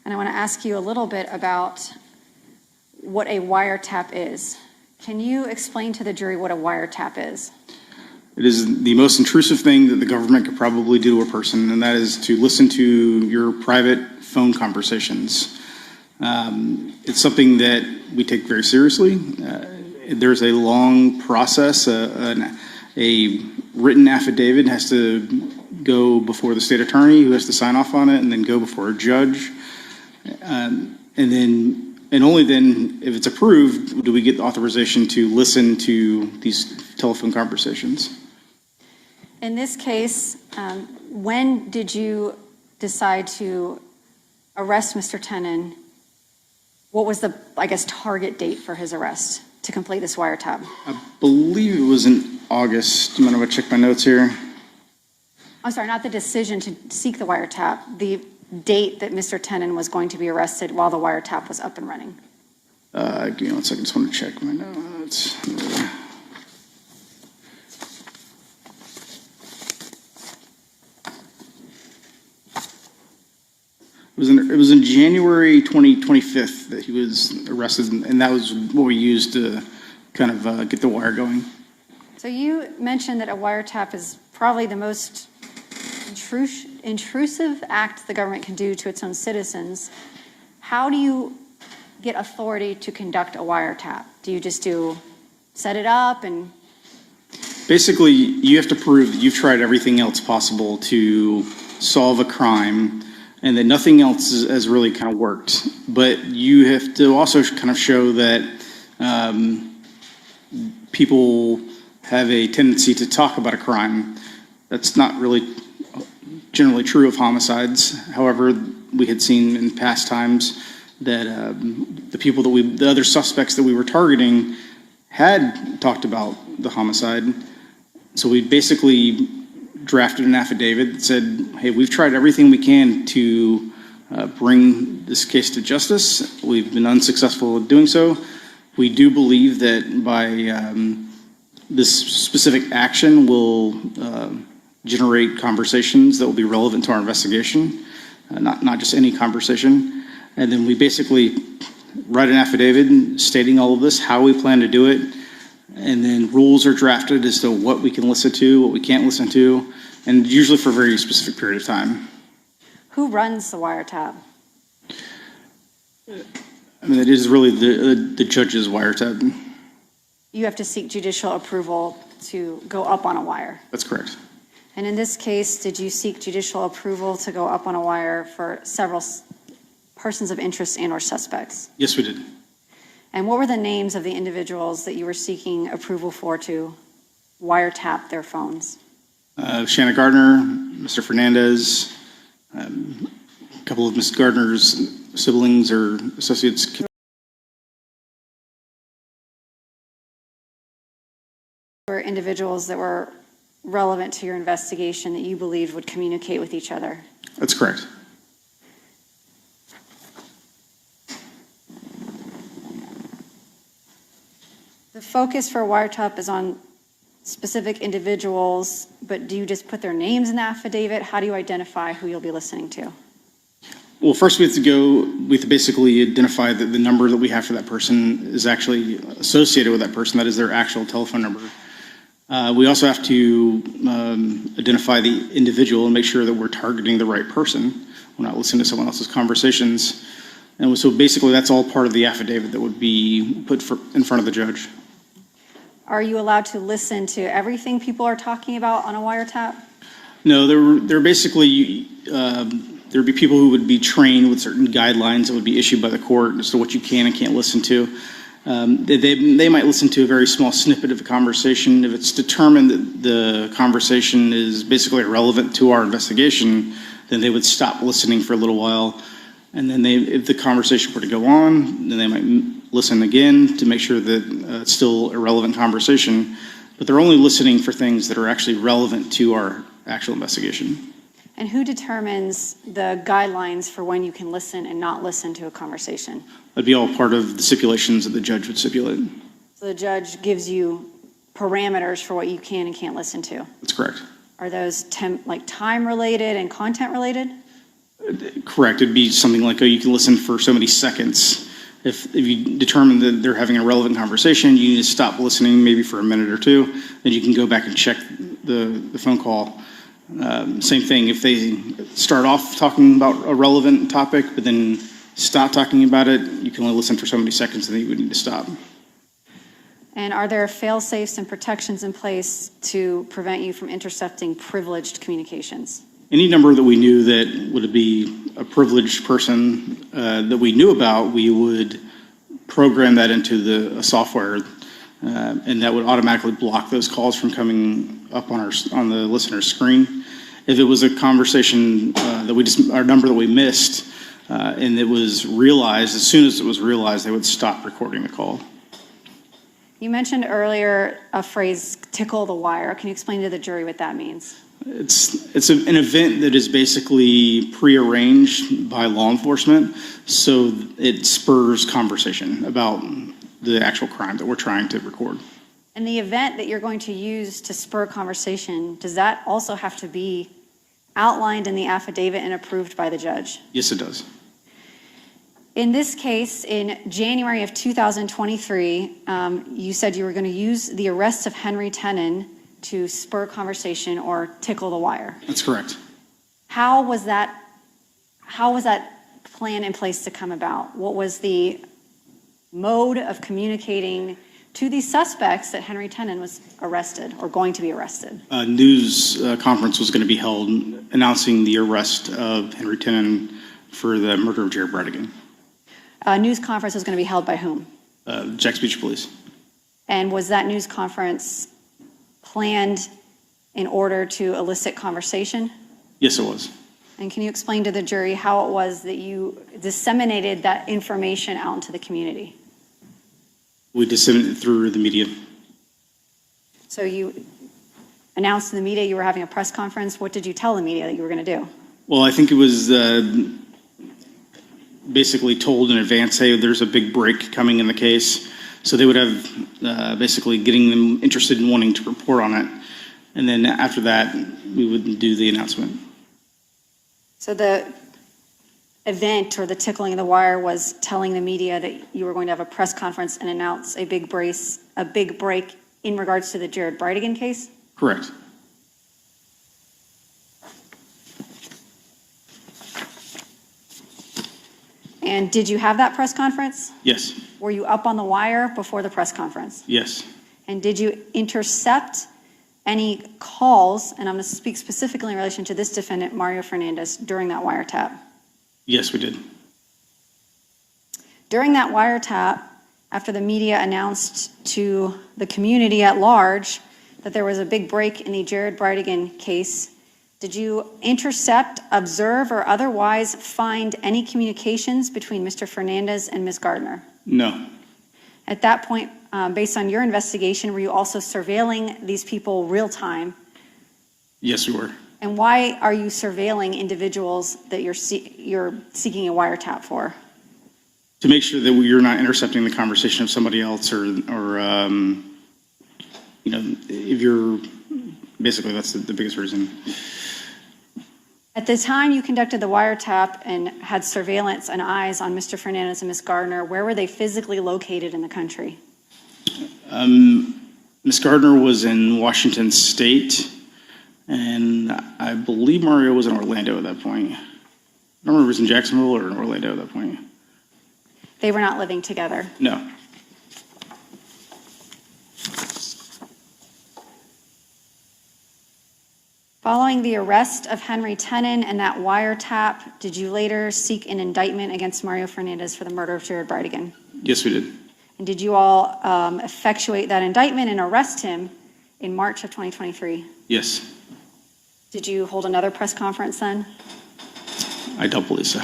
And I want to ask you a little bit about what a wiretap is. Can you explain to the jury what a wiretap is? It is the most intrusive thing that the government could probably do to a person, and that is to listen to your private phone conversations. It's something that we take very seriously. There's a long process. A written affidavit has to go before the state attorney, who has to sign off on it, and then go before a judge. And only then, if it's approved, do we get authorization to listen to these telephone conversations. In this case, when did you decide to arrest Mr. Tenon? What was the, target date for his arrest to complete this wiretap? I believe it was in August. Do you mind if I check my notes here? I'm sorry, not the decision to seek the wiretap, the date that Mr. Tenon was going to be arrested while the wiretap was up and running. Give me 1 second. Just want to check my notes. It was in January 25th that he was arrested, and that was what we used to kind of get the wire going. So you mentioned that a wiretap is probably the most intrusive act the government can do to its own citizens. How do you get authority to conduct a wiretap? Do you just set it up and... Basically, you have to prove that you've tried everything else possible to solve a crime and that nothing else has really kind of worked. But you have to also kind of show that people have a tendency to talk about a crime. That's not really generally true of homicides. However, we had seen in past times that the other suspects that we were targeting had talked about the homicide. So we basically drafted an affidavit that said, hey, we've tried everything we can to bring this case to justice. We've been unsuccessful in doing so. We do believe that by this specific action will generate conversations that will be relevant to our investigation, not just any conversation. And then we basically write an affidavit stating all of this, how we plan to do it, and then rules are drafted as to what we can listen to, what we can't listen to, and usually for a very specific period of time. Who runs the wiretap? I mean, it is really the judge's wiretap. You have to seek judicial approval to go up on a wire. That's correct. And in this case, did you seek judicial approval to go up on a wire for several persons of interest and or suspects? Yes, we did. And what were the names of the individuals that you were seeking approval for to wiretap their phones? Shanna Gardner, Mr. Fernandez, a couple of Ms. Gardner's siblings or associates. Were individuals that were relevant to your investigation that you believed would communicate with each other? That's correct. The focus for wiretap is on specific individuals, but do you just put their names in the affidavit? How do you identify who you'll be listening to? Well, first we have to basically identify that the number that we have for that person is actually associated with that person. That is their actual telephone number. We also have to identify the individual and make sure that we're targeting the right person. We're not listening to someone else's conversations. And so basically that's all part of the affidavit that would be put in front of the judge. Are you allowed to listen to everything people are talking about on a wiretap? No, they're basically, there'd be people who would be trained with certain guidelines that would be issued by the court as to what you can and can't listen to. They might listen to a very small snippet of a conversation. If it's determined that the conversation is basically irrelevant to our investigation, then they would stop listening for a little while. And then if the conversation were to go on, then they might listen again to make sure that it's still a relevant conversation. But they're only listening for things that are actually relevant to our actual investigation. And who determines the guidelines for when you can listen and not listen to a conversation? That'd be all part of the stipulations that the judge would stipulate. So the judge gives you parameters for what you can and can't listen to? That's correct. Are those time related and content related? Correct. It'd be something like, you can listen for so many seconds. If you determine that they're having a relevant conversation, you need to stop listening maybe for a minute or two. Then you can go back and check the phone call. Same thing, if they start off talking about a relevant topic, but then stop talking about it, you can only listen for so many seconds, and then you would need to stop. And are there fail-safes and protections in place to prevent you from intercepting privileged communications? Any number that we knew that would be a privileged person that we knew about, we would program that into the software, and that would automatically block those calls from coming up on the listener's screen. If it was a conversation our number that we missed, and it was realized, as soon as it was realized, they would stop recording the call. You mentioned earlier a phrase, tickle the wire. Can you explain to the jury what that means? It's an event that is basically prearranged by law enforcement, so it spurs conversation about the actual crime that we're trying to record. And the event that you're going to use to spur conversation, does that also have to be outlined in the affidavit and approved by the judge? Yes, it does. In this case, in January of 2023, you said you were going to use the arrest of Henry Tenon to spur conversation or tickle the wire. That's correct. How was that plan in place to come about? What was the mode of communicating to these suspects that Henry Tenon was arrested or going to be arrested? A news conference was going to be held announcing the arrest of Henry Tenon for the murder of Jared Bridegan. A news conference was going to be held by whom? Jacksonville Beach Police. And was that news conference planned in order to elicit conversation? Yes, it was. And can you explain to the jury how it was that you disseminated that information out into the community? We disseminated it through the media. So you announced to the media you were having a press conference. What did you tell the media that you were going to do? Well, I think it was basically told in advance, hey, there's a big break coming in the case. So they would have basically getting them interested in wanting to report on it. And then after that, we would do the announcement. So the event or the tickling of the wire was telling the media that you were going to have a press conference and announce a big break in regards to the Jared Bridegan case? Correct. And did you have that press conference? Yes. Were you up on the wire before the press conference? Yes. And did you intercept any calls, and I'm going to speak specifically in relation to this defendant, Mario Fernandez, during that wiretap? Yes, we did. During that wiretap, after the media announced to the community at large that there was a big break in the Jared Bridegan case, did you intercept, observe, or otherwise find any communications between Mr. Fernandez and Ms. Gardner? No. At that point, based on your investigation, were you also surveilling these people real time? Yes, we were. And why are you surveilling individuals that you're seeking a wiretap for? To make sure that you're not intercepting the conversation of somebody else, or if you're, basically that's the biggest reason. At the time you conducted the wiretap and had surveillance and eyes on Mr. Fernandez and Ms. Gardner, where were they physically located in the country? Ms. Gardner was in Washington State, and I believe Mario was in Orlando at that point. I don't remember if he was in Jacksonville or in Orlando at that point. They were not living together. No. Following the arrest of Henry Tenon and that wiretap, did you later seek an indictment against Mario Fernandez for the murder of Jared Bridegan? Yes, we did. And did you all effectuate that indictment and arrest him in March of 2023? Yes. Did you hold another press conference then? I don't believe so.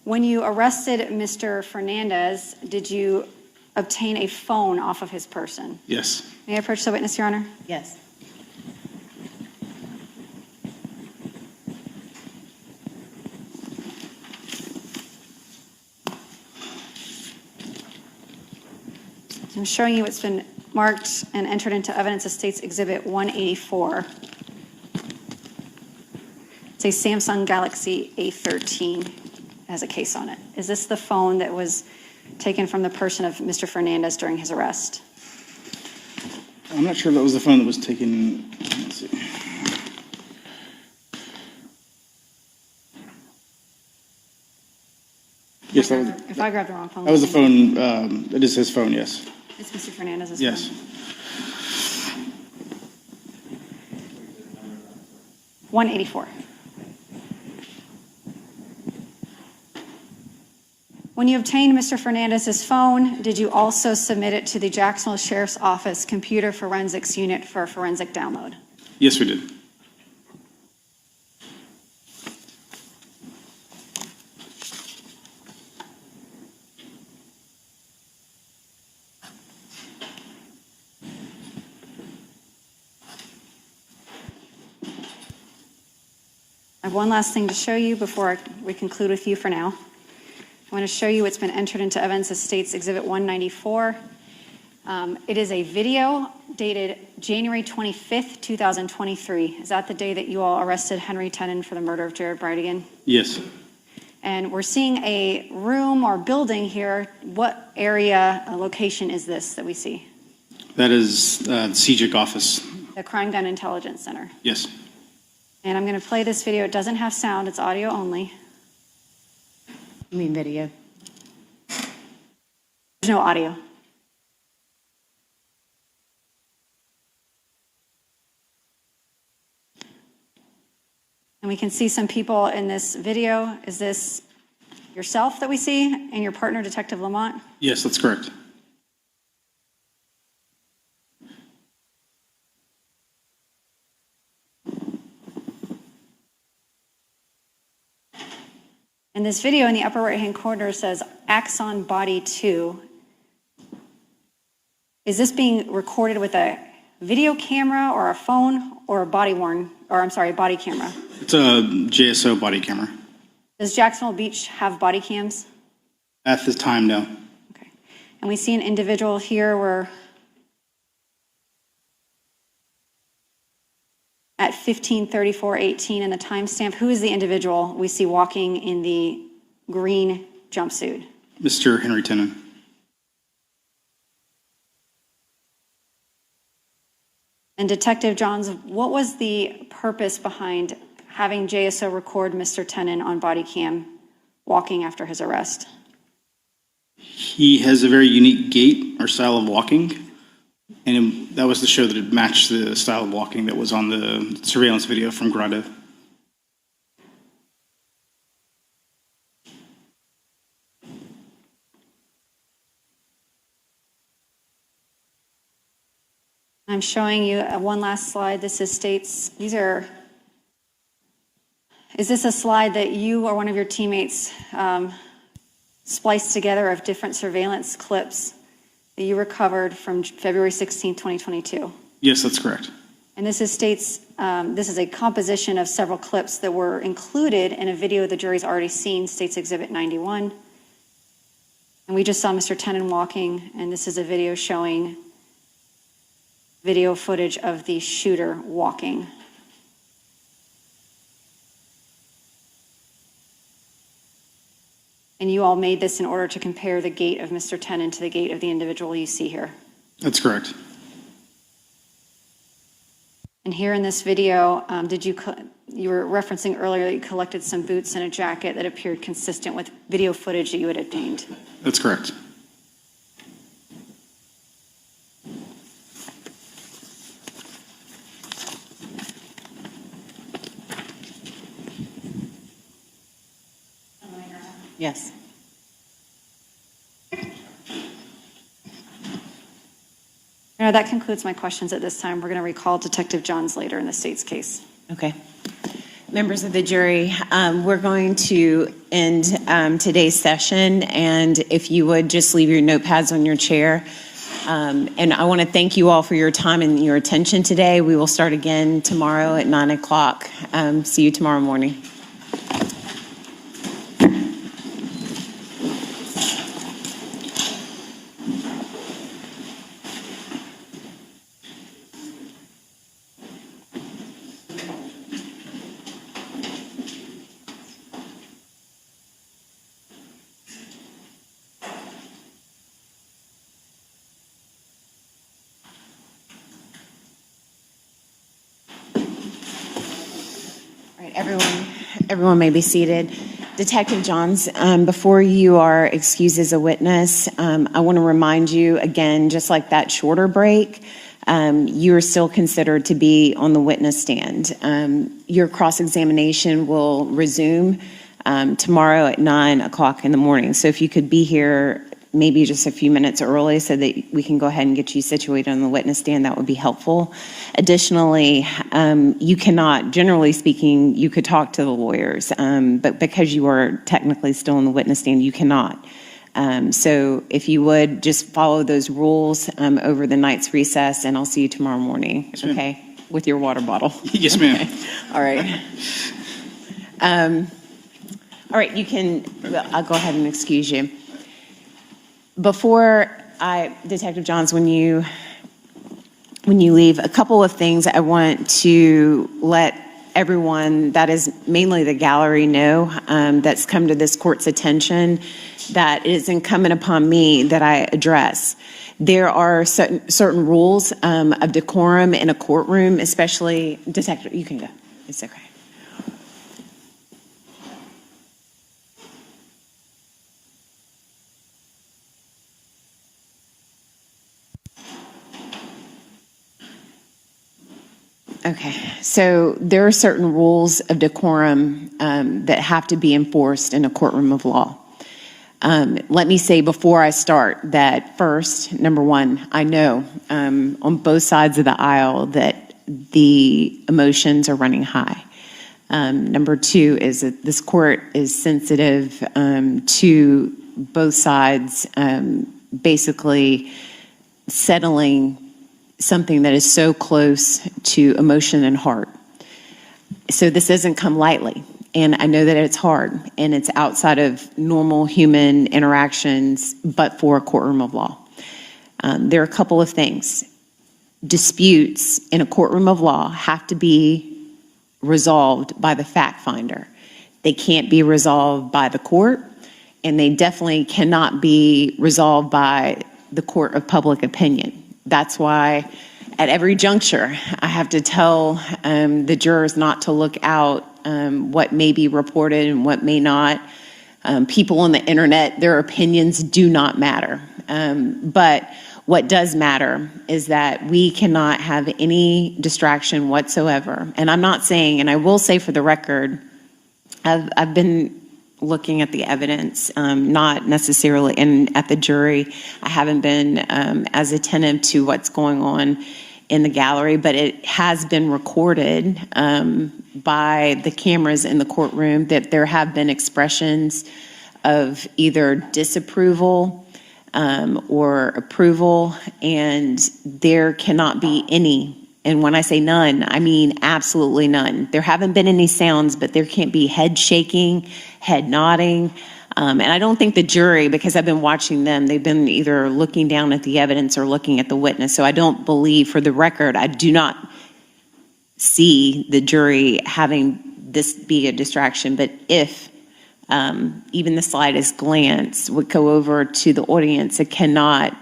When you arrested Mr. Fernandez, did you obtain a phone off of his person? Yes. May I approach the witness, Your Honor? Yes. I'm showing you what's been marked and entered into evidence of State's Exhibit 184. It's a Samsung Galaxy A13. It has a case on it. Is this the phone that was taken from the person of Mr. Fernandez during his arrest? I'm not sure if that was the phone that was taken. Let's see. Yes, that was. If I grabbed the wrong phone. That was the phone. It is his phone. Yes. It's Mr. Fernandez's Yes. phone. 184. When you obtained Mr. Fernandez's phone, did you also submit it to the Jacksonville Sheriff's Office Computer Forensics Unit for a forensic download? Yes, we did. I have one last thing to show you before we conclude with you for now. I want to show you what's been entered into evidence as State's Exhibit 194. It is a video dated January 25th, 2023. Is that the day that you all arrested Henry Tenon for the murder of Jared Bridegan? Yes. And we're seeing a room or building here. What area, location is this that we see? That is the CJIC office. The Crime Gun Intelligence Center. Yes. And I'm going to play this video. It doesn't have sound. It's audio only. You mean video? There's no audio. And we can see some people in this video. Is this yourself that we see and your partner, Detective Lamont? Yes, that's correct. In this video, in the upper right-hand corner, says Axon Body 2. Is this being recorded with a video camera or a phone or a body camera? It's a JSO body camera. Does Jacksonville Beach have body cams? At this time, no. Okay. And we see an individual here where at 15:34:18 in the timestamp, who is the individual we see walking in the green jumpsuit? Mr. Henry Tenon. And Detective Johns, what was the purpose behind having JSO record Mr. Tenon on body cam walking after his arrest? He has a very unique gait or style of walking. And that was to show that it matched the style of walking that was on the surveillance video from Grotto. I'm showing you one last slide. This is states, is this a slide that you or one of your teammates spliced together of different surveillance clips that you recovered from February 16, 2022? Yes, that's correct. And this is states, this is a composition of several clips that were included in a video the jury's already seen, States Exhibit 91. And we just saw Mr. Tenon walking, and this is a video showing video footage of the shooter walking. And you all made this in order to compare the gait of Mr. Tenon to the gait of the individual you see here. That's correct. And here in this video, you were referencing earlier that you collected some boots and a jacket that appeared consistent with video footage that you had obtained. That's correct. Yes. Now, that concludes my questions at this time. We're going to recall Detective Johns later in the state's case. Okay. Members of the jury, we're going to end today's session, and if you would just leave your notepads on your chair. And I want to thank you all for your time and your attention today. We will start again tomorrow at 9 o'clock. See you tomorrow morning. Everyone may be seated. Detective Johns, before you are excused as a witness, I want to remind you again, just like that shorter break, you are still considered to be on the witness stand. Your cross-examination will resume tomorrow at 9 o'clock in the morning. So if you could be here maybe just a few minutes early so that we can go ahead and get you situated on the witness stand, that would be helpful. Additionally, you cannot, generally speaking, you could talk to the lawyers, but because you are technically still on the witness stand, you cannot. So if you would just follow those rules over the night's recess, and I'll see you tomorrow morning, yes, okay? With your water bottle. Yes, ma'am. Okay. All right. All right, you can, I'll go ahead and excuse you. Before Detective Johns, when you leave, a couple of things I want to let everyone, that is mainly the gallery, know that's come to this court's attention, that it is incumbent upon me that I address. There are certain rules of decorum in a courtroom, especially, Detective, you can go, it's okay. Okay, so there are certain rules of decorum that have to be enforced in a courtroom of law. Let me say before I start that first, number one, I know on both sides of the aisle that the emotions are running high. Number two is that this court is sensitive to both sides basically settling something that is so close to emotion and heart. So this doesn't come lightly, and I know that it's hard, and it's outside of normal human interactions, but for a courtroom of law. There are a couple of things. Disputes in a courtroom of law have to be resolved by the fact finder. They can't be resolved by the court, and they definitely cannot be resolved by the court of public opinion. That's why at every juncture, I have to tell the jurors not to look out what may be reported and what may not. People on the internet, their opinions do not matter. But What does matter is that we cannot have any distraction whatsoever. And I'm not saying, and I will say for the record, I've been looking at the evidence, not necessarily, and at the jury, I haven't been as attentive to what's going on in the gallery, but it has been recorded by the cameras in the courtroom that there have been expressions of either disapproval or approval, and there cannot be any. And when I say none, I mean absolutely none. There haven't been any sounds, but there can't be head shaking, head nodding. And I don't think the jury, because I've been watching them, they've been either looking down at the evidence or looking at the witness. So I don't believe, for the record, I do not see the jury having this be a distraction. But if even the slightest glance would go over to the audience, it cannot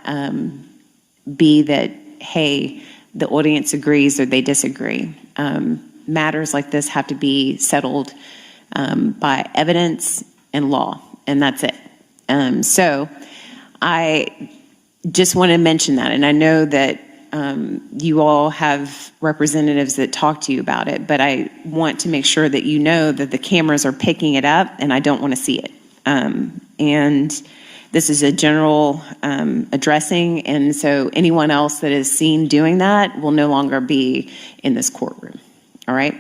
be that, hey, the audience agrees or they disagree. Matters like this have to be settled by evidence and law, and that's it. So I just want to mention that, and I know that you all have representatives that talk to you about it, but I want to make sure that you know that the cameras are picking it up, and I don't want to see it. And this is a general addressing, and so anyone else that is seen doing that will no longer be in this courtroom. All right?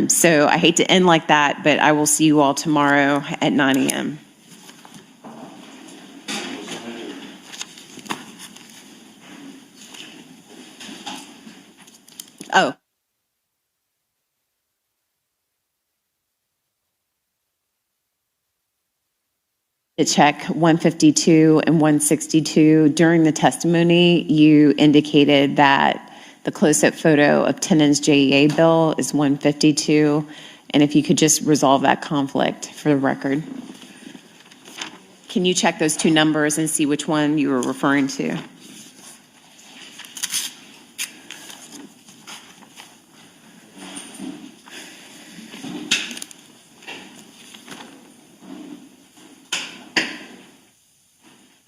So I hate to end like that, but I will see you all tomorrow at 9 a.m. Oh. To check 152 and 162. During the testimony, you indicated that the close-up photo of Tenon's JEA bill is 152, and if you could just resolve that conflict for the record. Can you check those two numbers and see which one you were referring to?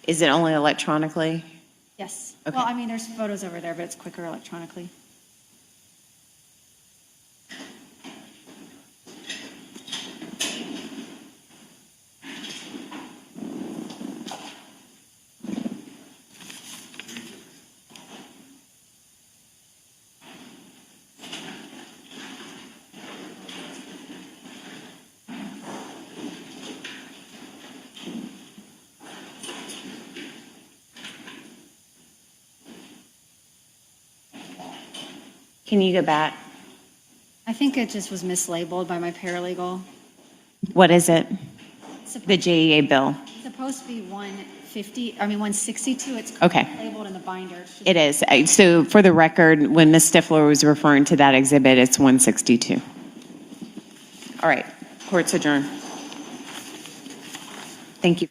Is it only electronically? Yes. Okay. Well, I mean, there's photos over there, but it's quicker electronically. Can you go back? I think it just was mislabeled by my paralegal. What is it? It's The JEA bill. supposed to be 162. It's Okay. labeled in the binder. It is. So for the record, when Ms. Stifler was referring to that exhibit, it's 162. All right. Court's adjourned. Thank you.